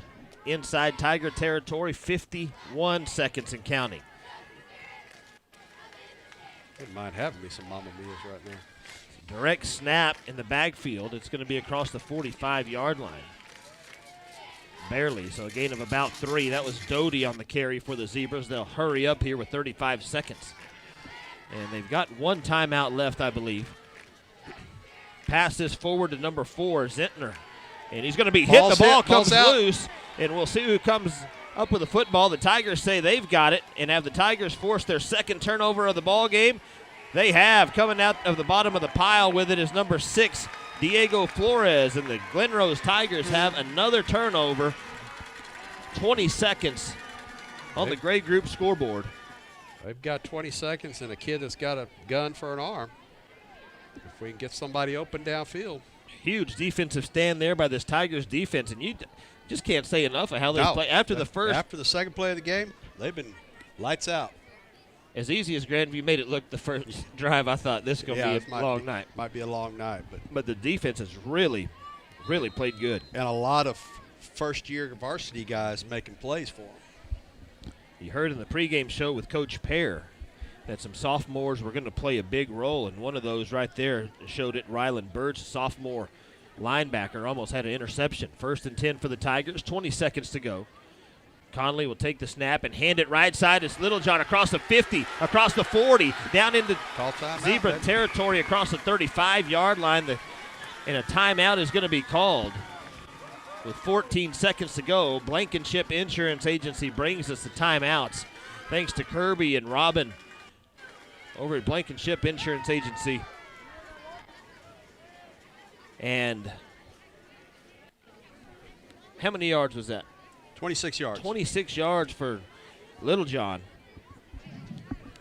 Speaker 2: inside Tiger territory, 51 seconds and counting.
Speaker 3: Wouldn't mind having me some Mamma Mia's right now.
Speaker 2: Direct snap in the backfield. It's going to be across the 45-yard line. Barely, so a gain of about 3. That was Doty on the carry for the Zebras. They'll hurry up here with 35 seconds. And they've got 1 timeout left, I believe. Pass this forward to number 4, Zentner. And he's going to be hit. The ball comes loose, and we'll see who comes up with the football. The Tigers say they've got it, and have the Tigers forced their second turnover of the ball game? They have. Coming out of the bottom of the pile with it is number 6, Diego Flores, and the Glen Rose Tigers have another turnover. 20 seconds on the grade group scoreboard.
Speaker 3: They've got 20 seconds and a kid that's got a gun for an arm. If we can get somebody open downfield.
Speaker 2: Huge defensive stand there by this Tigers defense, and you just can't say enough of how they play. After the second play of the game,
Speaker 3: they've been lights out.
Speaker 2: As easy as Grandview made it look the first drive, I thought this is going to be a long night.
Speaker 3: Might be a long night.
Speaker 2: But the defense has really played good.
Speaker 3: And a lot of first-year varsity guys making plays for them.
Speaker 2: You heard in the pregame show with Coach Pear that some sophomores were going to play a big role, and one of those right there showed it. Ryland Birch, sophomore linebacker, almost had an interception. 1st and 10 for the Tigers, 20 seconds to go. Conley will take the snap and hand it right side. It's Littlejohn across the 50, across the 40, down into Zebra territory across the 35-yard line. And a timeout is going to be called. With 14 seconds to go, Blankenship Insurance Agency brings us the timeouts. Thanks to Kirby and Robin over at Blankenship Insurance Agency. And how many yards was that?
Speaker 3: 26 yards.
Speaker 2: 26 yards for Littlejohn.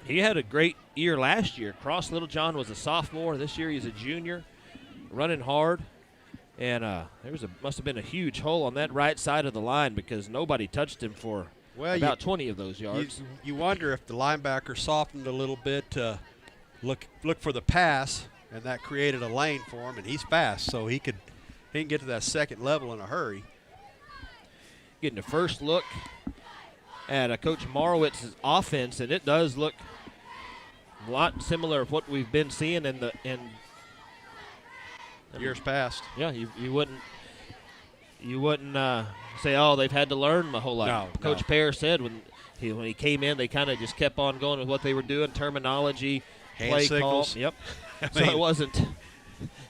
Speaker 2: He had a great year last year. Cross Littlejohn was a sophomore. This year he's a junior, running hard. And must have been a huge hole on that right side of the line because nobody touched him for about 20 of those yards.
Speaker 3: You wonder if the linebacker softened a little bit to look for the pass, and that created a lane for him, and he's fast, so he can get to that second level in a hurry.
Speaker 2: Getting a first look at Coach Marwitz's offense, and it does look a lot similar to what we've been seeing in
Speaker 3: years past.
Speaker 2: Yeah, you wouldn't say, oh, they've had to learn a whole lot.
Speaker 3: No,
Speaker 2: Coach Pear said when he came in, they kind of just kept on going with what they were doing, terminology,
Speaker 3: hand
Speaker 2: play
Speaker 3: signals.
Speaker 2: call. Yep.
Speaker 3: I mean,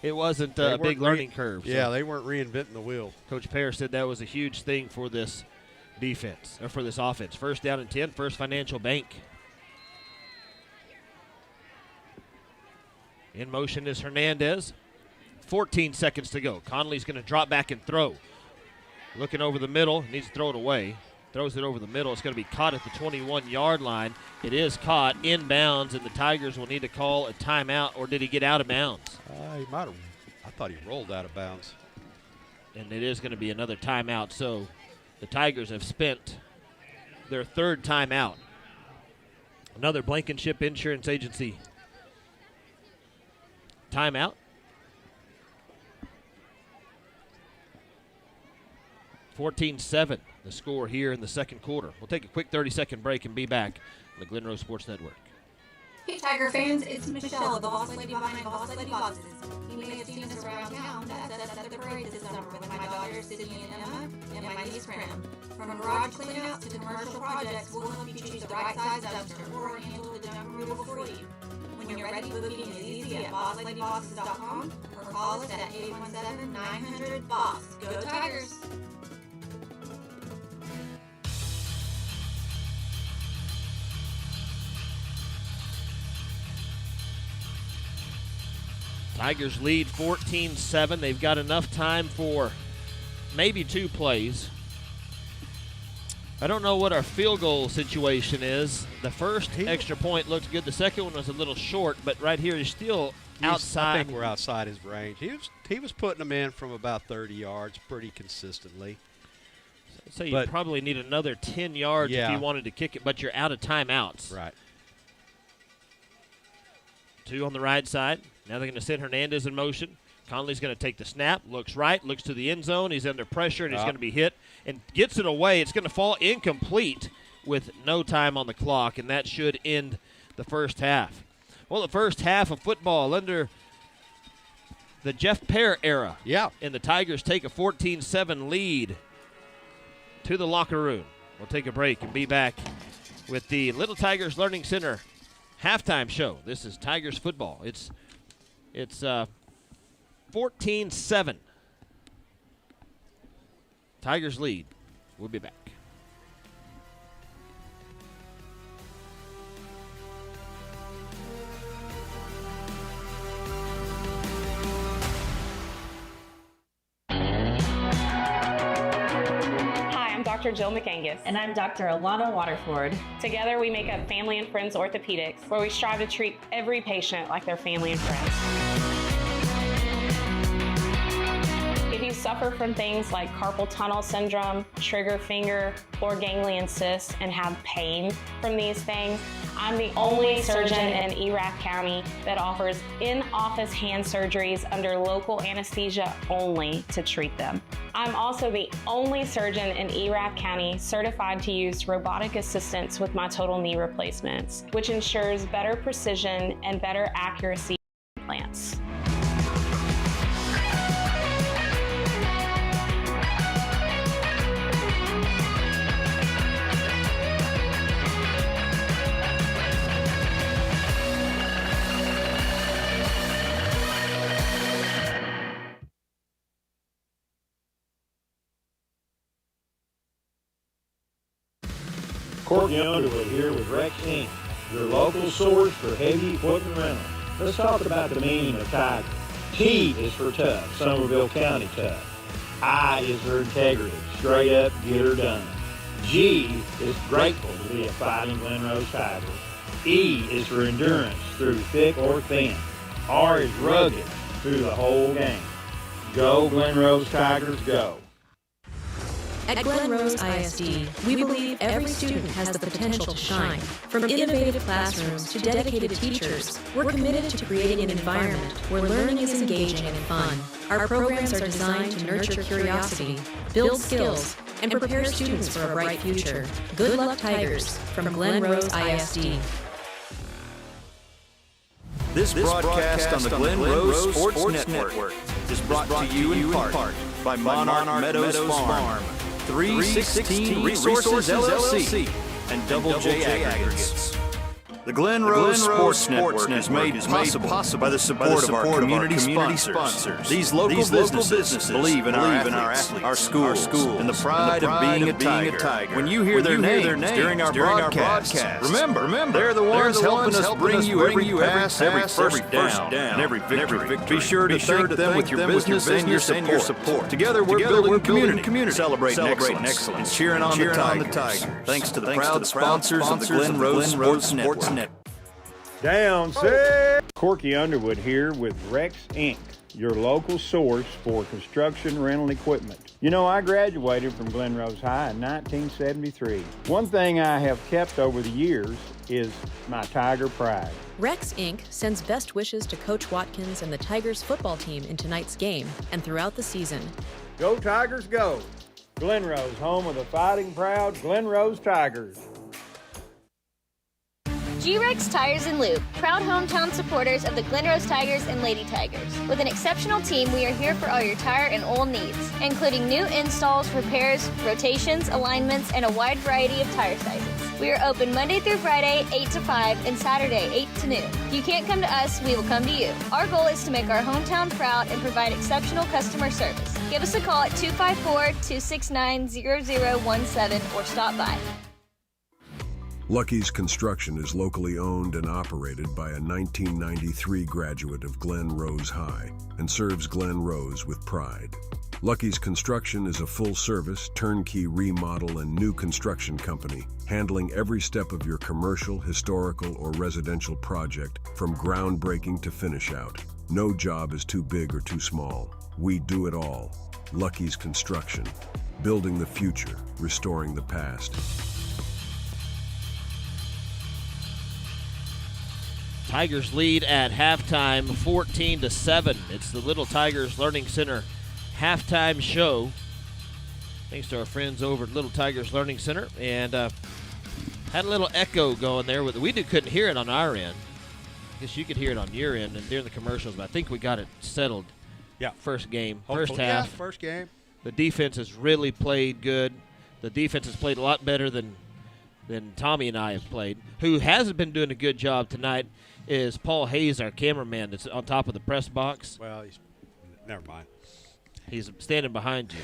Speaker 2: it wasn't a big learning curve. So.
Speaker 3: Yeah, they weren't reinventing the wheel.
Speaker 2: Coach Pear said that was a huge thing for this defense, or for this offense. 1st down and 10, First Financial Bank. In motion is Hernandez. 14 seconds to go. Conley's going to drop back and throw. Looking over the middle, needs to throw it away. Throws it over the middle. It's going to be caught at the 21-yard line. It is caught inbounds, and the Tigers will need to call a timeout, or did he get out of bounds?
Speaker 3: He might have. I thought he rolled out of bounds.
Speaker 2: And it is going to be another timeout. So the Tigers have spent their 3rd timeout. Another Blankenship Insurance Agency timeout. 14-7, the score here in the second quarter. We'll take a quick 30-second break and be back on the Glen Rose Sports Network.
Speaker 17: Hey Tiger fans, it's Michelle of the Boss Lady behind Boss Lady Boxes. You may have seen us around town at the parade this summer with my daughters Sydney and Emma and my niece Graham. From garage cleanouts to commercial projects, we'll help you choose the right size dumpster or handle the junk removal for you. When you're ready, booking is easy at bossladyboxes.com or call us at 817-900-BOSS. Go Tigers!
Speaker 2: Tigers lead 14-7. They've got enough time for maybe 2 plays. I don't know what our field goal situation is. The first extra point looked good. The second one was a little short, but right here he's still outside.
Speaker 3: I think we're outside his range. He was putting them in from about 30 yards pretty consistently.
Speaker 2: So you probably need another 10 yards if you wanted to kick it, but you're out of timeouts.
Speaker 3: Right.
Speaker 2: 2 on the right side. Now they're going to send Hernandez in motion. Conley's going to take the snap, looks right, looks to the end zone. He's under pressure, and he's going to be hit and gets it away. It's going to fall incomplete with no time on the clock, and that should end the first half. Well, the first half of football under the Jeff Pear era.
Speaker 3: Yeah.
Speaker 2: And the Tigers take a 14-7 lead to the locker room. We'll take a break and be back with the Little Tigers Learning Center halftime show. This is Tigers football. It's 14-7. Tigers lead. We'll be back.
Speaker 14: Dr. Jill McAngus.
Speaker 15: And I'm Dr. Alana Waterford.
Speaker 14: Together we make up Family and Friends Orthopedics, where we strive to treat every patient like their family and friends. If you suffer from things like carpal tunnel syndrome, trigger finger, or ganglion cysts, and have pain from these things, I'm the only surgeon in Erath County that offers in-office hand surgeries under local anesthesia only to treat them. I'm also the only surgeon in Erath County certified to use robotic assistance with my total knee replacements, which ensures better precision and better accuracy implants.
Speaker 18: Courtney Underwood here with Rex Inc., your local source for heavy equipment rental. Let's talk about the meaning of Tiger. T is for tough, Somerville County tough. I is for integrity, straight up, get her done. G is grateful to be a fighting Glen Rose Tiger. E is for endurance through thick or thin. R is rugged through the whole game. Go Glen Rose Tigers, go.
Speaker 19: At Glen Rose ISD, we believe every student has the potential to shine. From innovative classrooms to dedicated teachers, we're committed to creating an environment where learning is engaging and fun. Our programs are designed to nurture curiosity, build skills, and prepare students for a bright future. Good luck, Tigers, from Glen Rose ISD.
Speaker 1: This broadcast on the Glen Rose Sports Network is brought to you in part by Monarch Meadows Farm, 316 Resources LLC, and Double J Aggregates. The Glen Rose Sports Network is made possible by the support of our community sponsors. These local businesses believe in our athletes, our schools, and the pride of being a Tiger. When you hear their names during our broadcast, remember, they're the ones helping us bring you every pass, every first down, and every victory. Be sure to thank them with your business and your support. Together we're building a community, celebrating excellence, and cheering on the Tigers. Thanks to the proud sponsors of the Glen Rose Sports Network.
Speaker 18: Down, set. Corky Underwood here with Rex Inc., your local source for construction rental equipment. You know, I graduated from Glen Rose High in 1973. One thing I have kept over the years is my Tiger pride.
Speaker 19: Rex Inc. sends best wishes to Coach Watkins and the Tigers football team in tonight's game and throughout the season.
Speaker 18: Go Tigers, go! Glen Rose, home of the fighting proud Glen Rose Tigers.
Speaker 4: G-Rex Tires and Lube, proud hometown supporters of the Glen Rose Tigers and Lady Tigers. With an exceptional team, we are here for all your tire and oil needs, including new installs, repairs, rotations, alignments, and a wide variety of tire sizes. We are open Monday through Friday, 8 to 5, and Saturday, 8 to noon. If you can't come to us, we will come to you. Our goal is to make our hometown proud and provide exceptional customer service. Give us a call at 254-269-0017 or stop by.
Speaker 5: Lucky's Construction is locally owned and operated by a 1993 graduate of Glen Rose High and serves Glen Rose with pride. Lucky's Construction is a full-service, turnkey remodel and new construction company, handling every step of your commercial, historical, or residential project from groundbreaking to finish out. No job is too big or too small. We do it all. Lucky's Construction. Building the future, restoring the past.
Speaker 2: Tigers lead at halftime 14-7. It's the Little Tigers Learning Center halftime show. Thanks to our friends over at Little Tigers Learning Center. And had a little echo going there. We couldn't hear it on our end. I guess you could hear it on your end and during the commercials, but I think we got it settled.
Speaker 3: Yeah.
Speaker 2: First game,
Speaker 3: Hopefully,
Speaker 2: first half.
Speaker 3: Yeah, first game.
Speaker 2: The defense has really played good. The defense has played a lot better than Tommy and I have played. Who hasn't been doing a good job tonight is Paul Hayes, our cameraman that's on top of the press box.
Speaker 3: Well, never mind.
Speaker 2: He's standing behind you.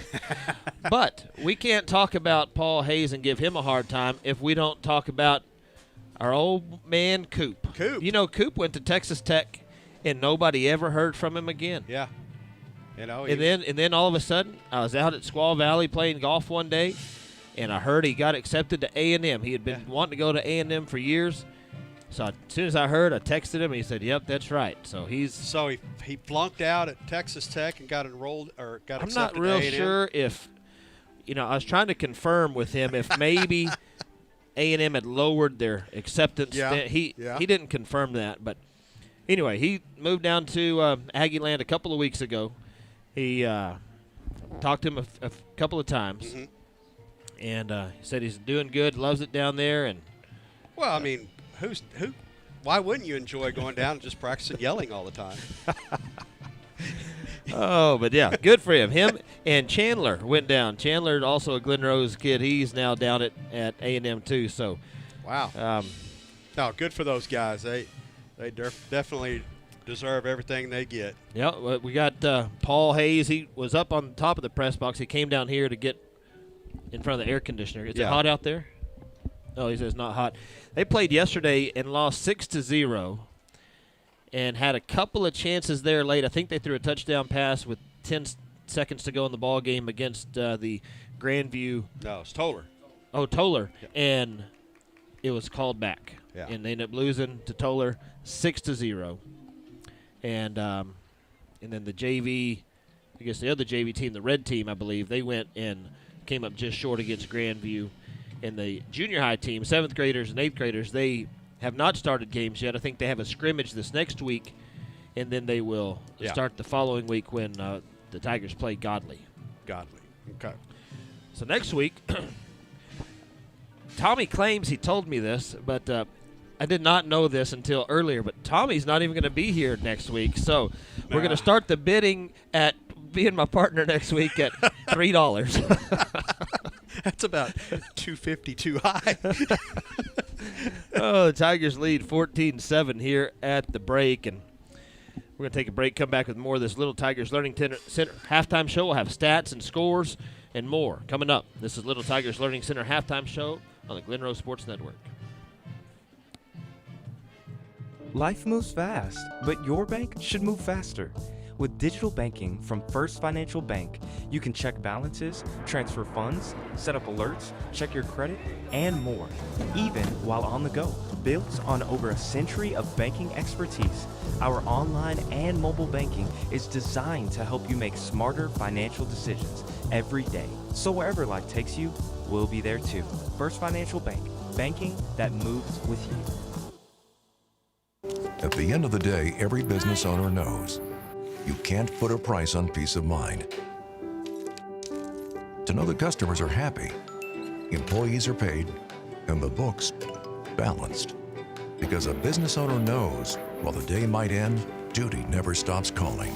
Speaker 2: But we can't talk about Paul Hayes and give him a hard time if we don't talk about our old man Coop. You know, Coop went to Texas Tech, and nobody ever heard from him again.
Speaker 3: Yeah. You know.
Speaker 2: And then all of a sudden, I was out at Squaw Valley playing golf one day, and I heard he got accepted to A&M. He had been wanting to go to A&M for years. So as soon as I heard, I texted him, and he said, "Yep, that's right." So he
Speaker 3: flunked out at Texas Tech and got enrolled or got accepted.
Speaker 2: I'm not real
Speaker 3: to A&M.
Speaker 2: sure if, I was trying to confirm with him if maybe A&M had lowered their acceptance.
Speaker 3: Yeah.
Speaker 2: He didn't confirm that, but anyway, he moved down to Aggie Land a couple of weeks ago. He talked to him a couple of times, and he said he's doing good, loves it down there, and
Speaker 3: well, I mean. Why wouldn't you enjoy going down and just practicing yelling all the time?
Speaker 2: Oh, but yeah, good for him. Him and Chandler went down. Chandler, also a Glen Rose kid. He's now down at A&M too. So,
Speaker 3: wow. No, good for those guys. They definitely deserve everything they get.
Speaker 2: Yeah, we got Paul Hayes. He was up on top of the press box. He came down here to get in front of the air conditioner. Is it hot out there? Oh, he says it's not hot. They played yesterday and lost 6-0 and had a couple of chances there late. I think they threw a touchdown pass with 10 seconds to go in the ball game against the Grandview.
Speaker 3: No, it's Toller.
Speaker 2: Oh, Toller. Yep. And it was called back.
Speaker 3: Yeah.
Speaker 2: And they ended up losing to Toller 6-0. And then the JV, I guess the other JV team, the red team, I believe, they went and came up just short against Grandview. And the junior high team, 7th graders and 8th graders, they have not started games yet. I think they have a scrimmage this next week, and then they will start the following week when the Tigers play Godly.
Speaker 3: Okay.
Speaker 2: So next week, Tommy claims he told me this, but I did not know this until earlier. But Tommy's not even going to be here next week, so we're going to start the bidding at being my partner next week at $3.
Speaker 3: That's about $2.50 too high.
Speaker 2: Oh, the Tigers lead 14-7 here at the break, and we're going to take a break, come back with more of this Little Tigers Learning Center halftime show. We'll have stats and scores and more coming up. This is Little Tigers Learning Center halftime show on the Glen Rose Sports Network.
Speaker 6: Life moves fast, but your bank should move faster. With digital banking from First Financial Bank, you can check balances, transfer funds, set up alerts, check your credit, and more, even while on the go. Built on over a century of banking expertise, our online and mobile banking is designed to help you make smarter financial decisions every day. So wherever life takes you, we'll be there too. First Financial Bank, banking that moves with you.
Speaker 7: At the end of the day, every business owner knows you can't put a price on peace of mind. To know that customers are happy, employees are paid, and the books balanced. Because a business owner knows while the day might end, duty never stops calling.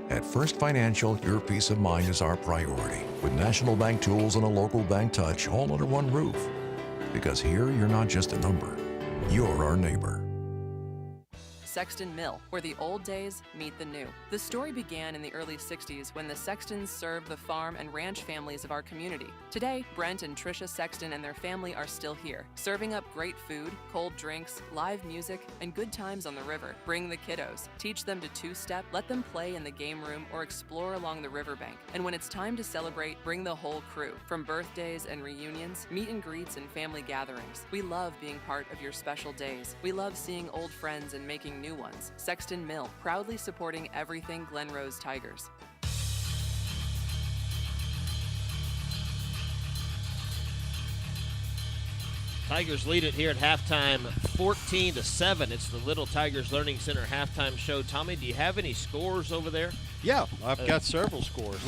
Speaker 7: At First Financial, your peace of mind is our priority. With national bank tools and a local bank touch all under one roof. Because here, you're not just a number, you're our neighbor.
Speaker 8: Sexton Mill, where the old days meet the new. The story began in the early 60s when the Sextons served the farm and ranch families of our community. Today, Brent and Tricia Sexton and their family are still here, serving up great food, cold drinks, live music, and good times on the river. Bring the kiddos, teach them to two-step, let them play in the game room or explore along the riverbank. And when it's time to celebrate, bring the whole crew. From birthdays and reunions, meet and greets and family gatherings. We love being part of your special days. We love seeing old friends and making new ones. Sexton Mill, proudly supporting everything Glen Rose Tigers.
Speaker 2: Tigers lead it here at halftime, 14-7. It's the Little Tigers Learning Center halftime show. Tommy, do you have any scores over there?
Speaker 3: Yeah, I've got several scores.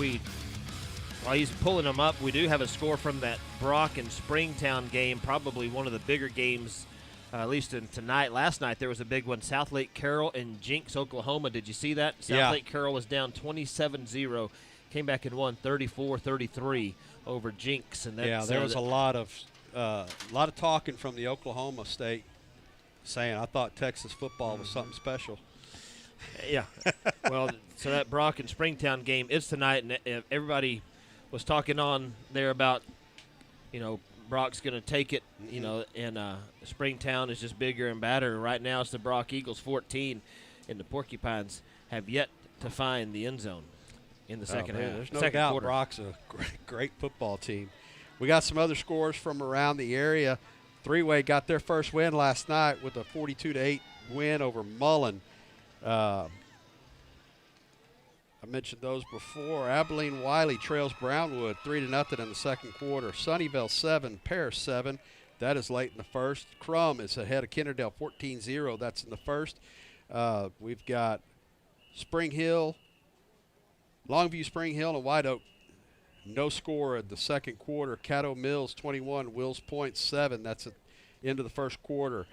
Speaker 2: While he's pulling them up, we do have a score from that Brock and Springtown game, probably one of the bigger games, at least tonight. Last night there was a big one, South Lake Carroll and Jinx, Oklahoma. Did you see that? South Lake Carroll was down 27-0, came back and won 34-33 over Jinx. And
Speaker 3: there was a lot of talking from the Oklahoma State saying, I thought Texas football was something special.
Speaker 2: Yeah. Well, so that Brock and Springtown game is tonight, and everybody was talking on there about, Brock's going to take it, and Springtown is just bigger and badder. Right now it's the Brock Eagles 14, and the Porcupines have yet to find the end zone in the second half.
Speaker 3: There's no doubt
Speaker 2: quarter.
Speaker 3: Brock's a great football team. We got some other scores from around the area. Three-Way got their first win last night with a 42-8 win over Mullen. I mentioned those before. Abilene Wiley trails Brownwood 3-0 in the second quarter. Sunnyvale 7, Paris 7. That is late in the first. Crum is ahead of Kennerdale 14-0. That's in the first. We've got Spring Hill, Longview, Spring Hill, and White Oak. No score in the second quarter. Caddo Mills 21, Wills Point 7. That's at the end of the first quarter.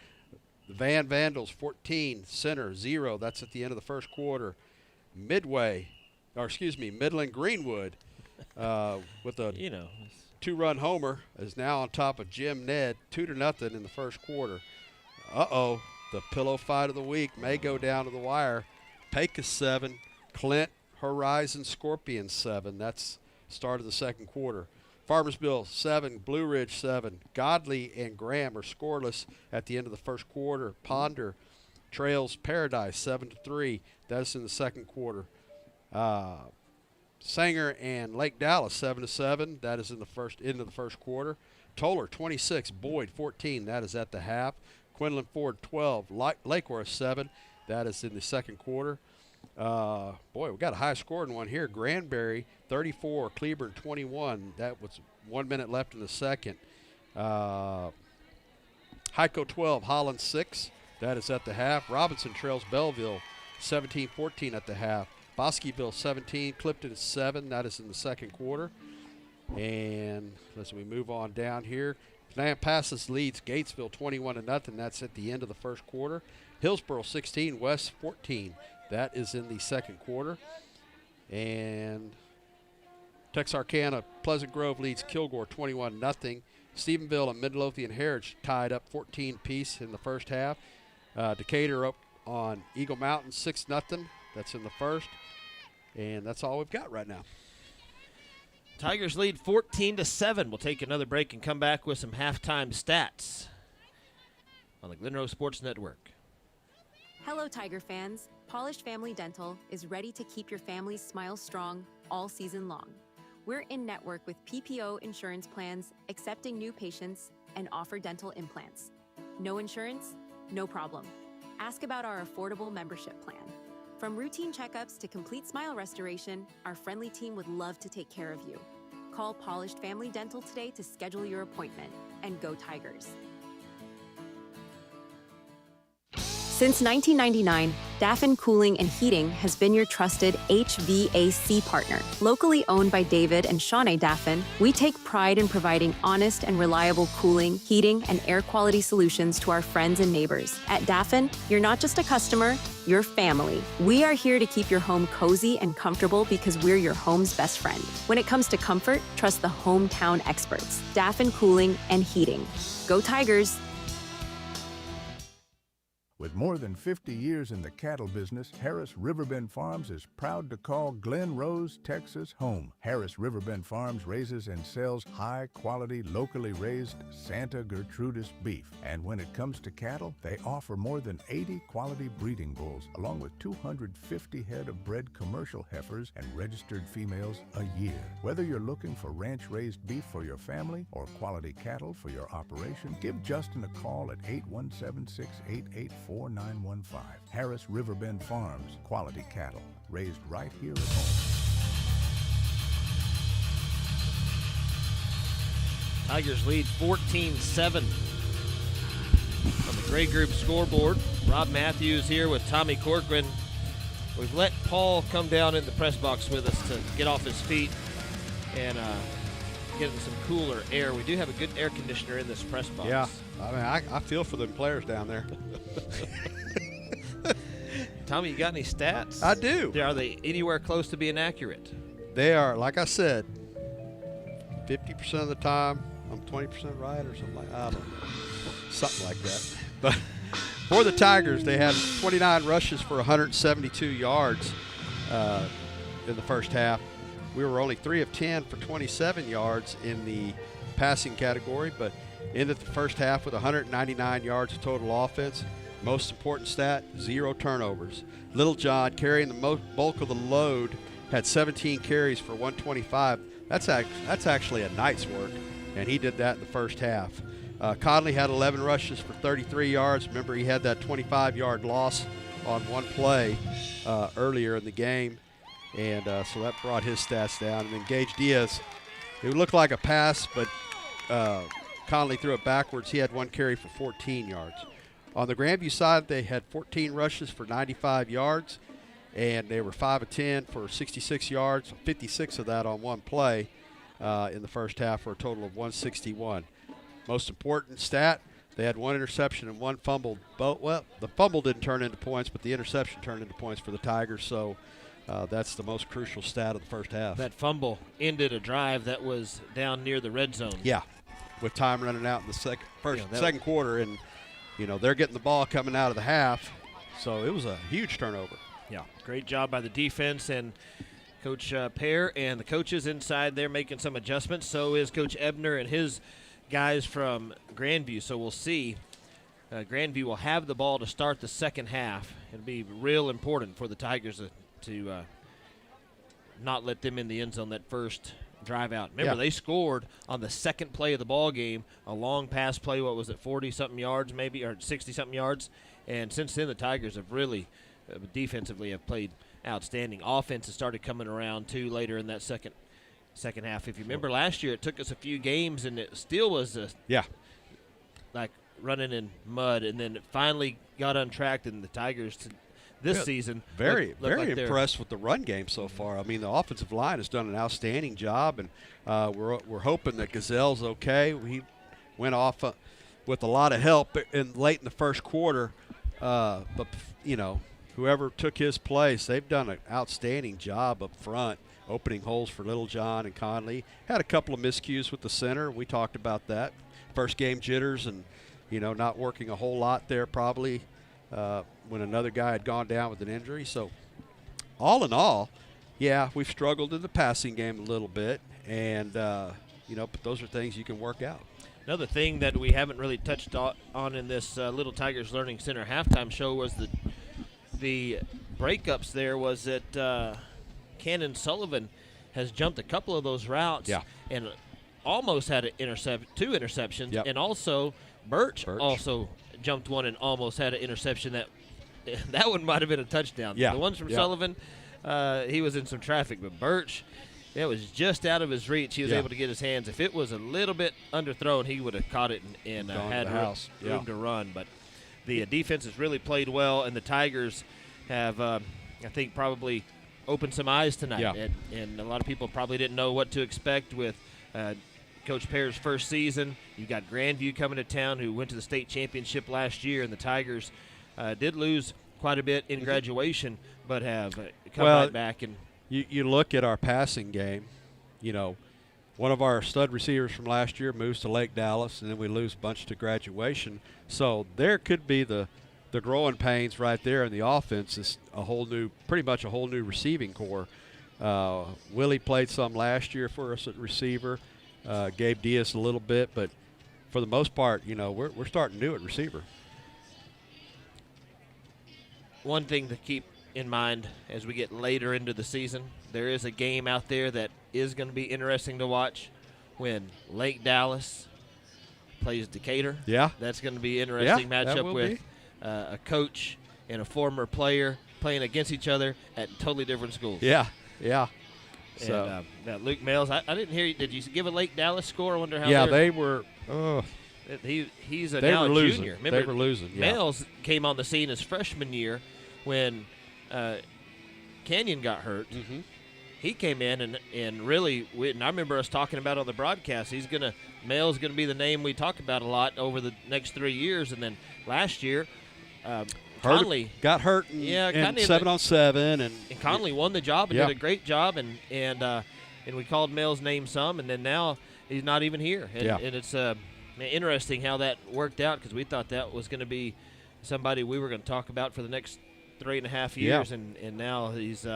Speaker 3: The Van Vandals 14, Center 0. That's at the end of the first quarter. Midland Greenwood with a two-run homer is now on top of Jim Ned, 2-0 in the first quarter. The pillow fight of the week may go down to the wire. Pecos 7, Clint Horizon Scorpions 7. That's start of the second quarter. Farmersville 7, Blue Ridge 7. Godley and Graham are scoreless at the end of the first quarter. Ponder trails Paradise 7-3. That's in the second quarter. Sanger and Lake Dallas 7-7. That is in the end of the first quarter. Toller 26, Boyd 14. That is at the half. Quinlan Ford 12, Lakeworth 7. That is in the second quarter. We got a high-scoring one here. Granbury 34, Cleburne 21. That was 1 minute left in the second. Hico 12, Holland 6. That is at the half. Robinson trails Belleville 17-14 at the half. Bosqueville 17, Clifton 7. That is in the second quarter. And as we move on down here, Passes leads Gatesville 21-0. That's at the end of the first quarter. Hillsboro 16, West 14. That is in the second quarter. And Texarkana, Pleasant Grove leads Kilgore 21-0. Stephenville and Midlothian Heritage tied up 14 apiece in the first half. Decatur up on Eagle Mountain 6-0. That's in the first. And that's all we've got right now.
Speaker 2: Tigers lead 14-7. We'll take another break and come back with some halftime stats on the Glen Rose Sports Network.
Speaker 9: Hello, Tiger fans. Polished Family Dental is ready to keep your family's smile strong all season long. We're in network with PPO insurance plans, accepting new patients, and offer dental implants. No insurance? No problem. Ask about our affordable membership plan. From routine checkups to complete smile restoration, our friendly team would love to take care of you. Call Polished Family Dental today to schedule your appointment. And go Tigers. Since 1999, Daffin Cooling and Heating has been your trusted HVAC partner. Locally owned by David and Shawnee Daffin, we take pride in providing honest and reliable cooling, heating, and air quality solutions to our friends and neighbors. At Daffin, you're not just a customer, you're family. We are here to keep your home cozy and comfortable because we're your home's best friend. When it comes to comfort, trust the hometown experts. Daffin Cooling and Heating. Go Tigers!
Speaker 10: With more than 50 years in the cattle business, Harris Riverbend Farms is proud to call Glen Rose, Texas home. Harris Riverbend Farms raises and sells high-quality, locally raised Santa Gertrudis beef. And when it comes to cattle, they offer more than 80 quality breeding bulls, along with 250 head of bred commercial heifers and registered females a year. Whether you're looking for ranch-raised beef for your family or quality cattle for your operation, give Justin a call at 817-688-4915. Harris Riverbend Farms, quality cattle, raised right here at home.
Speaker 2: Tigers lead 14-7 on the Gray Group scoreboard. Rob Matthews here with Tommy Corcoran. We've let Paul come down in the press box with us to get off his feet and get in some cooler air. We do have a good air conditioner in this press box.
Speaker 3: Yeah, I mean, I feel for the players down there.
Speaker 2: Tommy, you got any stats?
Speaker 3: I do.
Speaker 2: Are they anywhere close to being accurate?
Speaker 3: They are, like I said, 50% of the time, I'm 20% right or something like that. I don't know. Something like that. But for the Tigers, they had 29 rushes for 172 yards in the first half. We were only 3 of 10 for 27 yards in the passing category, but ended the first half with 199 yards of total offense. Most important stat, 0 turnovers. Little John, carrying the bulk of the load, had 17 carries for 125. That's actually a night's work, and he did that in the first half. Conley had 11 rushes for 33 yards. Remember, he had that 25-yard loss on one play earlier in the game, and so that brought his stats down. And then Gage Diaz, it looked like a pass, but Conley threw it backwards. He had 1 carry for 14 yards. On the Grandview side, they had 14 rushes for 95 yards, and they were 5 of 10 for 66 yards, 56 of that on one play in the first half for a total of 161. Most important stat, they had 1 interception and 1 fumble. Well, the fumble didn't turn into points, but the interception turned into points for the Tigers, so that's the most crucial stat of the first half.
Speaker 2: That fumble ended a drive that was down near the red zone.
Speaker 3: Yeah, with time running out in the second quarter, and they're getting the ball coming out of the half, so it was a huge turnover.
Speaker 2: Yeah, great job by the defense and Coach Pear and the coaches inside there making some adjustments. So is Coach Ebner and his guys from Grandview. So we'll see. Grandview will have the ball to start the second half. It'll be real important for the Tigers to not let them in the end zone that first drive out. Remember, they scored on the second play of the ball game, a long pass play, 40-something yards maybe, or 60-something yards. And since then, the Tigers have really, defensively, have played outstanding. Offense has started coming around, too, later in that second half. If you remember last year, it took us a few games, and it still was like running in mud, and then it finally got untracked, and the Tigers this season.
Speaker 3: Very
Speaker 2: look like
Speaker 3: impressed with the run game so far. I mean, the offensive line has done an outstanding job, and we're hoping that Gazelle's okay. He went off with a lot of help late in the first quarter, but whoever took his place, they've done an outstanding job up front, opening holes for Little John and Conley. Had a couple of miscues with the center. We talked about that. First game jitters and, not working a whole lot there probably when another guy had gone down with an injury. So all in all, yeah, we've struggled in the passing game a little bit, and, but those are things you can work out.
Speaker 2: Another thing that we haven't really touched on in this Little Tigers Learning Center halftime show was the breakups there was that Cannon Sullivan has jumped a couple of those routes and almost had two interceptions. And also Birch also jumped one and almost had an interception that one might have been a touchdown. The ones from Sullivan, he was in some traffic, but Birch, it was just out of his reach. He was able to get his hands. If it was a little bit underthrown, he would have caught it and had room to run. But the defense has really played well, and the Tigers have, I think, probably opened some eyes tonight. And a lot of people probably didn't know what to expect with Coach Pear's first season. You got Grandview coming to town, who went to the state championship last year, and the Tigers did lose quite a bit in graduation, but have come right back. And
Speaker 3: you look at our passing game, one of our stud receivers from last year moves to Lake Dallas, and then we lose a bunch to graduation. So there could be the growing pains right there in the offense. Is pretty much a whole new receiving core. Willie played some last year for us at receiver. Gabe Diaz a little bit, but for the most part, we're starting new at receiver.
Speaker 2: One thing to keep in mind as we get later into the season, there is a game out there that is going to be interesting to watch when Lake Dallas plays Decatur.
Speaker 3: Yeah.
Speaker 2: That's going to be an interesting matchup with a coach and a former player playing against each other at totally different schools.
Speaker 3: Yeah.
Speaker 2: And Luke Males, I didn't hear you. Did you give a Lake Dallas score? I wonder how.
Speaker 3: Yeah, they were.
Speaker 2: He's
Speaker 3: they
Speaker 2: now
Speaker 3: were
Speaker 2: a
Speaker 3: losing.
Speaker 2: junior. Remember,
Speaker 3: they were losing. Yeah.
Speaker 2: Males came on the scene his freshman year when Canyon got hurt.
Speaker 3: Mm-hmm.
Speaker 2: He came in and really, and I remember us talking about on the broadcast. Males gonna be the name we talk about a lot over the next 3 years. And then last year, Conley
Speaker 3: got hurt in 7-on-7, and
Speaker 2: Conley won the job and did a great job, and we called Males' name some, and then now he's not even here. And it's interesting how that worked out, because we thought that was going to be somebody we were going to talk about for the next 3.5 years, and now he's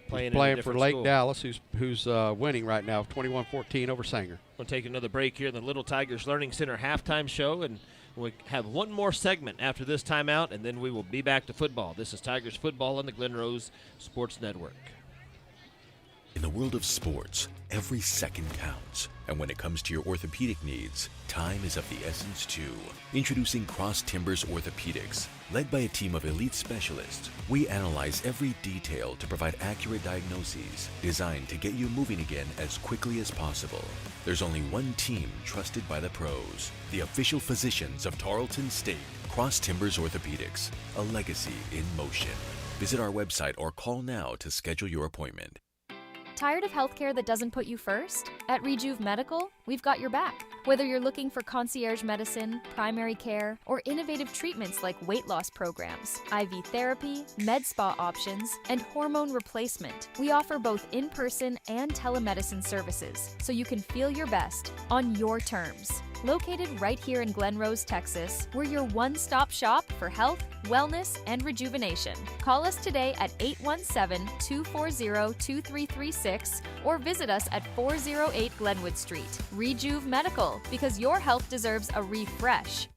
Speaker 2: playing
Speaker 3: for Lake Dallas, who's winning right now, 21-14 over Sanger.
Speaker 2: We'll take another break here in the Little Tigers Learning Center halftime show, and we have one more segment after this timeout, and then we will be back to football. This is Tigers football on the Glen Rose Sports Network.
Speaker 11: In the world of sports, every second counts. And when it comes to your orthopedic needs, time is of the essence too. Introducing Cross Timbers Orthopedics. Led by a team of elite specialists, we analyze every detail to provide accurate diagnoses designed to get you moving again as quickly as possible. There's only one team trusted by the pros, the official physicians of Tarleton State. Cross Timbers Orthopedics, a legacy in motion. Visit our website or call now to schedule your appointment.
Speaker 16: Tired of healthcare that doesn't put you first? At Rejuve Medical, we've got your back. Whether you're looking for concierge medicine, primary care, or innovative treatments like weight loss programs, IV therapy, med spa options, and hormone replacement, we offer both in-person and telemedicine services so you can feel your best on your terms. Located right here in Glen Rose, Texas, we're your one-stop shop for health, wellness, and rejuvenation. Call us today at 817-240-2336 or visit us at 408 Glenwood Street. Rejuve Medical, because your health deserves a refresh.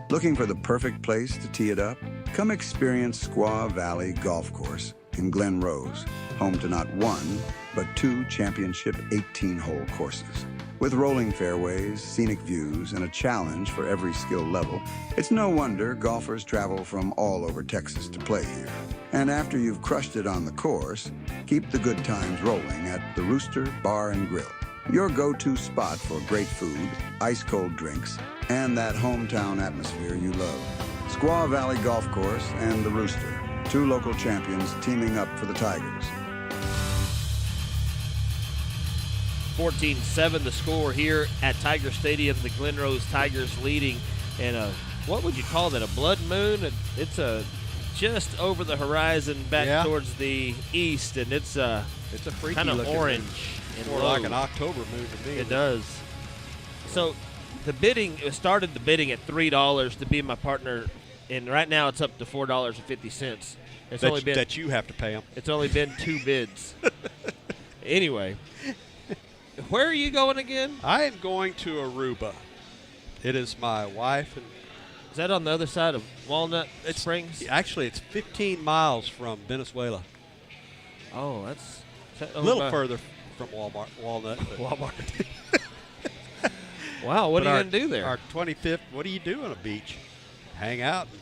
Speaker 20: Looking for the perfect place to tee it up? Come experience Squaw Valley Golf Course in Glen Rose, home to not one, but 2 championship 18-hole courses. With rolling fairways, scenic views, and a challenge for every skill level, it's no wonder golfers travel from all over Texas to play here. And after you've crushed it on the course, keep the good times rolling at the Rooster Bar and Grill, your go-to spot for great food, ice-cold drinks, and that hometown atmosphere you love. Squaw Valley Golf Course and the Rooster. 2 local champions teaming up for the Tigers.
Speaker 2: 14-7 the score here at Tiger Stadium. The Glen Rose Tigers leading. And what would you call that, a blood moon? It's just over the horizon back towards the east, and it's a
Speaker 3: freaky
Speaker 2: kind of orange.
Speaker 3: More like an October moon to me.
Speaker 2: It does. So the bidding, started the bidding at $3 to be my partner, and right now it's up to $4.50. It's only been
Speaker 3: that you have to pay them.
Speaker 2: It's only been 2 bids. Anyway, where are you going again?
Speaker 3: I am going to Aruba. It is my wife and.
Speaker 2: Is that on the other side of Walnut Springs?
Speaker 3: Actually, it's 15 miles from Venezuela.
Speaker 2: Oh, that's
Speaker 3: a little further from Walnut.
Speaker 2: Walmart. Wow, what are you going to do there?
Speaker 3: Our 25th, what do you do on a beach? Hang out and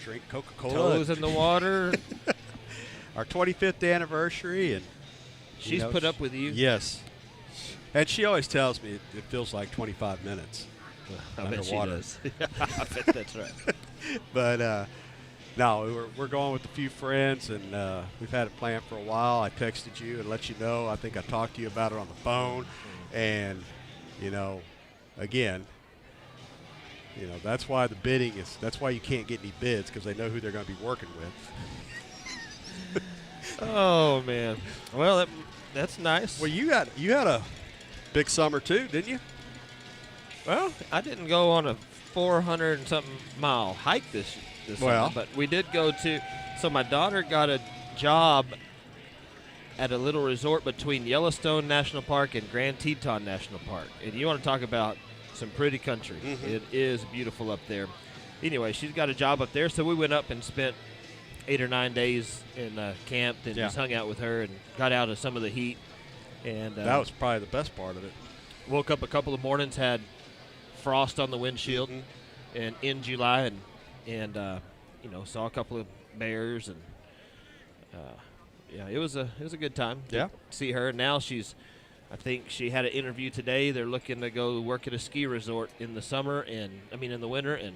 Speaker 3: drink Coca-Cola.
Speaker 2: Toes in the water.
Speaker 3: Our 25th anniversary. And
Speaker 2: she's put up with you?
Speaker 3: Yes. And she always tells me it feels like 25 minutes
Speaker 2: I
Speaker 3: underwater.
Speaker 2: bet she does. I bet that's right.
Speaker 3: But, no, we're going with a few friends, and we've had it planned for a while. I texted you and let you know. I think I talked to you about it on the phone. And, again, that's why the bidding is – that's why you can't get any bids, because they know who they're going to be working with.
Speaker 2: Oh, man. Well, that's nice.
Speaker 3: Well, you had a big summer too, didn't you?
Speaker 2: Well, I didn't go on a 400-something mile hike this summer, but we did go to – so my daughter got a job at a little resort between Yellowstone National Park and Grand Teton National Park. And you want to talk about some pretty country. Mm-hmm. It is beautiful up there. Anyway, she's got a job up there, so we went up and spent 8 or 9 days and camped and just hung out with her and got out of some of the heat. And
Speaker 3: that was probably the best part of it.
Speaker 2: Woke up a couple of mornings, had frost on the windshield, and in July, and saw a couple of bears, and it was a good time. To see her. Now I think she had an interview today. They're looking to go work at a ski resort in the summer, in the winter, and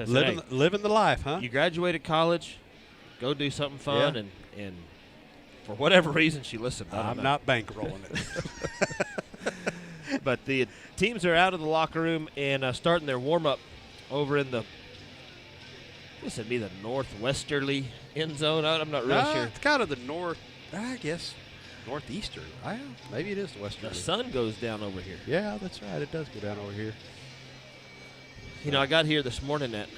Speaker 3: living the life, huh?
Speaker 2: You graduated college, go do something fun, and for whatever reason she listened.
Speaker 3: I'm not bankrolling it.
Speaker 2: But the teams are out of the locker room and starting their warm-up over in the, I guess it'd be the northwesterly end zone. I'm not really sure.
Speaker 3: It's kind of the northeastern. Maybe it is the westerly.
Speaker 2: The sun goes down over here.
Speaker 3: Yeah, that's right. It does go down over here.
Speaker 2: I got here this morning at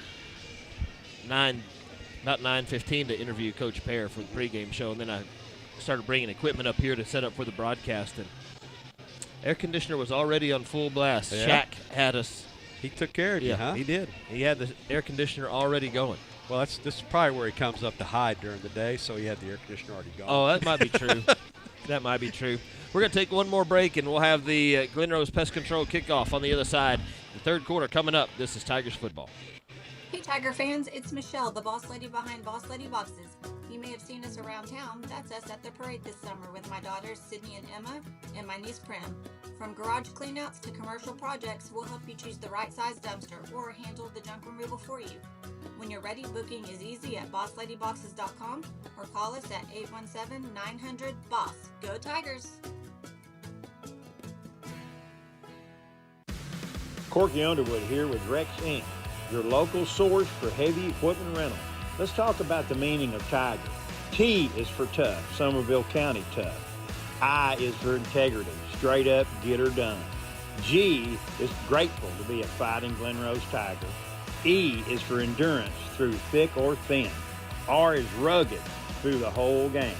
Speaker 2: about 9:15 to interview Coach Pear for the pregame show, and then I started bringing equipment up here to set up for the broadcast, and air conditioner was already on full blast.
Speaker 3: Yeah.
Speaker 2: Shaq had us.
Speaker 3: He took care of you, huh?
Speaker 2: He did. He had the air conditioner already going.
Speaker 3: Well, this is probably where he comes up to hide during the day, so he had the air conditioner already going.
Speaker 2: Oh, that might be true. That might be true. We're going to take one more break, and we'll have the Glen Rose Pest Control kickoff on the other side. The third quarter coming up. This is Tigers football.
Speaker 17: Hey Tiger fans, it's Michelle, the boss lady behind Boss Lady Boxes. You may have seen us around town. That's us at the parade this summer with my daughters Sydney and Emma and my niece Prim. From garage cleanouts to commercial projects, we'll help you choose the right size dumpster or handle the junk removal for you. When you're ready, booking is easy at bossladyboxes.com or call us at 817-900-BOSS. Go Tigers!
Speaker 18: Corky Underwood here with Rex Inc., your local source for heavy equipment rental. Let's talk about the meaning of Tiger. T is for tough, Somerville County tough. I is for integrity, straight up, get her done. G is grateful to be a fighting Glen Rose Tiger. E is for endurance through thick or thin. R is rugged through the whole game.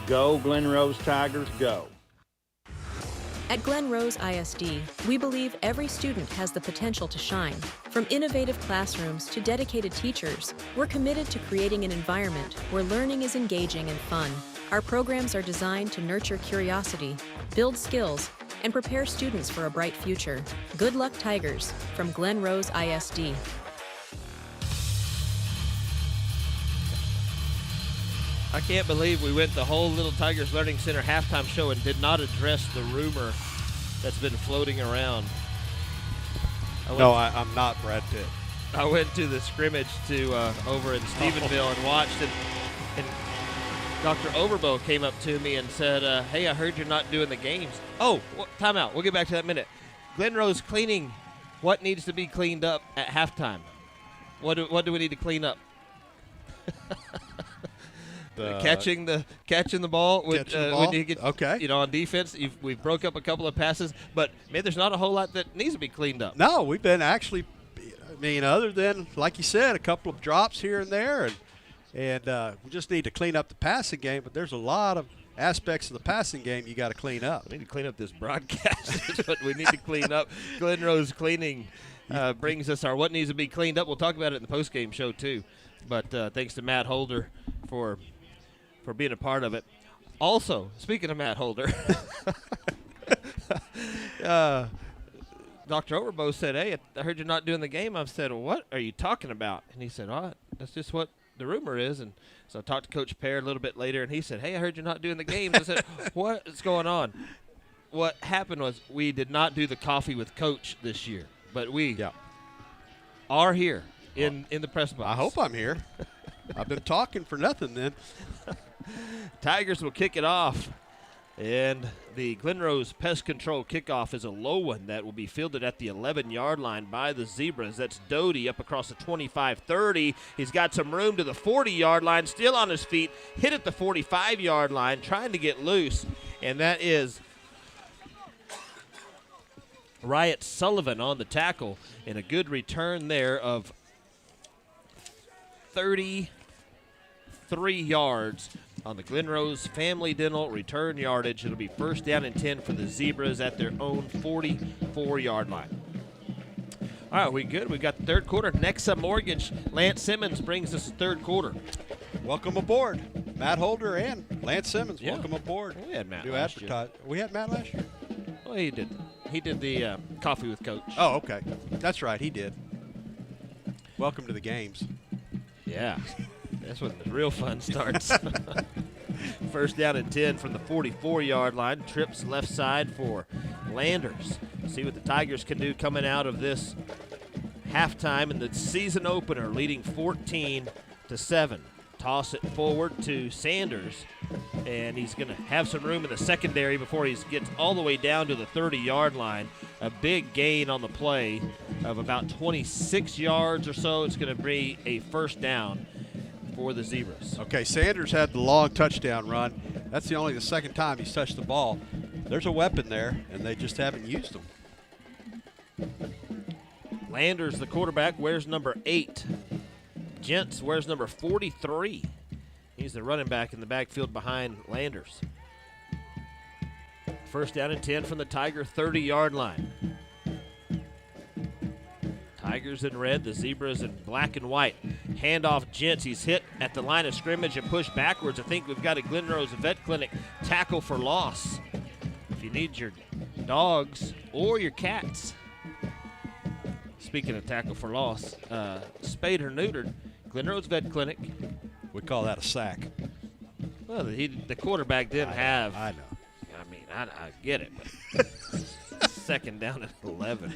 Speaker 18: Go Glen Rose Tigers, go.
Speaker 19: At Glen Rose ISD, we believe every student has the potential to shine. From innovative classrooms to dedicated teachers, we're committed to creating an environment where learning is engaging and fun. Our programs are designed to nurture curiosity, build skills, and prepare students for a bright future. Good luck, Tigers, from Glen Rose ISD.
Speaker 2: I can't believe we went the whole Little Tigers Learning Center halftime show and did not address the rumor that's been floating around.
Speaker 3: No, I'm not Brad Pitt.
Speaker 2: I went to the scrimmage over in Stephenville and watched it. And Dr. Overbo came up to me and said, hey, I heard you're not doing the games. Oh, time out. We'll get back to that in a minute. Glen Rose cleaning. What needs to be cleaned up at halftime? What do we need to clean up? Catching the ball.
Speaker 3: Okay.
Speaker 2: On defense, we've broke up a couple of passes, but man, there's not a whole lot that needs to be cleaned up.
Speaker 3: No, we've been actually, other than, like you said, a couple of drops here and there, and we just need to clean up the passing game, but there's a lot of aspects of the passing game you got to clean up.
Speaker 2: We need to clean up this broadcast. That's what we need to clean up. Glen Rose cleaning brings us our what needs to be cleaned up. We'll talk about it in the postgame show too. But thanks to Matt Holder for being a part of it. Also, speaking of Matt Holder, Dr. Overbo said, hey, I heard you're not doing the game. I've said, well, what are you talking about? And he said, oh, that's just what the rumor is. And so I talked to Coach Pear a little bit later, and he said, hey, I heard you're not doing the games. I said, what is going on? What happened was we did not do the coffee with Coach this year, but we are here in the press box.
Speaker 3: I hope I'm here. I've been talking for nothing then.
Speaker 2: Tigers will kick it off, and the Glen Rose Pest Control kickoff is a low one that will be fielded at the 11-yard line by the Zebras. That's Doty up across the 25-30. He's got some room to the 40-yard line, still on his feet, hit at the 45-yard line, trying to get loose, and that is Riot Sullivan on the tackle, and a good return there of 33 yards on the Glen Rose Family Dental return yardage. It'll be first down and 10 for the Zebras at their own 44-yard line. All right, we good? We got the third quarter. Nexa Mortgage, Lance Simmons brings us the third quarter.
Speaker 3: Welcome aboard, Matt Holder and Lance Simmons.
Speaker 2: Yeah.
Speaker 3: Welcome aboard.
Speaker 2: We had Matt
Speaker 3: New
Speaker 2: last year.
Speaker 3: We had Matt last year?
Speaker 2: Well, he did. He did the coffee with Coach.
Speaker 3: Oh, okay. That's right, he did. Welcome to the games.
Speaker 2: Yeah. That's when the real fun starts. First down and 10 from the 44-yard line. Trips left side for Landers. See what the Tigers can do coming out of this halftime in the season opener, leading 14-7. Toss it forward to Sanders, and he's going to have some room in the secondary before he gets all the way down to the 30-yard line. A big gain on the play of about 26 yards or so. It's going to be a first down for the Zebras.
Speaker 3: Okay, Sanders had the long touchdown run. That's only the second time he's touched the ball. There's a weapon there, and they just haven't used them.
Speaker 2: Landers, the quarterback, wears number 8. Gents wears number 43. He's the running back in the backfield behind Landers. First down and 10 from the Tiger 30-yard line. Tigers in red, the Zebras in black and white. Handoff Gents. He's hit at the line of scrimmage and pushed backwards. I think we've got a Glen Rose Vet Clinic tackle for loss. If you need your dogs or your cats, speaking of tackle for loss, spayed or neutered, Glen Rose Vet Clinic.
Speaker 3: We call that a sack.
Speaker 2: Well, the quarterback didn't have.
Speaker 3: I know.
Speaker 2: I mean, I get it, but second down at 11.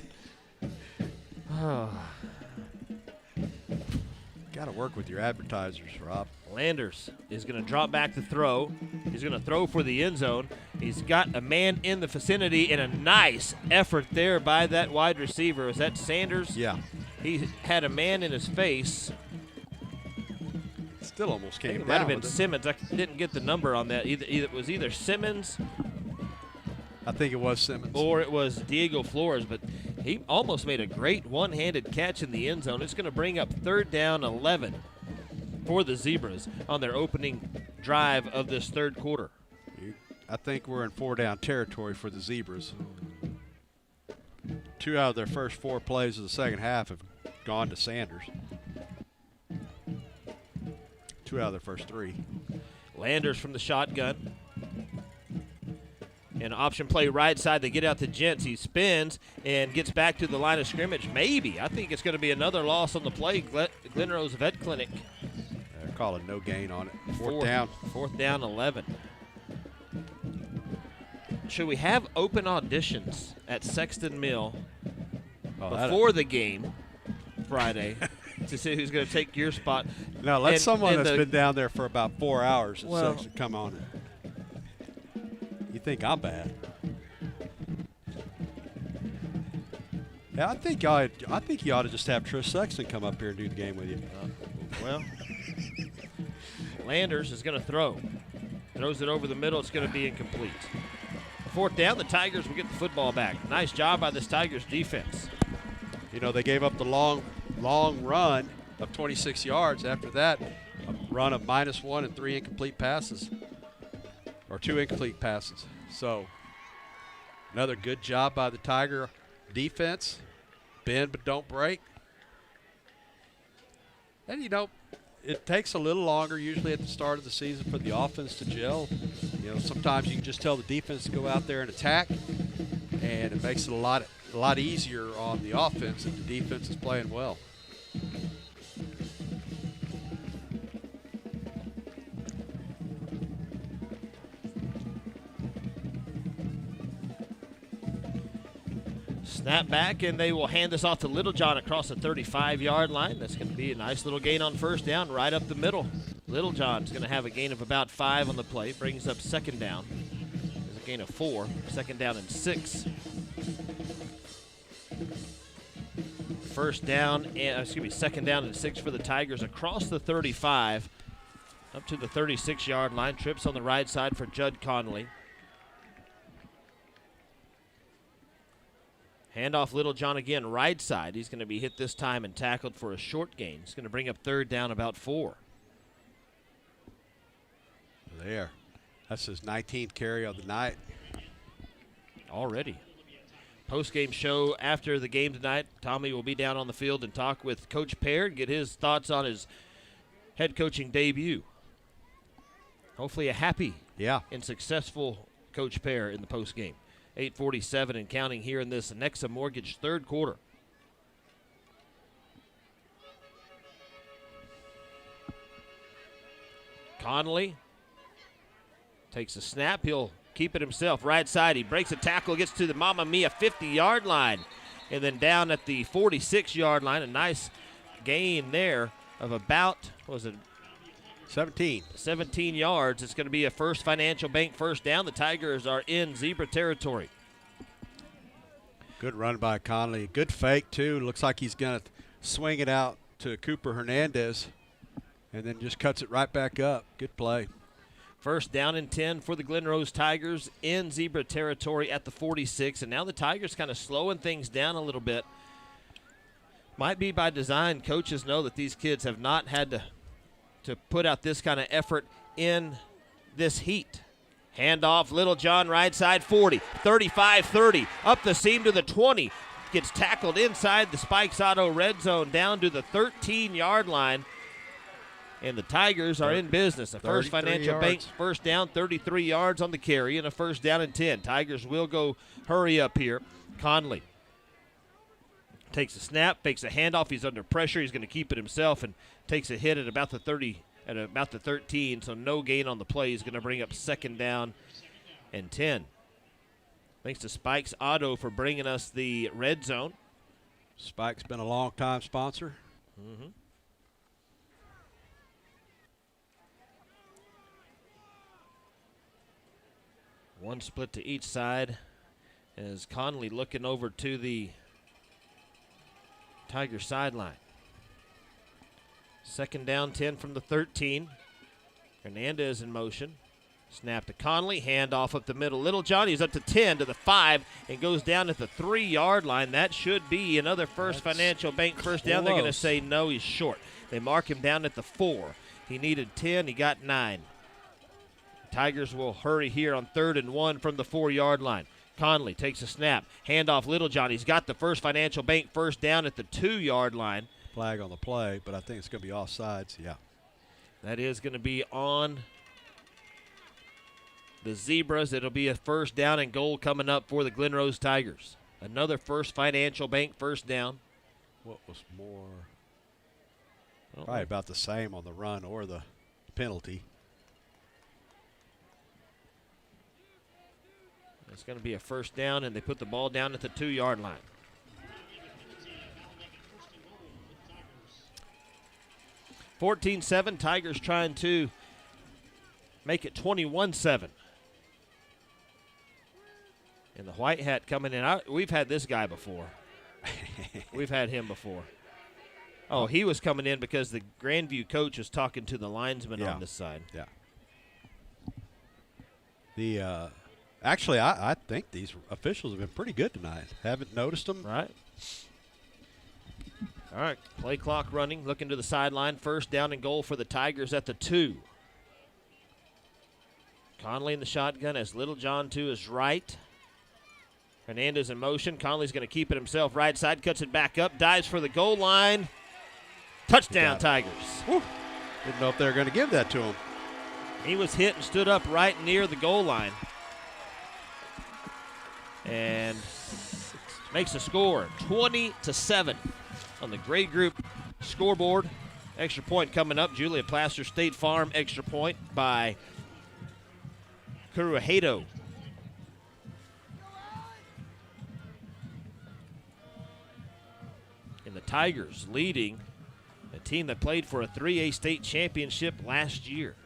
Speaker 2: Oh.
Speaker 3: Got to work with your advertisers, Rob.
Speaker 2: Landers is going to drop back to throw. He's going to throw for the end zone. He's got a man in the vicinity, and a nice effort there by that wide receiver. Is that Sanders?
Speaker 3: Yeah.
Speaker 2: He had a man in his face.
Speaker 3: Still almost came down.
Speaker 2: It might have been Simmons. I didn't get the number on that. It was either Simmons.
Speaker 3: I think it was Simmons.
Speaker 2: Or it was Diego Flores, but he almost made a great one-handed catch in the end zone. It's going to bring up third down 11 for the Zebras on their opening drive of this third quarter.
Speaker 3: I think we're in 4-down territory for the Zebras. 2 out of their first 4 plays of the second half have gone to Sanders. 2 out of their first 3.
Speaker 2: Landers from the shotgun. An option play right side. They get out to Gents. He spins and gets back to the line of scrimmage. Maybe. I think it's going to be another loss on the play. Glen Rose Vet Clinic.
Speaker 3: They're calling no gain on it. Fourth down.
Speaker 2: 4th down 11. Should we have open auditions at Sexton Mill before the game Friday to see who's going to take your spot.
Speaker 3: No, let someone that's been down there for about 4 hours at section come on it. You think I'm bad? Yeah, I think you ought to just have Trish Sexton come up here and do the game with you.
Speaker 2: Well, Landers is going to throw. Throws it over the middle. It's going to be incomplete. 4th down, the Tigers will get the football back. Nice job by this Tigers defense.
Speaker 3: You know, they gave up the long run of 26 yards. After that, a run of -1 and 3 incomplete passes, or 2 incomplete passes. So another good job by the Tiger defense. Bend but don't break. And, you know, it takes a little longer usually at the start of the season for the offense to gel. You know, sometimes you can just tell the defense to go out there and attack, and it makes it a lot easier on the offense if the defense is playing well.
Speaker 2: Snap back, and they will hand this off to Littlejohn across the 35-yard line. That's going to be a nice little gain on 1st down right up the middle. Littlejohn's going to have a gain of about 5 on the play. Brings up 2nd down. There's a gain of 4. 2nd down and 6. 2nd down and 6 for the Tigers across the 35 up to the 36-yard line. Trips on the right side for Judd Conley. Handoff Littlejohn again, right side. He's going to be hit this time and tackled for a short gain. He's going to bring up 3rd down, about 4.
Speaker 3: There. That's his 19th carry of the night.
Speaker 2: Already. Post-game show after the game tonight. Tommy will be down on the field and talk with Coach Pear and get his thoughts on his head coaching debut. Hopefully a happy and successful Coach Pear in the post-game. 8:47 and counting here in this Nexa Mortgage 3rd quarter. Conley takes a snap. He'll keep it himself. Right side. He breaks a tackle, gets to the Mamma Mia 50-yard line, and then down at the 46-yard line. A nice gain there of about, 17 yards. It's going to be a First Financial Bank 1st down. The Tigers are in zebra territory.
Speaker 3: Good run by Conley. Good fake, too. Looks like he's going to swing it out to Cooper Hernandez and then just cuts it right back up. Good play.
Speaker 2: 1st down and 10 for the Glen Rose Tigers in zebra territory at the 46. And now the Tigers kind of slowing things down a little bit. Might be by design. Coaches know that these kids have not had to put out this kind of effort in this heat. Handoff, Littlejohn, right side, 40, 35, 30, up the seam to the 20. Gets tackled inside the Spikes Auto red zone down to the 13-yard line. And the Tigers are in business. A First Financial Bank 1st down, 33 yards on the carry, and a 1st down and 10. Tigers will go hurry up here. Conley takes a snap, fakes a handoff. He's under pressure. He's going to keep it himself and takes a hit at about the 30, at about the 13. So no gain on the play. He's going to bring up 2nd down and 10. Thanks to Spike's Auto for bringing us the red zone.
Speaker 3: Spike's been a long-time sponsor.
Speaker 2: Mm-hmm. One split to each side as Conley looking over to the Tiger sideline. 2nd down, 10 from the 13. Hernandez in motion. Snap to Conley, handoff up the middle. Littlejohn, he's up to 10 to the 5 and goes down at the 3-yard line. That should be another First Financial Bank 1st down. They're going to say no, he's short. They mark him down at the 4. He needed 10, he got 9. Tigers will hurry here on 3rd and 1 from the 4-yard line. Conley takes a snap. Handoff Littlejohn. He's got the First Financial Bank 1st down at the 2-yard line.
Speaker 3: Flag on the play, but I think it's going to be offsides, yeah.
Speaker 2: That is going to be on the Zebras. It'll be a 1st down and goal coming up for the Glen Rose Tigers. Another First Financial Bank 1st down.
Speaker 3: What was more? Probably about the same on the run or the penalty.
Speaker 2: It's going to be a 1st down, and they put the ball down at the 2-yard line. 14-7, Tigers trying to make it 21-7. And the white hat coming in. We've had this guy before. We've had him before. Oh, he was coming in because the Grandview coach was talking to the linesman on this side.
Speaker 3: Yeah. Actually, I think these officials have been pretty good tonight. Haven't noticed them.
Speaker 2: Right. All right, play clock running, looking to the sideline. First down and goal for the Tigers at the 2. Conley in the shotgun as Littlejohn to his right. Hernandez in motion. Conley's going to keep it himself. Right side, cuts it back up, dives for the goal line. Touchdown, Tigers.
Speaker 3: Woo. Didn't know if they were going to give that to him.
Speaker 2: He was hit and stood up right near the goal line. And makes the score 20-7 on the Gray Group scoreboard. Extra point coming up. Julia Plaster State Farm extra point by Kuruhado. And the Tigers leading a team that played for a 3A state championship last year.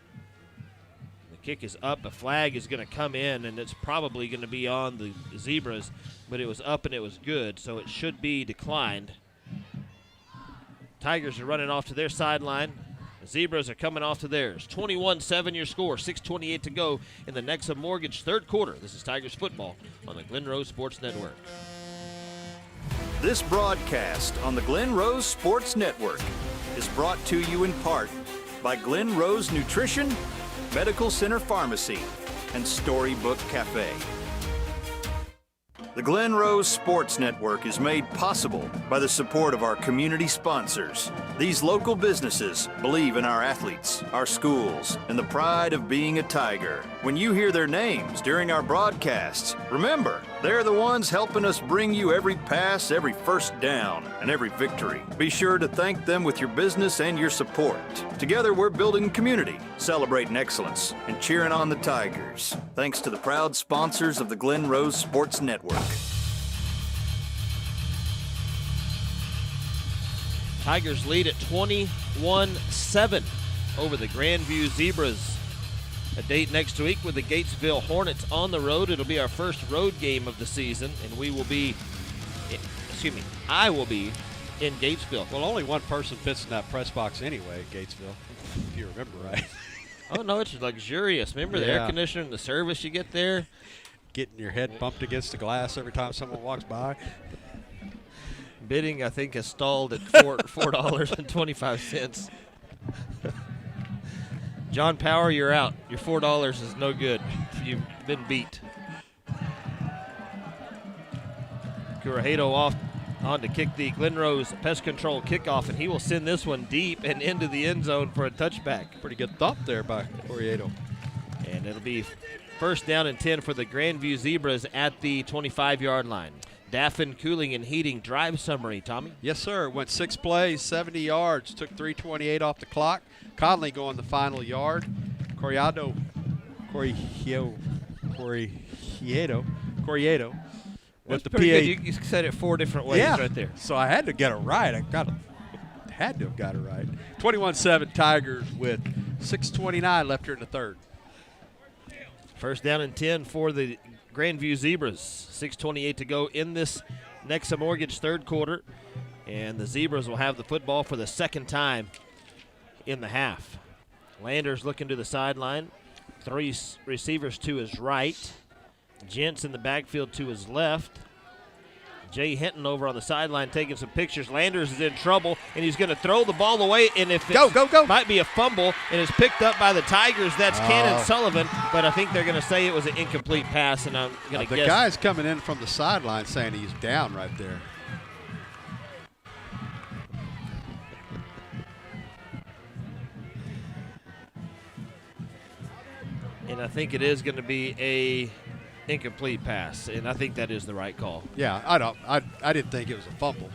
Speaker 2: The kick is up. A flag is going to come in, and it's probably going to be on the Zebras, but it was up and it was good, so it should be declined. Tigers are running off to their sideline. The Zebras are coming off to theirs. 21-7 your score, 6:28 to go in the Nexa Mortgage third quarter. This is Tigers football on the Glen Rose Sports Network.
Speaker 1: This broadcast on the Glen Rose Sports Network is brought to you in part by Glen Rose Nutrition, Medical Center Pharmacy, and Storybook Cafe. The Glen Rose Sports Network is made possible by the support of our community sponsors. These local businesses believe in our athletes, our schools, and the pride of being a Tiger. When you hear their names during our broadcasts, remember, they're the ones helping us bring you every pass, every first down, and every victory. Be sure to thank them with your business and your support. Together, we're building community, celebrating excellence, and cheering on the Tigers. Thanks to the proud sponsors of the Glen Rose Sports Network.
Speaker 2: Tigers lead at 21-7 over the Grandview Zebras. A date next week with the Gatesville Hornets on the road. It'll be our first road game of the season, and I will be in Gatesville.
Speaker 3: Well, only one person fits in that press box anyway, Gatesville, if you remember right.
Speaker 2: Oh, no, it's luxurious. Remember the air conditioner and the service you get there?
Speaker 3: Getting your head bumped against the glass every time someone walks by.
Speaker 2: Bidding, I think, has stalled at $4.25. John Power, you're out. Your $4 is no good. You've been beat. Kuruhado off on to kick the Glen Rose Pest Control kickoff, and he will send this one deep and into the end zone for a touchback.
Speaker 3: Pretty good thump there by Kuruhado.
Speaker 2: And it'll be first down and 10 for the Grandview Zebras at the 25-yard line. Daffin Cooling and Heating drive summary, Tommy.
Speaker 3: Yes, sir. Went 6 plays, 70 yards, took 3:28 off the clock. Conley going the final yard. Corriado with the PA.
Speaker 2: Good. You said it 4 different ways right there.
Speaker 3: So I had to get it right. Had to have got it right. 21-7 Tigers with 6:29 left here in the third.
Speaker 2: First down and 10 for the Grandview Zebras. 6:28 to go in this Nexa Mortgage third quarter. And the Zebras will have the football for the second time in the half. Landers looking to the sideline. 3 receivers to his right. Gents in the backfield to his left. Jay Hinton over on the sideline taking some pictures. Landers is in trouble, and he's going to throw the ball away. And if it might be a fumble, and it's picked up by the Tigers, that's Cannon Sullivan. But I think they're going to say it was an incomplete pass, and I'm going to guess.
Speaker 3: The guy's coming in from the sideline saying he's down right there.
Speaker 2: And I think it is going to be a incomplete pass, and I think that is the right call.
Speaker 3: Yeah, I didn't think it was a fumble.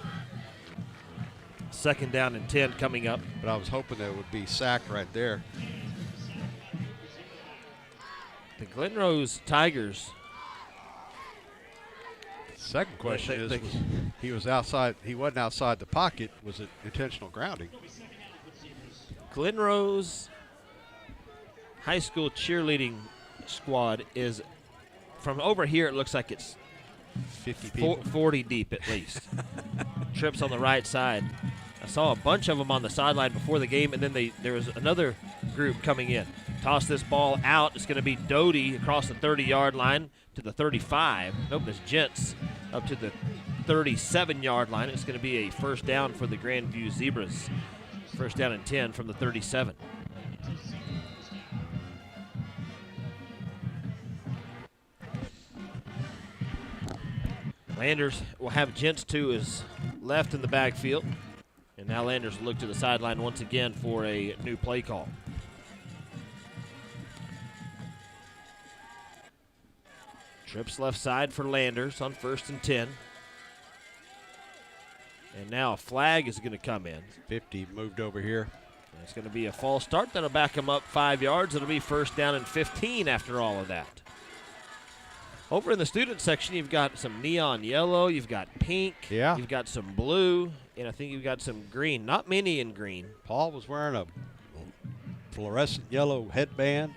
Speaker 2: Second down and 10 coming up.
Speaker 3: But I was hoping that it would be sacked right there.
Speaker 2: The Glen Rose Tigers.
Speaker 3: The second question he wasn't outside the pocket. Was it intentional grounding?
Speaker 2: Glen Rose High School cheerleading squad is, from over here, it looks like it's
Speaker 3: 50 people.
Speaker 2: 40 deep at least. Trips on the right side. I saw a bunch of them on the sideline before the game, and then there was another group coming in. Toss this ball out. It's going to be Doty across the 30-yard line to the 35. Nope, it's Gents up to the 37-yard line. It's going to be a first down for the Grandview Zebras. First down and 10 from the 37. Landers will have Gents to his left in the backfield. And now Landers will look to the sideline once again for a new play call. Trips left side for Landers on 1st and 10. And now a flag is going to come in.
Speaker 3: 50 moved over here.
Speaker 2: And it's going to be a false start. That'll back him up 5 yards. It'll be first down and 15 after all of that. Over in the student section, you've got some neon yellow, you've got pink, you've got some blue, and I think you've got some green. Not many in green.
Speaker 3: Paul was wearing a fluorescent yellow headband.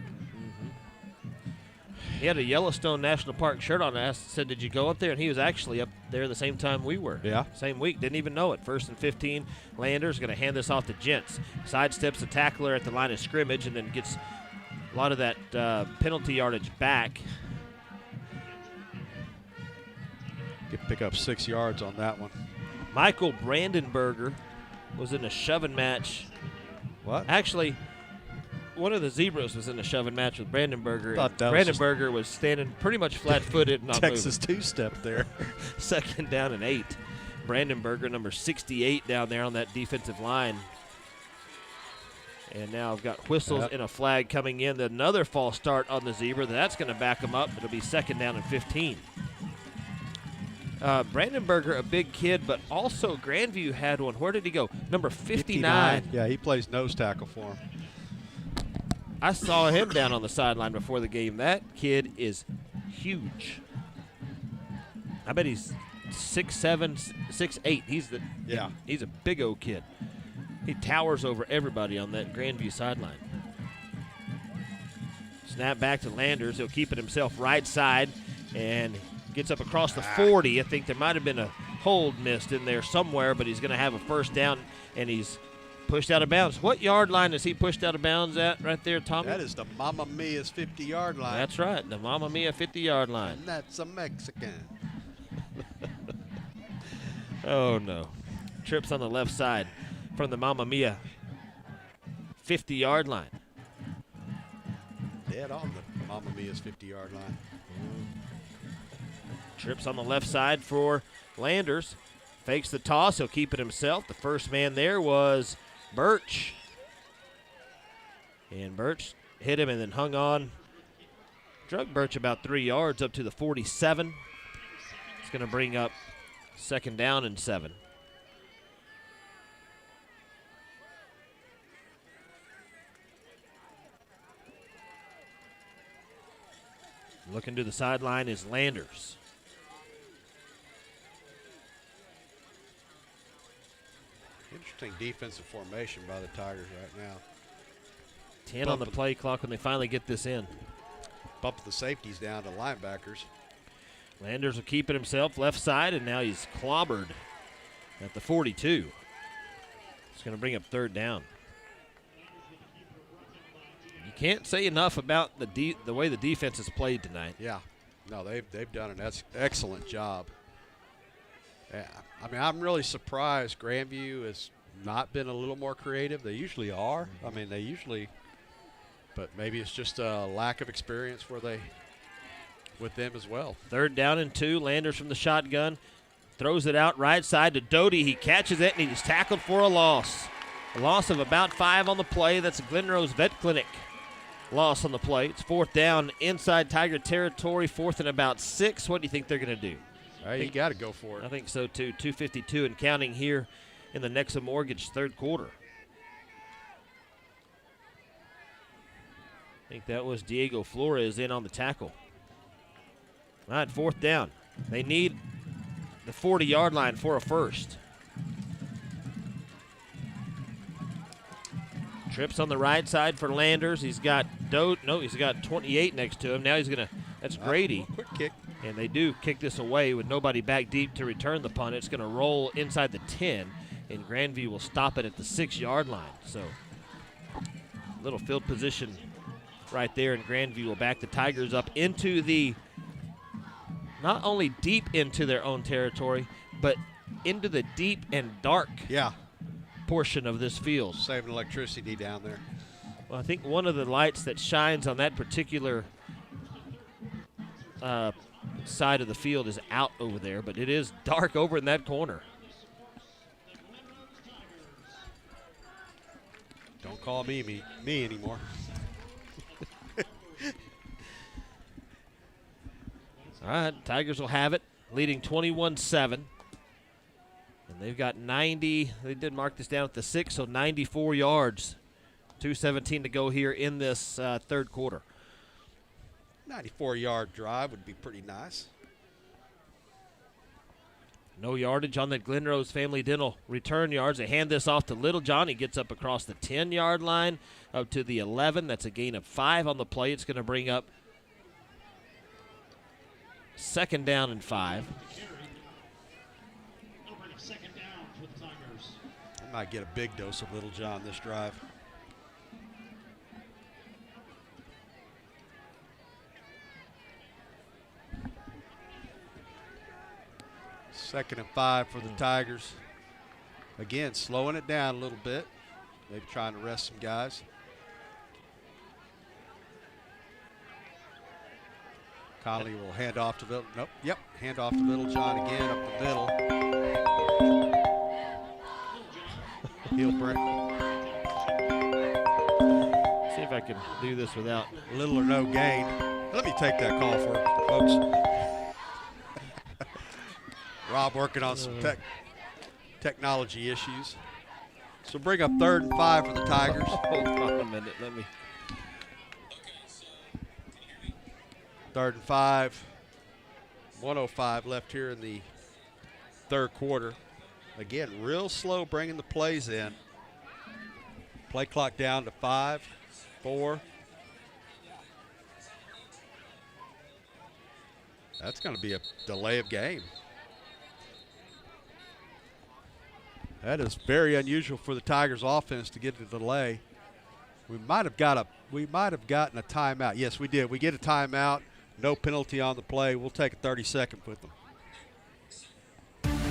Speaker 2: He had a Yellowstone National Park shirt on. I said, did you go up there? And he was actually up there the same time we were.
Speaker 3: Yeah.
Speaker 2: Same week. Didn't even know it. 1st and 15. Landers going to hand this off to Gents. Sidesteps the tackler at the line of scrimmage and then gets a lot of that penalty yardage back.
Speaker 3: Could pick up 6 yards on that one.
Speaker 2: Michael Brandenberger was in a shoving match.
Speaker 3: What?
Speaker 2: Actually, one of the Zebras was in a shoving match with Brandenberger.
Speaker 3: Brandenberger
Speaker 2: was standing pretty much flat-footed and not
Speaker 3: Texas
Speaker 2: moving.
Speaker 3: two-step there.
Speaker 2: Second down and 8. Brandenberger, number 68, down there on that defensive line. And now I've got whistles and a flag coming in. Another false start on the Zebra. That's going to back them up. It'll be second down and 15. Brandenberger, a big kid, but also Grandview had one. Where did he go? Number 59.
Speaker 3: Yeah, he plays nose tackle for him.
Speaker 2: I saw him down on the sideline before the game. That kid is huge. I bet he's 6'7", 6'8". He's a big old kid. He towers over everybody on that Grandview sideline. Snap back to Landers. He'll keep it himself right side and gets up across the 40. I think there might have been a hold missed in there somewhere, but he's going to have a first down, and he's pushed out of bounds. What yard line is he pushed out of bounds at right there, Tommy?
Speaker 3: That is the Mamma Mia's 50-yard line.
Speaker 2: That's right, the Mamma Mia 50-yard line.
Speaker 3: And that's a Mexican.
Speaker 2: Oh, no. Trips on the left side from the Mamma Mia 50-yard line.
Speaker 3: Dead on the Mamma Mia's 50-yard line.
Speaker 2: Trips on the left side for Landers. Fakes the toss. He'll keep it himself. The first man there was Birch. And Birch hit him and then hung on. Drug Birch about 3 yards up to the 47. It's going to bring up second down and 7. Looking to the sideline is Landers.
Speaker 3: Interesting defensive formation by the Tigers right now.
Speaker 2: 10 on the play clock when they finally get this in.
Speaker 3: Bump the safeties down to linebackers.
Speaker 2: Landers will keep it himself left side, and now he's clobbered at the 42. It's going to bring up third down. You can't say enough about the way the defense has played tonight.
Speaker 3: Yeah. No, they've done an excellent job. Yeah. I mean, I'm really surprised Grandview has not been a little more creative. They usually are. I mean, but maybe it's just a lack of experience with them as well.
Speaker 2: Third down and 2. Landers from the shotgun. Throws it out right side to Doty. He catches it, and he's tackled for a loss. A loss of about 5 on the play. That's a Glen Rose Vet Clinic loss on the play. It's fourth down inside Tiger territory, 4th and about 6. What do you think they're going to do?
Speaker 3: You got to go for it.
Speaker 2: I think so, too. 2:52 and counting here in the Nexa Mortgage third quarter. I think that was Diego Flores in on the tackle. All right, 4th down. They need the 40-yard line for a first. Trips on the right side for Landers. He's got he's got 28 next to him. Now he's going to, that's Grady.
Speaker 3: Quick kick.
Speaker 2: And they do kick this away with nobody back deep to return the punt. It's going to roll inside the 10, and Grandview will stop it at the 6-yard line. So little field position right there, and Grandview will back the Tigers up into the, not only deep into their own territory, but into the deep and dark portion of this field.
Speaker 3: Saving electricity down there.
Speaker 2: Well, I think one of the lights that shines on that particular side of the field is out over there, but it is dark over in that corner.
Speaker 3: Don't call me anymore.
Speaker 2: All right, Tigers will have it, leading 21-7. And they've got 90. They did mark this down at the 6, so 94 yards. 2:17 to go here in this third quarter.
Speaker 3: 94-yard drive would be pretty nice.
Speaker 2: No yardage on the Glen Rose Family Dental return yards. They hand this off to Littlejohn. He gets up across the 10-yard line up to the 11. That's a gain of 5 on the play. It's going to bring up 2nd down and 5.
Speaker 3: I might get a big dose of Littlejohn this drive. Second and 5 for the Tigers. Again, slowing it down a little bit. Maybe trying to rest some guys. Conley will hand off to Little. Nope. Yep. Hand off to Littlejohn again up the middle. He'll bring.
Speaker 2: See if I can do this without
Speaker 3: little or no gain. Let me take that call for folks. Rob working on some technology issues. So bring up 3rd and 5 for the Tigers.
Speaker 2: Hold on a minute. Let me.
Speaker 3: 3rd and 5. 1:05 left here in the third quarter. Again, real slow bringing the plays in. Play clock down to 5, 4. That's going to be a delay of game. That is very unusual for the Tigers offense to get a delay. We might have gotten a timeout. Yes, we did. We get a timeout. No penalty on the play. We'll take a 30-second with them.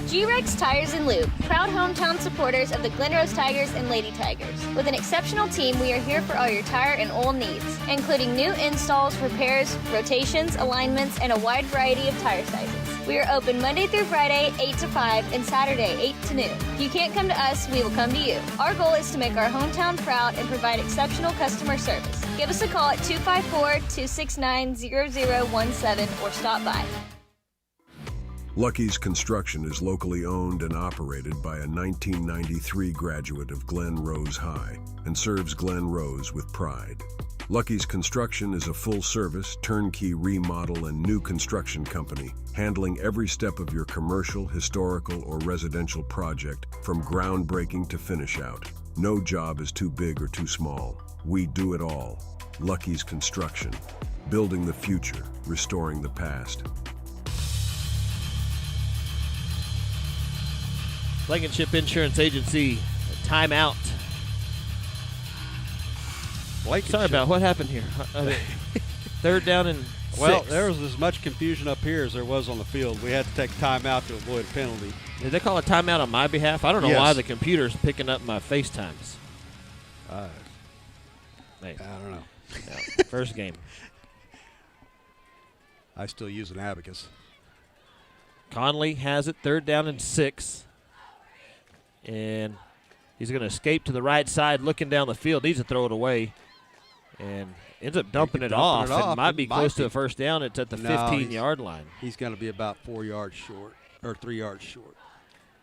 Speaker 4: G-Rex Tires and Lube, proud hometown supporters of the Glen Rose Tigers and Lady Tigers. With an exceptional team, we are here for all your tire and oil needs, including new installs, repairs, rotations, alignments, and a wide variety of tire sizes. We are open Monday through Friday, 8 to 5, and Saturday, 8 to noon. If you can't come to us, we will come to you. Our goal is to make our hometown proud and provide exceptional customer service. Give us a call at 254-269-0017 or stop by.
Speaker 5: Lucky's Construction is locally owned and operated by a 1993 graduate of Glen Rose High and serves Glen Rose with pride. Lucky's Construction is a full-service, turnkey remodel and new construction company, handling every step of your commercial, historical, or residential project from groundbreaking to finish out. No job is too big or too small. We do it all. Lucky's Construction. Building the future, restoring the past.
Speaker 2: Blankenship Insurance Agency, timeout. Sorry about what happened here. 3rd down and 6.
Speaker 3: Well, there was as much confusion up here as there was on the field. We had to take a timeout to avoid a penalty.
Speaker 2: Did they call a timeout on my behalf? I don't know why the computer's picking up my FaceTimes.
Speaker 3: I don't know.
Speaker 2: Yeah, first game.
Speaker 3: I still use an abacus.
Speaker 2: Conley has it, 3rd down and 6. And he's going to escape to the right side, looking down the field. Needs to throw it away. And ends up dumping it off. It might be close to a first down. It's at the 15-yard line.
Speaker 3: He's going to be about 4 yards short, or 3 yards short.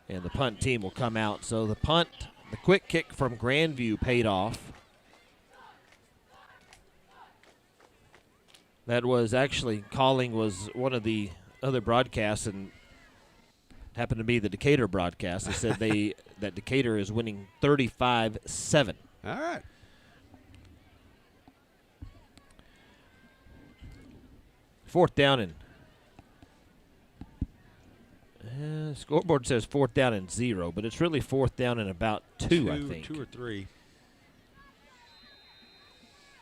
Speaker 2: And the punt team will come out. So the punt, the quick kick from Grandview paid off. That was actually, calling was one of the other broadcasts, and happened to be the Decatur broadcast. They said that Decatur is winning 35-7.
Speaker 3: All right.
Speaker 2: Fourth down and scoreboard says 4th down and 0, but it's really 4th down and about 2, I think.
Speaker 3: 2 or 3.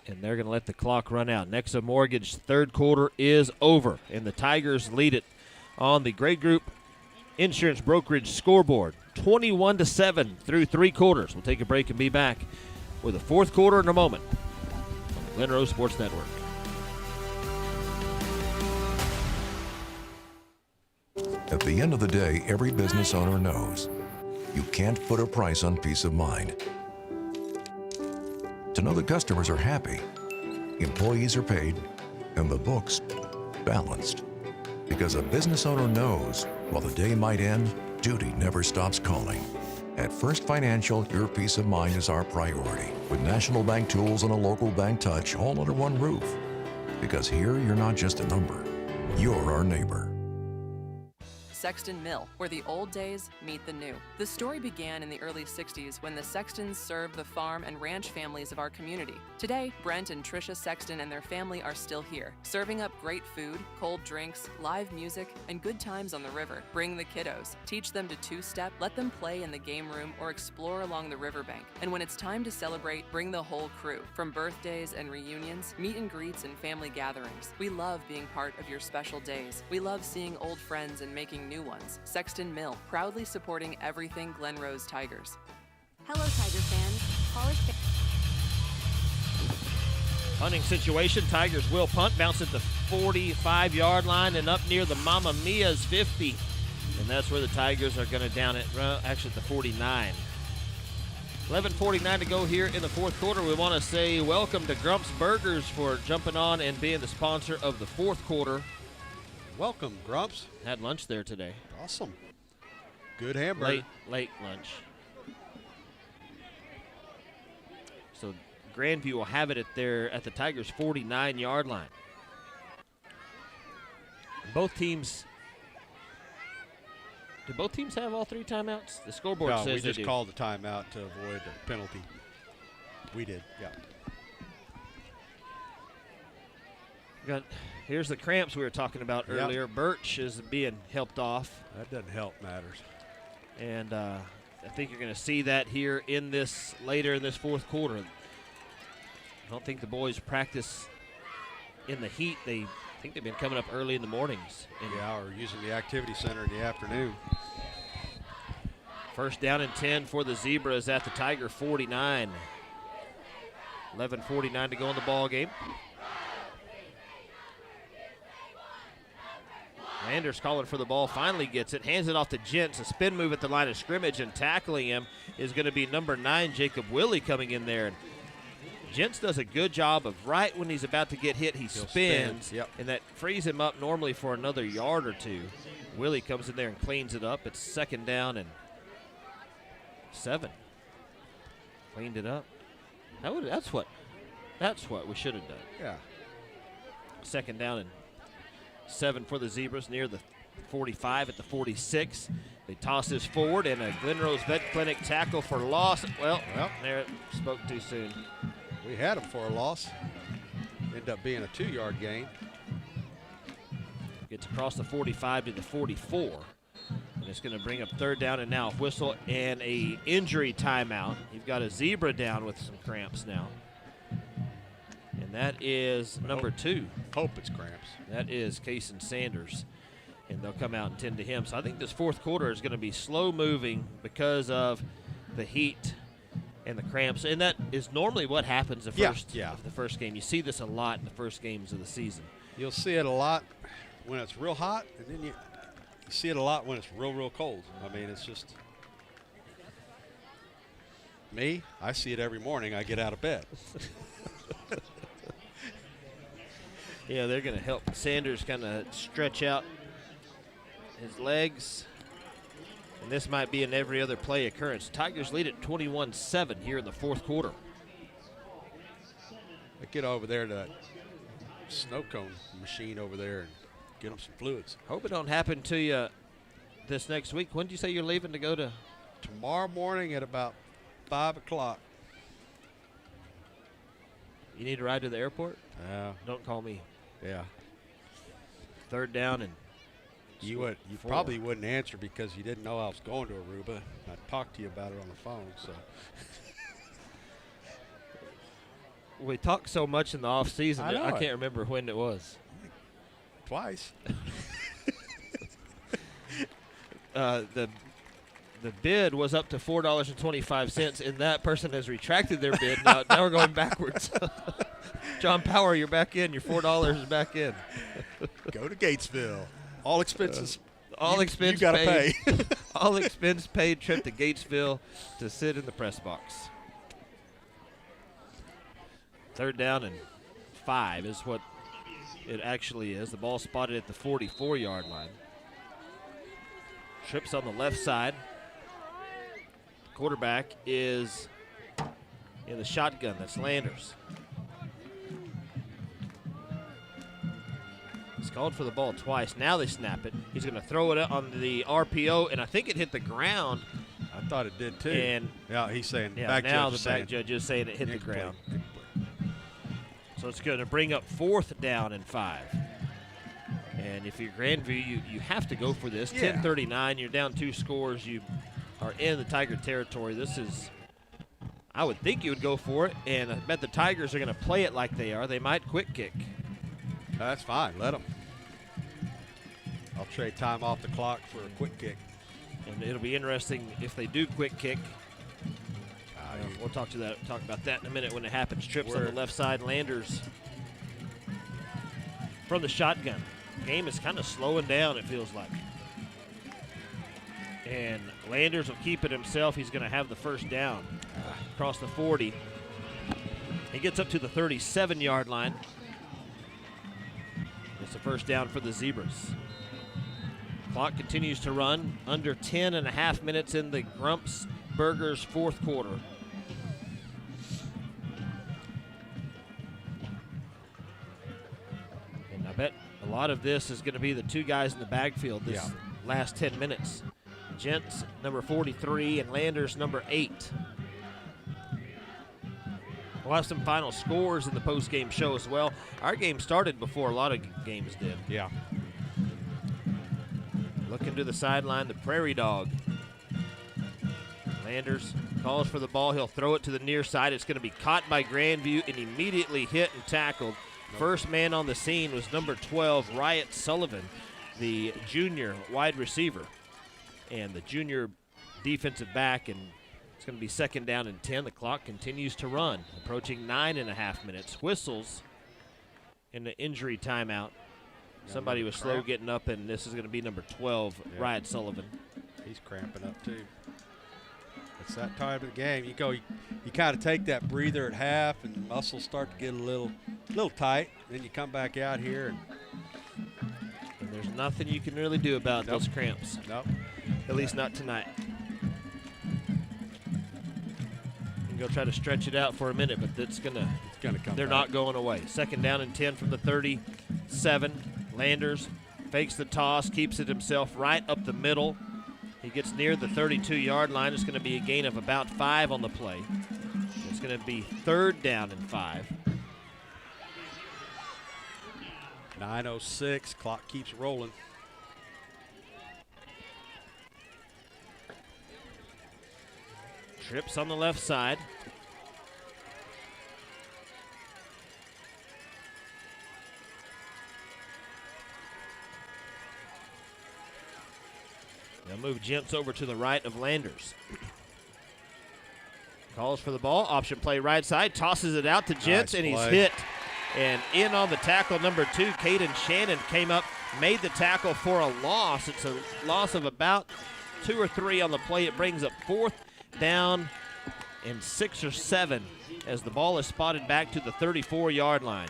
Speaker 2: And they're going to let the clock run out. Nexa Mortgage third quarter is over, and the Tigers lead it on the Gray Group Insurance Brokerage scoreboard, 21-7 through 3 quarters. We'll take a break and be back with the fourth quarter in a moment on the Glen Rose Sports Network.
Speaker 7: At the end of the day, every business owner knows you can't put a price on peace of mind. To know that customers are happy, employees are paid, and the books balanced. Because a business owner knows while the day might end, duty never stops calling. At First Financial, your peace of mind is our priority. With National Bank tools and a local bank touch all under one roof. Because here, you're not just a number, you're our neighbor.
Speaker 8: Sexton Mill, where the old days meet the new. The story began in the early 60s when the Sextons served the farm and ranch families of our community. Today, Brent and Tricia Sexton and their family are still here, serving up great food, cold drinks, live music, and good times on the river. Bring the kiddos, teach them to two-step, let them play in the game room or explore along the riverbank. And when it's time to celebrate, bring the whole crew. From birthdays and reunions, meet and greets and family gatherings. We love being part of your special days. We love seeing old friends and making new ones. Sexton Mill, proudly supporting everything Glen Rose Tigers.
Speaker 19: Hello, Tiger fans. College
Speaker 2: Punting situation, Tigers will punt, bounce at the 45-yard line and up near the Mamma Mia's 50. And that's where the Tigers are going to down it, actually at the 49. 11:49 to go here in the fourth quarter. We want to say welcome to Grump's Burgers for jumping on and being the sponsor of the fourth quarter.
Speaker 3: Welcome, Grumps.
Speaker 2: Had lunch there today.
Speaker 3: Awesome. Good hamburger.
Speaker 2: Late lunch. So Grandview will have it at the Tigers' 49-yard line. Both teams. Do both teams have all 3 timeouts? The scoreboard says
Speaker 3: we
Speaker 2: they
Speaker 3: just
Speaker 2: do.
Speaker 3: called the timeout to avoid a penalty. We did, yeah.
Speaker 2: Here's the cramps we were talking about earlier. Yep. Birch is being helped off.
Speaker 3: That doesn't help matters.
Speaker 2: And I think you're going to see that here later in this fourth quarter. I don't think the boys practice in the heat. I think they've been coming up early in the mornings.
Speaker 3: Or using the activity center in the afternoon.
Speaker 2: First down and 10 for the Zebras at the Tiger 49. 11:49 to go in the ball game. Anders calling for the ball, finally gets it, hands it off to Gents. A spin move at the line of scrimmage, and tackling him is going to be number 9, Jacob Willie, coming in there. And Gents does a good job of right when he's about to get hit, he spins, and that frees him up normally for another yard or 2. Willie comes in there and cleans it up. It's second down and 7. Cleaned it up. That's what we should have done.
Speaker 3: Yeah.
Speaker 2: Second down and 7 for the Zebras near the 45 at the 46. They toss this forward, and a Glen Rose Vet Clinic tackle for loss. Well, there it spoke too soon.
Speaker 3: We had him for a loss. Ended up being a 2-yard gain.
Speaker 2: Gets across the 45 to the 44. And it's going to bring up third down and now a whistle and a injury timeout. You've got a Zebra down with some cramps now. And that is number 2.
Speaker 3: Hope it's cramps.
Speaker 2: That is Kason Sanders. And they'll come out and tend to him. So I think this fourth quarter is going to be slow moving because of the heat and the cramps. And that is normally what happens the first game. You see this a lot in the first games of the season.
Speaker 3: You'll see it a lot when it's real hot, and then you see it a lot when it's real, real cold. I mean, it's just me. I see it every morning I get out of bed.
Speaker 2: Yeah, they're going to help Sanders kind of stretch out his legs. And this might be an every other play occurrence. Tigers lead at 21-7 here in the fourth quarter.
Speaker 3: I get over there to that snow cone machine over there and get them some fluids.
Speaker 2: Hope it don't happen to you this next week. When did you say you're leaving to go to?
Speaker 3: Tomorrow morning at about 5 o'clock.
Speaker 2: You need to ride to the airport?
Speaker 3: Yeah.
Speaker 2: Don't call me.
Speaker 3: Yeah.
Speaker 2: Third down and
Speaker 3: you probably wouldn't answer because you didn't know I was going to Aruba. I talked to you about it on the phone. So
Speaker 2: we talked so much in the off season
Speaker 3: I
Speaker 2: that I
Speaker 3: know
Speaker 2: can't remember when it was.
Speaker 3: Twice.
Speaker 2: The bid was up to $4.25, and that person has retracted their bid. Now we're going backwards. John Power, you're back in. Your $4 is back in.
Speaker 3: Go to Gatesville. All expenses.
Speaker 2: You
Speaker 3: got to pay.
Speaker 2: All expense paid trip to Gatesville to sit in the press box. Third down and 5 is what it actually is. The ball spotted at the 44-yard line. Trips on the left side. Quarterback is in the shotgun. That's Landers. He's called for the ball twice. Now they snap it. He's going to throw it on the RPO, and I think it hit the ground.
Speaker 3: I thought it did too.
Speaker 2: And
Speaker 3: yeah, he's saying.
Speaker 2: Yeah, now the back judge is saying it hit the ground. So it's going to bring up 4th down and 5. And if you're Grandview, you have to go for this.
Speaker 3: Yeah.
Speaker 2: 10-39, you're down 2 scores. You are in the Tiger territory. This is, I would think you would go for it, and I bet the Tigers are going to play it like they are. They might quick kick.
Speaker 3: That's fine. Let them. I'll trade time off the clock for a quick kick.
Speaker 2: And it'll be interesting if they do quick kick. We'll talk about that in a minute when it happens. Trips on the left side. Landers from the shotgun. Game is kind of slowing down, it feels like. And Landers will keep it himself. He's going to have the first down across the 40. He gets up to the 37-yard line. It's a first down for the Zebras. Clock continues to run. Under 10.5 minutes in the Grumps Burgers 4th quarter. And I bet a lot of this is going to be the 2 guys in the backfield this last 10 minutes. Gents, number 43, and Landers, number 8. We'll have some final scores in the post-game show as well. Our game started before a lot of games did.
Speaker 3: Yeah.
Speaker 2: Looking to the sideline, the Prairie Dog. Landers calls for the ball. He'll throw it to the near side. It's going to be caught by Grandview and immediately hit and tackled. First man on the scene was number 12, Riot Sullivan, the junior wide receiver. And the junior defensive back, and it's going to be 2nd down and 10. The clock continues to run, approaching 9.5 minutes. Whistles in the injury timeout. Somebody was slow getting up, and this is going to be number 12, Riot Sullivan.
Speaker 3: He's cramping up too. It's that time of the game. You kind of take that breather at half, and the muscles start to get a little tight. Then you come back out here,
Speaker 2: and there's nothing you can really do about those cramps.
Speaker 3: Nope.
Speaker 2: At least not tonight. You can go try to stretch it out for a minute, but it's gonna come. They're not going away. 2nd down and 10 from the 37. Landers fakes the toss, keeps it himself right up the middle. He gets near the 32-yard line. It's going to be a gain of about 5 on the play. It's going to be 3rd down and 5.
Speaker 3: 9:06. Clock keeps rolling.
Speaker 2: Trips on the left side. They'll move Gents over to the right of Landers. Calls for the ball. Option play right side. Tosses it out to Gents, and he's hit. And in on the tackle, number 2, Caden Shannon came up, made the tackle for a loss. It's a loss of about 2 or 3 on the play. It brings up 4th down and 6 or 7 as the ball is spotted back to the 34-yard line.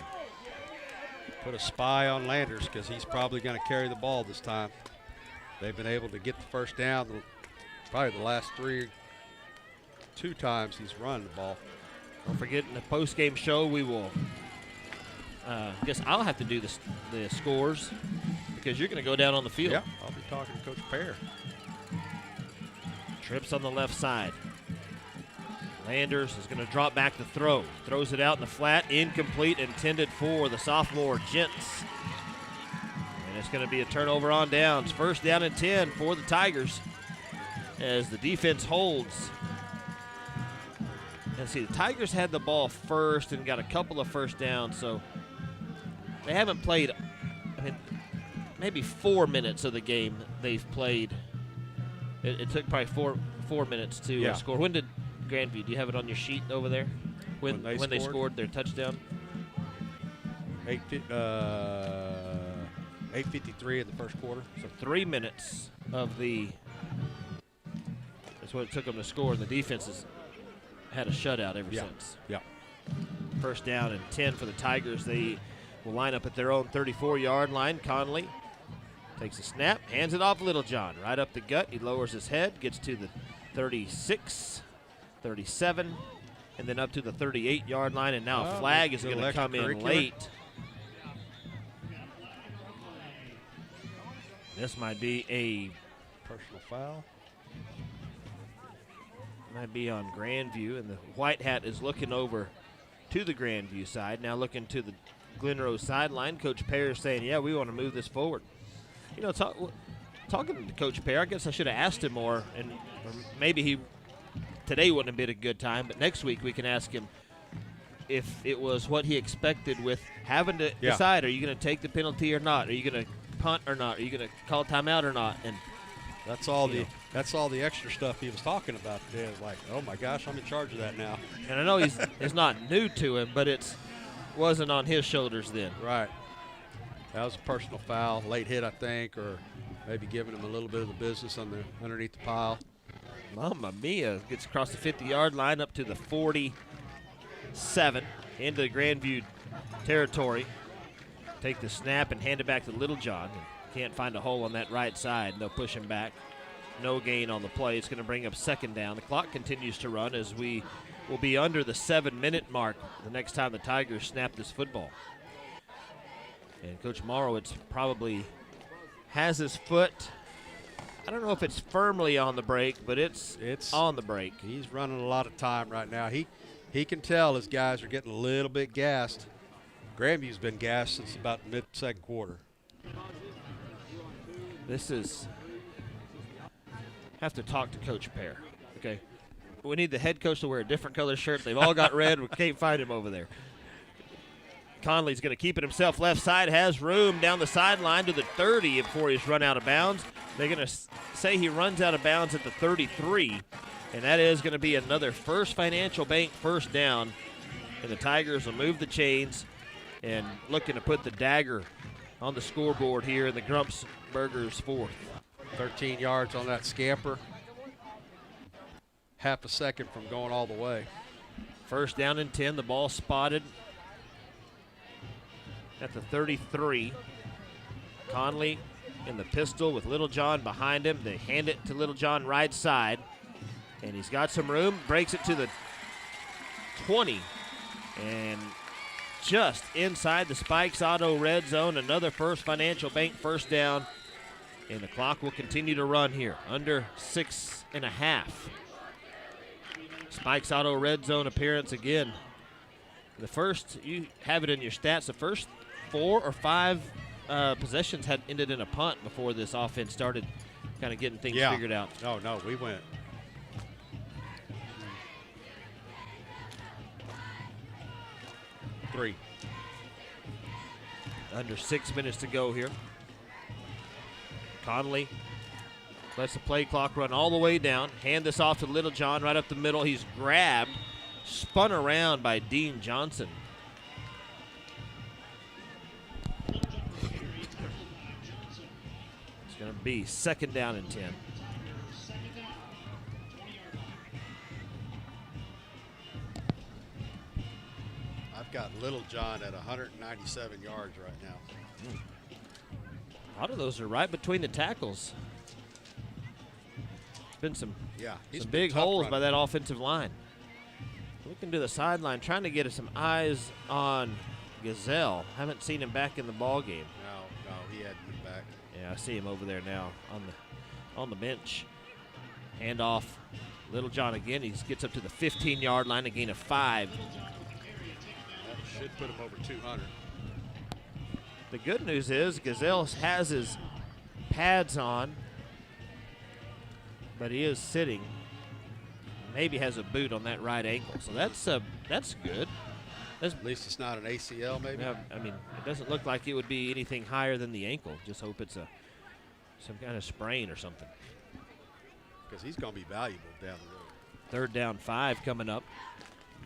Speaker 3: Put a spy on Landers because he's probably going to carry the ball this time. They've been able to get the first down probably the last 2 times he's run the ball.
Speaker 2: Don't forget, in the post-game show, we will I guess I'll have to do the scores because you're going to go down on the field.
Speaker 3: Yeah, I'll be talking to Coach Pear.
Speaker 2: Trips on the left side. Landers is going to drop back to throw. Throws it out in the flat, incomplete, intended for the sophomore Gents. And It's going to be a turnover on downs. First down and 10 for the Tigers as the defense holds. And see, the Tigers had the ball first and got a couple of first downs, so they haven't played, maybe 4 minutes of the game they've played. It took probably four minutes to score. When did Grandview, do you have it on your sheet over there? When they scored their touchdown?
Speaker 3: 8:53 in the first quarter.
Speaker 2: So 3 minutes of that's what it took them to score, and the defense has had a shutout ever since.
Speaker 3: Yeah.
Speaker 2: First down and 10 for the Tigers. They will line up at their own 34-yard line. Conley takes a snap, hands it off Little John. Right up the gut. He lowers his head, gets to the 36, 37, and then up to the 38-yard line. And now a flag is going to come in late. This might be a
Speaker 3: personal foul.
Speaker 2: Might be on Grandview, and the white hat is looking over to the Grandview side. Now looking to the Glen Rose sideline. Coach Pear is saying, yeah, we want to move this forward. You know, talking to Coach Pear, I guess I should have asked him more, and or maybe today wouldn't have been a good time, but next week we can ask him if it was what he expected with having to decide, are you going to take the penalty or not? Are you going to punt or not? Are you going to call timeout or not? And
Speaker 3: that's all the extra stuff he was talking about today. It's like, oh my gosh, I'm in charge of that now.
Speaker 2: And I know it's not new to him, but wasn't on his shoulders then.
Speaker 3: Right. That was a personal foul, late hit, I think, or maybe giving him a little bit of the business underneath the pile.
Speaker 2: Mamma mia! Gets across the 50-yard line up to the 47, into the Grandview territory. Take the snap and hand it back to Little John. Can't find a hole on that right side. They'll push him back. No gain on the play. It's going to bring up second down. The clock continues to run as we will be under the 7-minute mark the next time the Tigers snap this football. And Coach Morrow, probably has his foot, I don't know if it's firmly on the brake, but it's on the brake.
Speaker 3: He's running a lot of time right now. He can tell his guys are getting a little bit gassed. Grandview's been gassed since about mid-second quarter.
Speaker 2: Have to talk to Coach Pear. Okay, we need the head coach to wear a different color shirt. They've all got red. We can't find him over there. Conley's going to keep it himself left side, has room down the sideline to the 30 before he's run out of bounds. They're going to say he runs out of bounds at the 33, and that is going to be another First Financial Bank first down. And the Tigers will move the chains and looking to put the dagger on the scoreboard here in the Grumps Burgers fourth.
Speaker 3: 13 yards on that scamper. Half a second from going all the way.
Speaker 2: First down and 10. The ball spotted at the 33. Conley in the pistol with Little John behind him. They hand it to Little John right side. And he's got some room. Breaks it to the 20. And just inside the Spikes Auto red zone. Another First Financial Bank first down. And the clock will continue to run here. Under 6.5. Spikes Auto red zone appearance again. The first, you have it in your stats, the first 4 or 5 possessions had ended in a punt before this offense started kind of getting things figured out.
Speaker 3: No, we went. Three.
Speaker 2: Under 6 minutes to go here. Conley lets the play clock run all the way down. Hand this off to Little John right up the middle. He's grabbed, spun around by Dean Johnson. It's going to be second down and 10.
Speaker 3: I've got Little John at 197 yards right now.
Speaker 2: A lot of those are right between the tackles. Been some big holes by that offensive line. Looking to the sideline, trying to get some eyes on Gazelle. Haven't seen him back in the ball game.
Speaker 3: No, he hadn't been back.
Speaker 2: Yeah, I see him over there now on the bench. Hand off, Little John again. He gets up to the 15-yard line, a gain of 5.
Speaker 3: That should put him over 200.
Speaker 2: The good news is Gazelle has his pads on, but he is sitting. Maybe has a boot on that right ankle, so that's good.
Speaker 3: At least it's not an ACL, maybe.
Speaker 2: Yeah, I mean, it doesn't look like it would be anything higher than the ankle. Just hope it's some kind of sprain or something.
Speaker 3: Because he's going to be valuable down the road.
Speaker 2: Third down 5 coming up.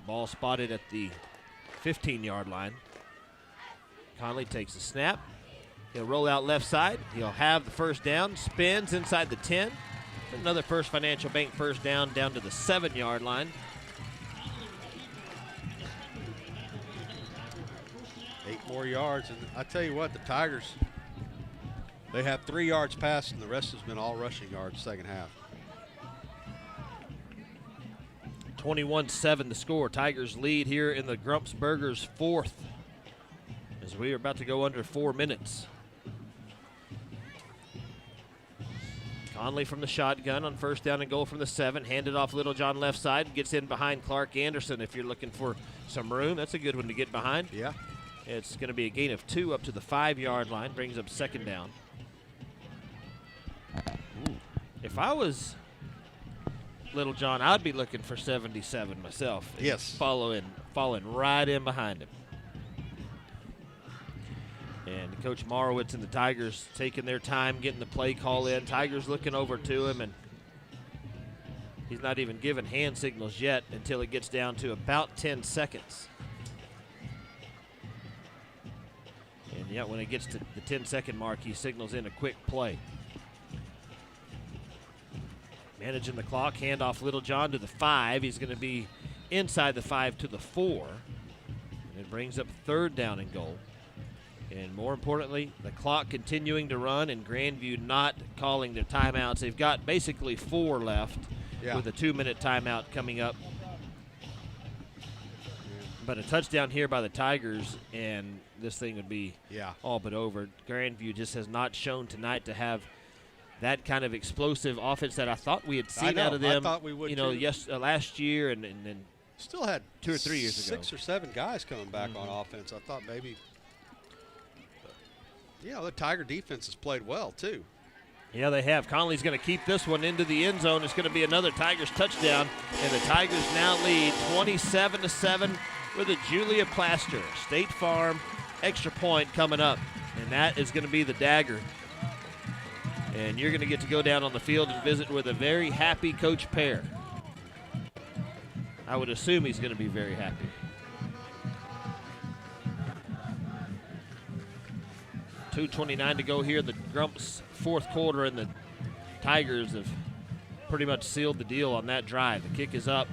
Speaker 2: Ball spotted at the 15-yard line. Conley takes the snap. He'll roll out left side. He'll have the first down. Spins inside the 10. Another First Financial Bank first down to the 7-yard line.
Speaker 3: 8 more yards. And I tell you what, the Tigers, they have 3 yards passing. The rest has been all rushing yards second half.
Speaker 2: 21-7 the score. Tigers lead here in the Grumps Burgers 4th as we are about to go under 4 minutes. Conley from the shotgun on first down and goal from the 7. Handed off Littlejohn left side. Gets in behind Clark Anderson if you're looking for some room. That's a good one to get behind.
Speaker 3: Yeah.
Speaker 2: It's going to be a gain of 2 up to the 5-yard line. Brings up second down. Ooh. If I was Littlejohn, I'd be looking for 77 myself.
Speaker 3: Yes.
Speaker 2: Following right in behind him. And Coach Marowitz and the Tigers taking their time getting the play call in. Tigers looking over to him, and he's not even giving hand signals yet until it gets down to about 10 seconds. And yet when it gets to the 10-second mark, he signals in a quick play. Managing the clock, handoff Littlejohn to the 5. He's going to be inside the 5 to the 4. And it brings up third down and goal. And more importantly, the clock continuing to run and Grandview not calling their timeouts. They've got basically 4 left with a 2-minute timeout coming up. But a touchdown here by the Tigers, and this thing would be all but over. Grandview just has not shown tonight to have that kind of explosive offense that I thought we had seen out of them.
Speaker 3: I thought we would
Speaker 2: last year and then
Speaker 3: still had
Speaker 2: 2 or 3 years ago.
Speaker 3: 6 or 7 guys coming back on offense. I thought maybe. The Tiger defense has played well, too.
Speaker 2: Yeah, they have. Conley's going to keep this one into the end zone. It's going to be another Tigers touchdown, and the Tigers now lead 27-7 with a Julia Plaster State Farm extra point coming up, and that is going to be the dagger. And you're going to get to go down on the field and visit with a very happy Coach Pear. I would assume he's going to be very happy. .229 to go here in the Grumps fourth quarter, and the Tigers have pretty much sealed the deal on that drive. The kick is up.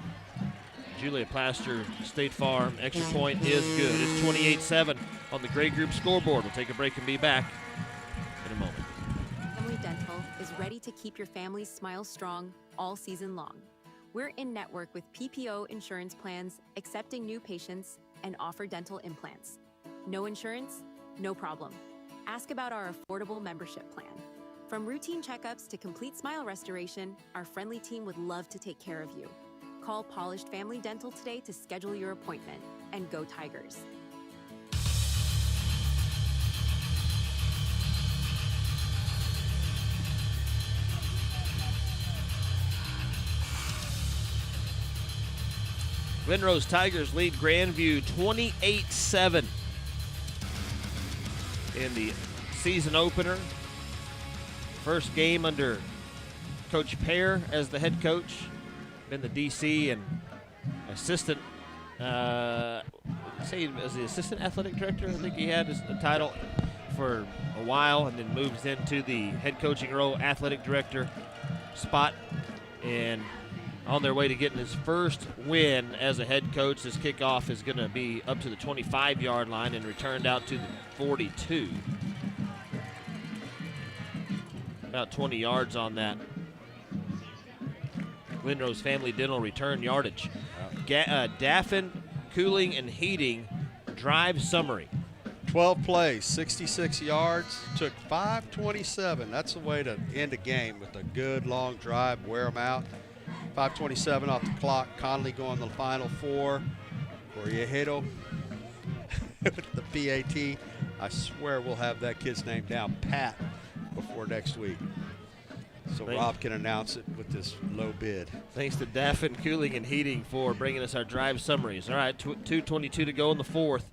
Speaker 2: Julia Plaster, State Farm, extra point is good. It's 28-7 on the Gray Group scoreboard. We'll take a break and be back in a moment.
Speaker 9: Family Dental is ready to keep your family's smile strong all season long. We're in network with PPO insurance plans, accepting new patients, and offer dental implants. No insurance? No problem. Ask about our affordable membership plan. From routine checkups to complete smile restoration, our friendly team would love to take care of you. Call Polished Family Dental today to schedule your appointment, and go Tigers.
Speaker 2: Glen Rose Tigers lead Grandview 28-7 in the season opener. First game under Coach Pear as the head coach. Been the DC and assistant, say he was the assistant athletic director. I think he had his title for a while, and then moves into the head coaching role, athletic director spot, and on their way to getting his first win as a head coach. This kickoff is going to be up to the 25-yard line and returned out to the 42. About 20 yards on that. Glen Rose Family Dental return yardage. Daffin Cooling and Heating drive summary.
Speaker 3: 12 plays, 66 yards, took 5:27. That's the way to end a game, with a good long drive, wear them out. 5:27 off the clock. Conley going the final 4. Where you hit them with the PAT. I swear we'll have that kid's name down pat before next week. So Rob can announce it with this low bid.
Speaker 2: Thanks to Daffin Cooling and Heating for bringing us our drive summaries. All right, 2:22 to go in the fourth.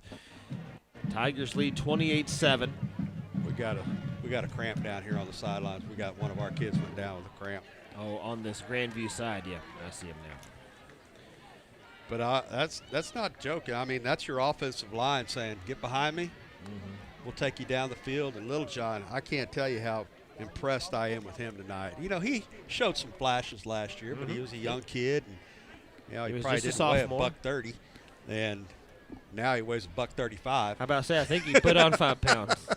Speaker 2: Tigers lead 28-7.
Speaker 3: We got a cramp down here on the sidelines. We got one of our kids went down with a cramp.
Speaker 2: Oh, on this Grandview side, yeah, I see him now.
Speaker 3: But that's not joking. I mean, that's your offensive line saying, "Get behind me. We'll take you down the field." And Little John, I can't tell you how impressed I am with him tonight. You know, he showed some flashes last year, but he was a young kid, and he probably didn't weigh a $130, and now he weighs a $135.
Speaker 2: How about I say? I think he put on 5 pounds.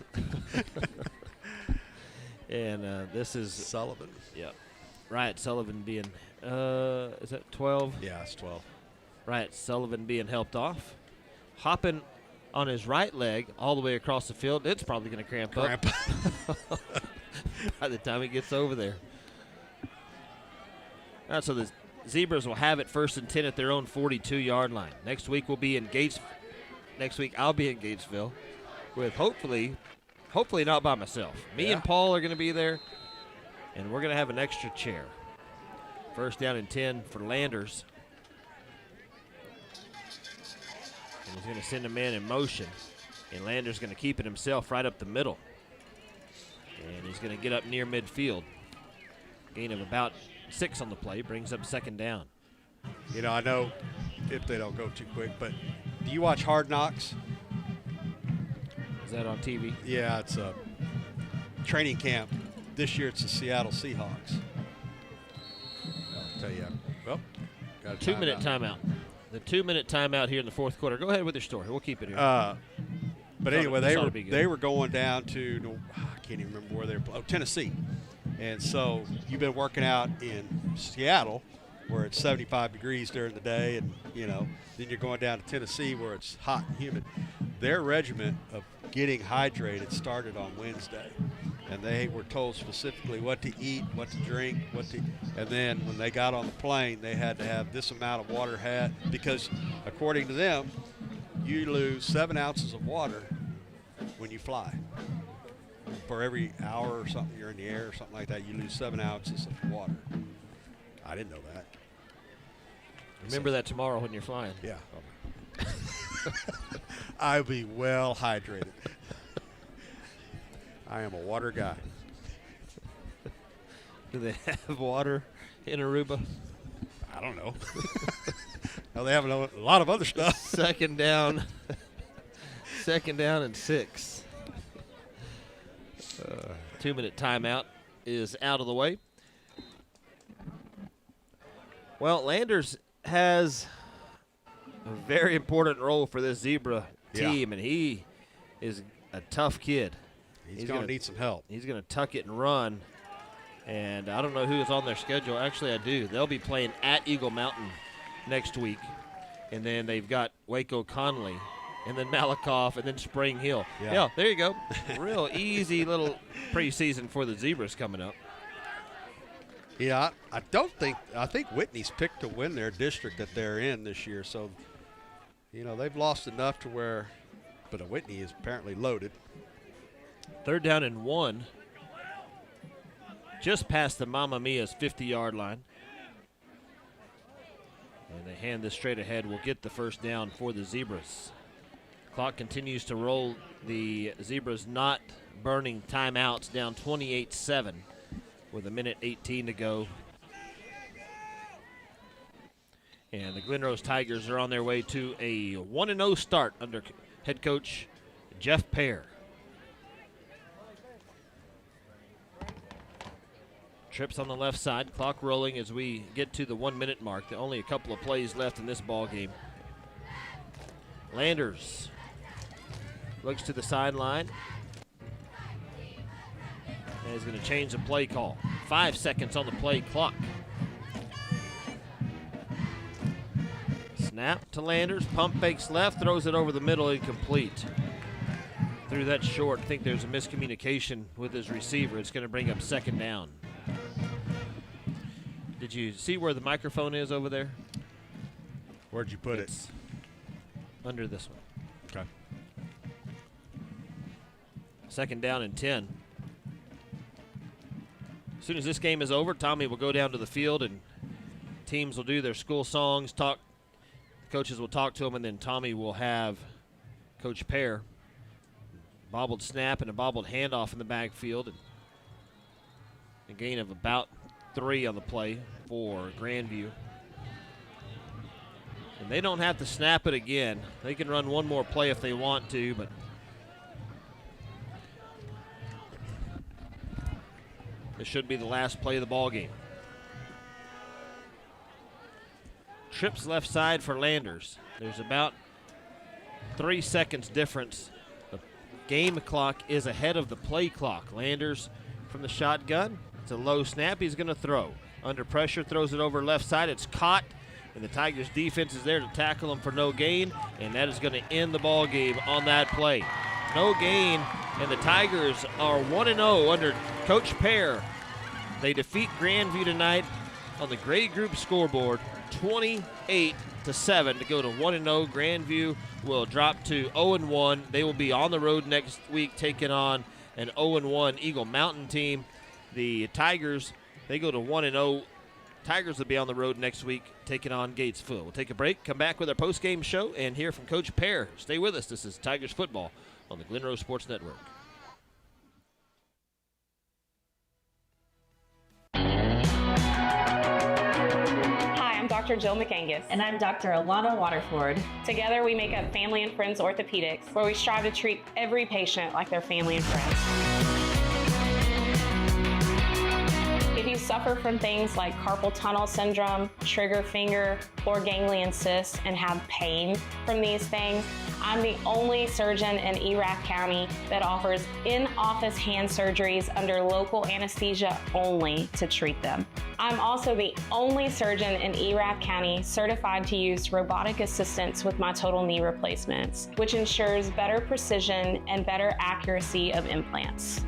Speaker 2: And this is
Speaker 3: Sullivan.
Speaker 2: Yep. Right, Sullivan being is that 12?
Speaker 3: Yeah, it's 12.
Speaker 2: Right, Sullivan being helped off, hopping on his right leg all the way across the field. It's probably going to cramp up by the time he gets over there. All right, so the Zebras will have it 1st and 10 at their own 42-yard line. Next week we'll be in Next week I'll be in Gatesville with hopefully not by myself. Me and Paul are going to be there, and we're going to have an extra chair. 1st down and 10 for Landers. And he's going to send a man in motion, and Landers going to keep it himself right up the middle. And he's going to get up near midfield. Gain of about 6 on the play, brings up 2nd down.
Speaker 3: You know, I know if they don't go too quick, but do you watch Hard Knocks?
Speaker 2: Is that on TV?
Speaker 3: Yeah, it's a training camp. This year it's the Seattle Seahawks. I'll tell you. Well, got a
Speaker 2: 2-minute timeout. The 2-minute timeout here in the 4th quarter. Go ahead with your story. We'll keep it here.
Speaker 3: But anyway, they were going down to, I can't even remember where they were. Tennessee. And so you've been working out in Seattle where it's 75 degrees during the day, and, then you're going down to Tennessee where it's hot and humid. Their regiment of getting hydrated started on Wednesday, and they were told specifically what to eat, what to drink, and then when they got on the plane, they had to have this amount of water because according to them, you lose 7 ounces of water when you fly. For every hour or something you're in the air or something like that, you lose 7 ounces of water. I didn't know that.
Speaker 2: Remember that tomorrow when you're flying.
Speaker 3: Yeah. I'll be well hydrated. I am a water guy.
Speaker 2: Do they have water in Aruba?
Speaker 3: I don't know. No, they have a lot of other stuff.
Speaker 2: 2nd down. 2nd down and 6. 2-minute timeout is out of the way. Well, Landers has a very important role for this Zebra team, and he is a tough kid.
Speaker 3: He's going to need some help.
Speaker 2: He's going to tuck it and run, and I don't know who is on their schedule. Actually, I do. They'll be playing at Eagle Mountain next week, and then they've got Waco Conley, and then Malakoff, and then Spring Hill. Yeah, there you go. Real easy little preseason for the Zebras coming up.
Speaker 3: Yeah, I think Whitney's picked to win their district that they're in this year. So, they've lost enough to where, but Whitney is apparently loaded.
Speaker 2: 3rd down and 1. Just past the Mamma Mia's 50-yard line. And they hand this straight ahead. Will get the 1st down for the Zebras. Clock continues to roll. The Zebras not burning timeouts, down 28-7 with 1:18 to go. And the Glen Rose Tigers are on their way to a 1-0 start under head coach Jeff Pear. Trips on the left side, clock rolling as we get to the 1-minute mark. Only a couple of plays left in this ball game. Landers looks to the sideline. And he's going to change the play call. 5 seconds on the play clock. Snap to Landers, pump fakes left, throws it over the middle, incomplete. Threw that short. I think there's a miscommunication with his receiver. It's going to bring up 2nd down. Did you see where the microphone is over there?
Speaker 3: Where'd you put it?
Speaker 2: Under this one.
Speaker 3: Okay.
Speaker 2: Second down and 10. As soon as this game is over, Tommy will go down to the field and teams will do their school songs, coaches will talk to them, and then Tommy will have Coach Pear bobbled snap and a bobbled handoff in the backfield. And a gain of about 3 on the play for Grandview. And they don't have to snap it again. They can run one more play if they want to, but this should be the last play of the ball game. Trips left side for Landers. There's about 3 seconds difference. The game clock is ahead of the play clock. Landers from the shotgun. It's a low snap. He's going to throw. Under pressure, throws it over left side. It's caught, and the Tigers defense is there to tackle him for no gain, and that is going to end the ball game on that play. No gain, and the Tigers are 1-0 under Coach Pear. They defeat Grandview tonight on the grade group scoreboard, 28-7 to go to 1-0. Grandview will drop to 0-1. They will be on the road next week taking on an 0-1 Eagle Mountain team. The Tigers, they go to 1-0. Tigers will be on the road next week taking on Gatesville. We'll take a break, come back with our post-game show, and hear from Coach Pear. Stay with us. This is Tigers football on the Glen Rose Sports Network.
Speaker 14: I'm Dr. Jill McAngus.
Speaker 15: And I'm Dr. Alana Waterford.
Speaker 14: Together we make up Family and Friends Orthopedics, where we strive to treat every patient like their family and friends. If you suffer from things like carpal tunnel syndrome, trigger finger, or ganglion cysts, and have pain from these things, I'm the only surgeon in Erath County that offers in-office hand surgeries under local anesthesia only to treat them. I'm also the only surgeon in Erath County certified to use robotic assistance with my total knee replacements, which ensures better precision and better accuracy of implants.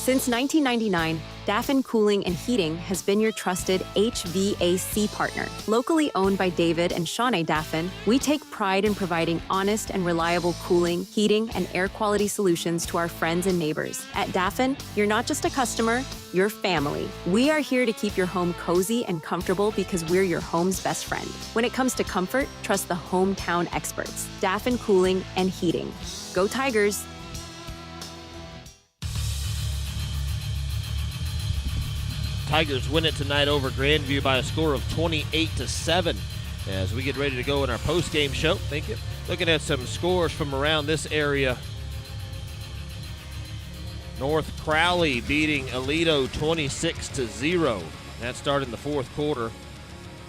Speaker 9: Since 1999, Daffin Cooling and Heating has been your trusted HVAC partner. Locally owned by David and Shawnee Daffin, we take pride in providing honest and reliable cooling, heating, and air quality solutions to our friends and neighbors. At Daffin, you're not just a customer, you're family. We are here to keep your home cozy and comfortable because we're your home's best friend. When it comes to comfort, trust the hometown experts. Daffin Cooling and Heating. Go Tigers!
Speaker 2: Tigers win it tonight over Grandview by a score of 28-7 as we get ready to go in our post-game show. Thank you. Looking at some scores from around this area. North Crowley beating Aledo 26-0. That started in the fourth quarter.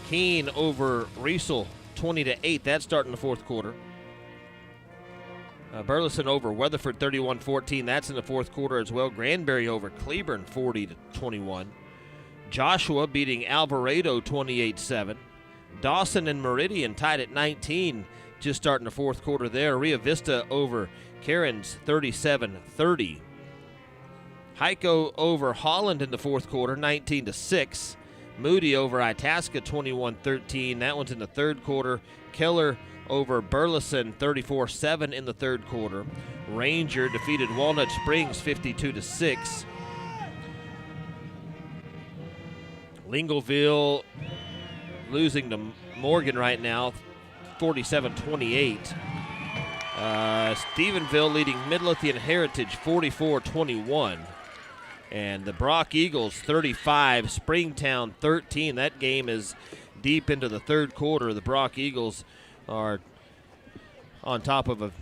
Speaker 2: Keene over Riesel 20-8. That started in the fourth quarter. Burleson over Weatherford 31-14. That's in the fourth quarter as well. Granbury over Cleburne 40-21. Joshua beating Alvarado 28-7. Dawson and Meridian tied at 19, just starting the fourth quarter there. Rio Vista over Cairns 37-30. Heiko over Holland in the fourth quarter 19-6. Moody over Itasca 21-13. That one's in the third quarter. Keller over Burleson 34-7 in the third quarter. Ranger defeated Walnut Springs 52-6. Lingleville losing to Morgan right now, 47-28. Stephenville leading Midlothian Heritage 44-21. And the Brock Eagles 35, Springtown 13. That game is deep into the third quarter. The Brock Eagles are on top of a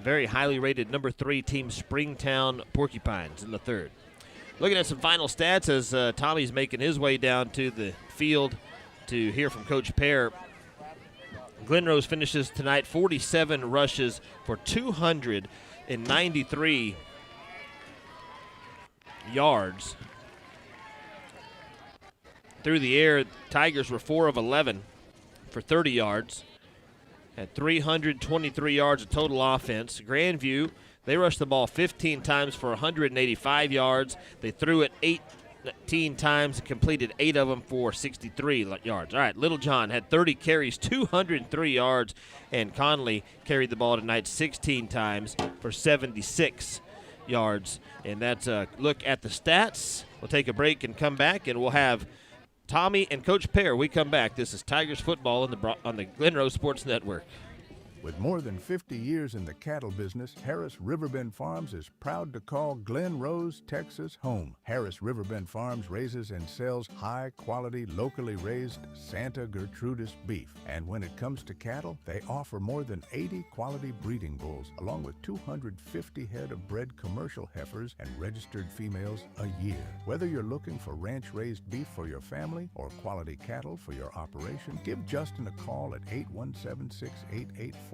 Speaker 2: very highly rated number 3 team, Springtown Porcupines, in the third. Looking at some final stats as Tommy's making his way down to the field to hear from Coach Pear. Glen Rose finishes tonight 47 rushes for 293 yards. through the air, Tigers were 4 of 11 for 30 yards. Had 323 yards of total offense. Grandview, they rushed the ball 15 times for 185 yards. They threw it 18 times and completed 8 of them for 63 yards. All right, Little John had 30 carries, 203 yards, and Conley carried the ball tonight 16 times for 76 yards. And that's a look at the stats. We'll take a break and come back, and we'll have Tommy and Coach Pear. We come back. This is Tigers football on the Glen Rose Sports Network.
Speaker 10: With more than 50 years in the cattle business, Harris Riverbend Farms is proud to call Glen Rose, Texas home. Harris Riverbend Farms raises and sells high-quality, locally raised Santa Gertrudis beef. And when it comes to cattle, they offer more than 80 quality breeding bulls, along with 250 head of bred commercial heifers and registered females a year. Whether you're looking for ranch-raised beef for your family or quality cattle for your operation, give Justin a call at 817-688-4915.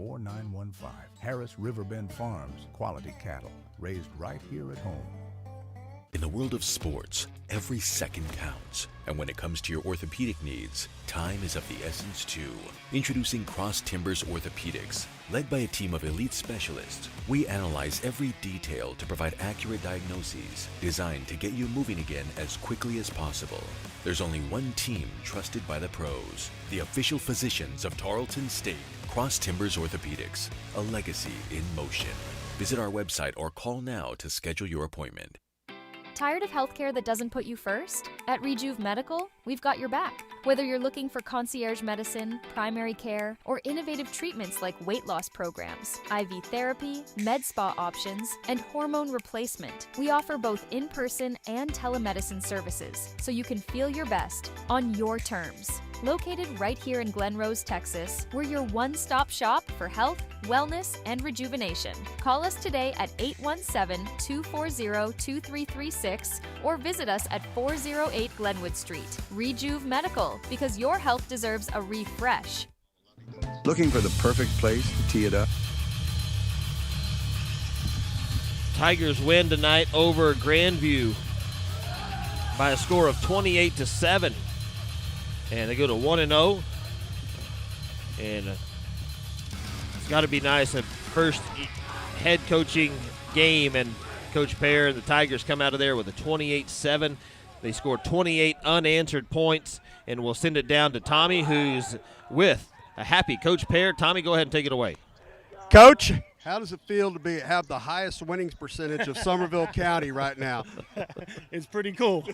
Speaker 10: Harris Riverbend Farms, quality cattle, raised right here at home.
Speaker 11: In the world of sports, every second counts. And when it comes to your orthopedic needs, time is of the essence too. Introducing Cross Timbers Orthopedics. Led by a team of elite specialists, we analyze every detail to provide accurate diagnoses designed to get you moving again as quickly as possible. There's only one team trusted by the pros, the official physicians of Tarleton State. Cross Timbers Orthopedics, a legacy in motion. Visit our website or call now to schedule your appointment.
Speaker 16: Tired of healthcare that doesn't put you first? At Rejuve Medical, we've got your back. Whether you're looking for concierge medicine, primary care, or innovative treatments like weight loss programs, IV therapy, med spa options, and hormone replacement, we offer both in-person and telemedicine services so you can feel your best on your terms. Located right here in Glen Rose, Texas, we're your one-stop shop for health, wellness, and rejuvenation. Call us today at 817-240-2336 or visit us at 408 Glenwood Street. Rejuve Medical, because your health deserves a refresh.
Speaker 20: Looking for the perfect place to tee it up?
Speaker 2: Tigers win tonight over Grandview by a score of 28-7. And they go to 1-0. And it's got to be nice, a first head coaching game, and Coach Pear and the Tigers come out of there with a 28-7. They scored 28 unanswered points, and we'll send it down to Tommy, who's with a happy Coach Pear. Tommy, go ahead and take it away.
Speaker 3: Coach, how does it feel to have the highest winnings percentage of Somerville County right now?
Speaker 13: It's pretty cool.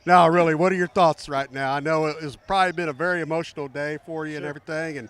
Speaker 3: No, really, what are your thoughts right now? I know it's probably been a very emotional day for you and everything, and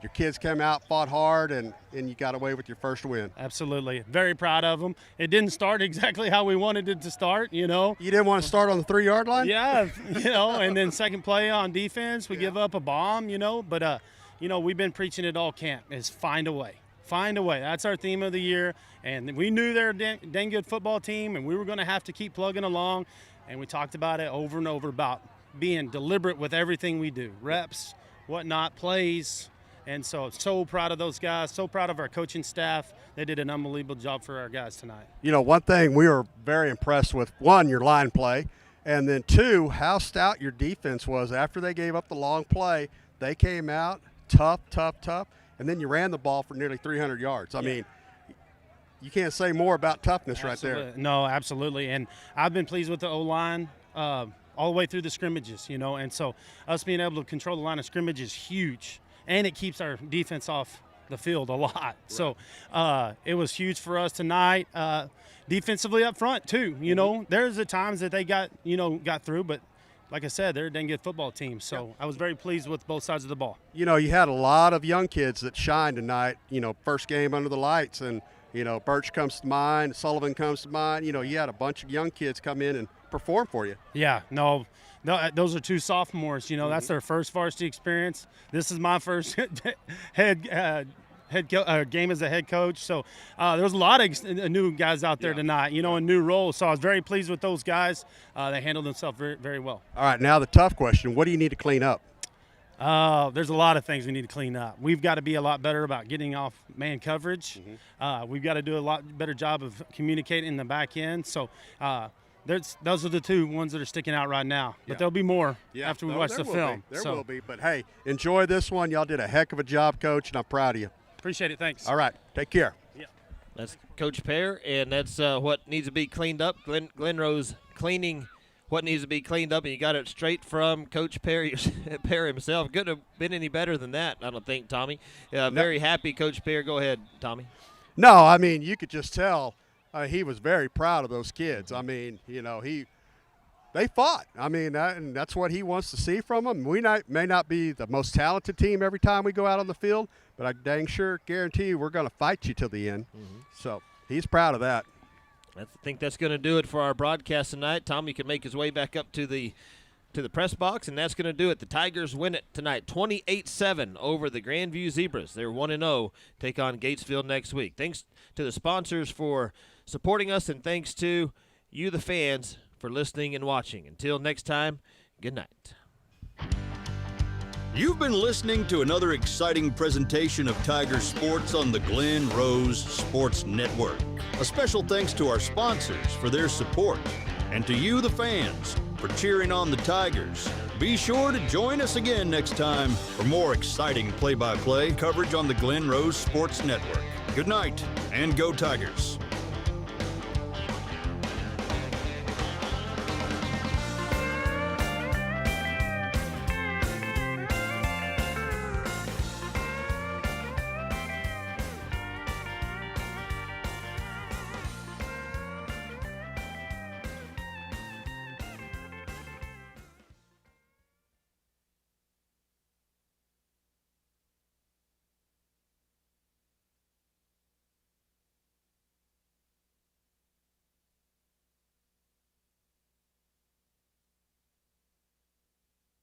Speaker 3: your kids came out, fought hard, and you got away with your first win.
Speaker 13: Absolutely. Very proud of them. It didn't start exactly how we wanted it to start, You
Speaker 3: didn't want to start on the 3-yard line?
Speaker 13: Yeah, and then second play on defense, we give up a bomb, but, we've been preaching it all camp is find a way. Find a way. That's our theme of the year, and we knew they're a dang good football team, and we were going to have to keep plugging along, and we talked about it over and over about being deliberate with everything we do, reps, whatnot, plays, and so proud of those guys, so proud of our coaching staff. They did an unbelievable job for our guys tonight.
Speaker 3: One thing we were very impressed with, one, your line play, and then two, how stout your defense was. After they gave up the long play, they came out tough, and then you ran the ball for nearly 300 yards. I mean, you can't say more about toughness right there.
Speaker 13: No, absolutely. And I've been pleased with the O-line all the way through the scrimmages, and so us being able to control the line of scrimmage is huge, and it keeps our defense off the field a lot. Right. So it was huge for us tonight. Defensively up front, too. There's the times that they got through, but like I said, they're a dang good football team, so I was very pleased with both sides of the ball.
Speaker 3: You had a lot of young kids that shined tonight, first game under the lights, and, Birch comes to mind, Sullivan comes to mind. You had a bunch of young kids come in and perform for you.
Speaker 13: Yeah, no, those are two sophomores. That's their first varsity experience. This is my first game as a head coach. So there's a lot of new guys out there tonight, in new roles. So I was very pleased with those guys. They handled themselves very, very well.
Speaker 3: All right, now the tough question. What do you need to clean up?
Speaker 13: There's a lot of things we need to clean up. We've got to be a lot better about getting off man coverage. We've got to do a lot better job of communicating in the back end. So Those are the two ones that are sticking out right now. But there'll be more after we watch the film.
Speaker 3: There will be. But, hey, enjoy this one. Y'all did a heck of a job, Coach, and I'm proud of you.
Speaker 13: Appreciate it. Thanks.
Speaker 3: All right. Take care.
Speaker 13: Yeah.
Speaker 2: That's Coach Pear, and that's what needs to be cleaned up. Glen Rose cleaning what needs to be cleaned up, and you got it straight from Coach Pear himself. Couldn't have been any better than that, I don't think, Tommy. Very happy, Coach Pear. Go ahead, Tommy.
Speaker 3: No, I mean, you could just tell he was very proud of those kids. I mean, they fought. I mean, and that's what he wants to see from them. We may not be the most talented team every time we go out on the field, but I dang sure guarantee you we're going to fight you till the end. Mm-hmm. So he's proud of that.
Speaker 2: I think that's going to do it for our broadcast tonight. Tommy can make his way back up to the press box, and that's going to do it. The Tigers win it tonight, 28-7 over the Grandview Zebras. They're 1-0, take on Gatesville next week. Thanks to the sponsors for supporting us, and thanks to you, the fans, for listening and watching. Until next time, good night.
Speaker 1: You've been listening to another exciting presentation of Tiger Sports on the Glen Rose Sports Network. A special thanks to our sponsors for their support, and to you, the fans, for cheering on the Tigers. Be sure to join us again next time for more exciting play-by-play coverage on the Glen Rose Sports Network. Good night, and go Tigers.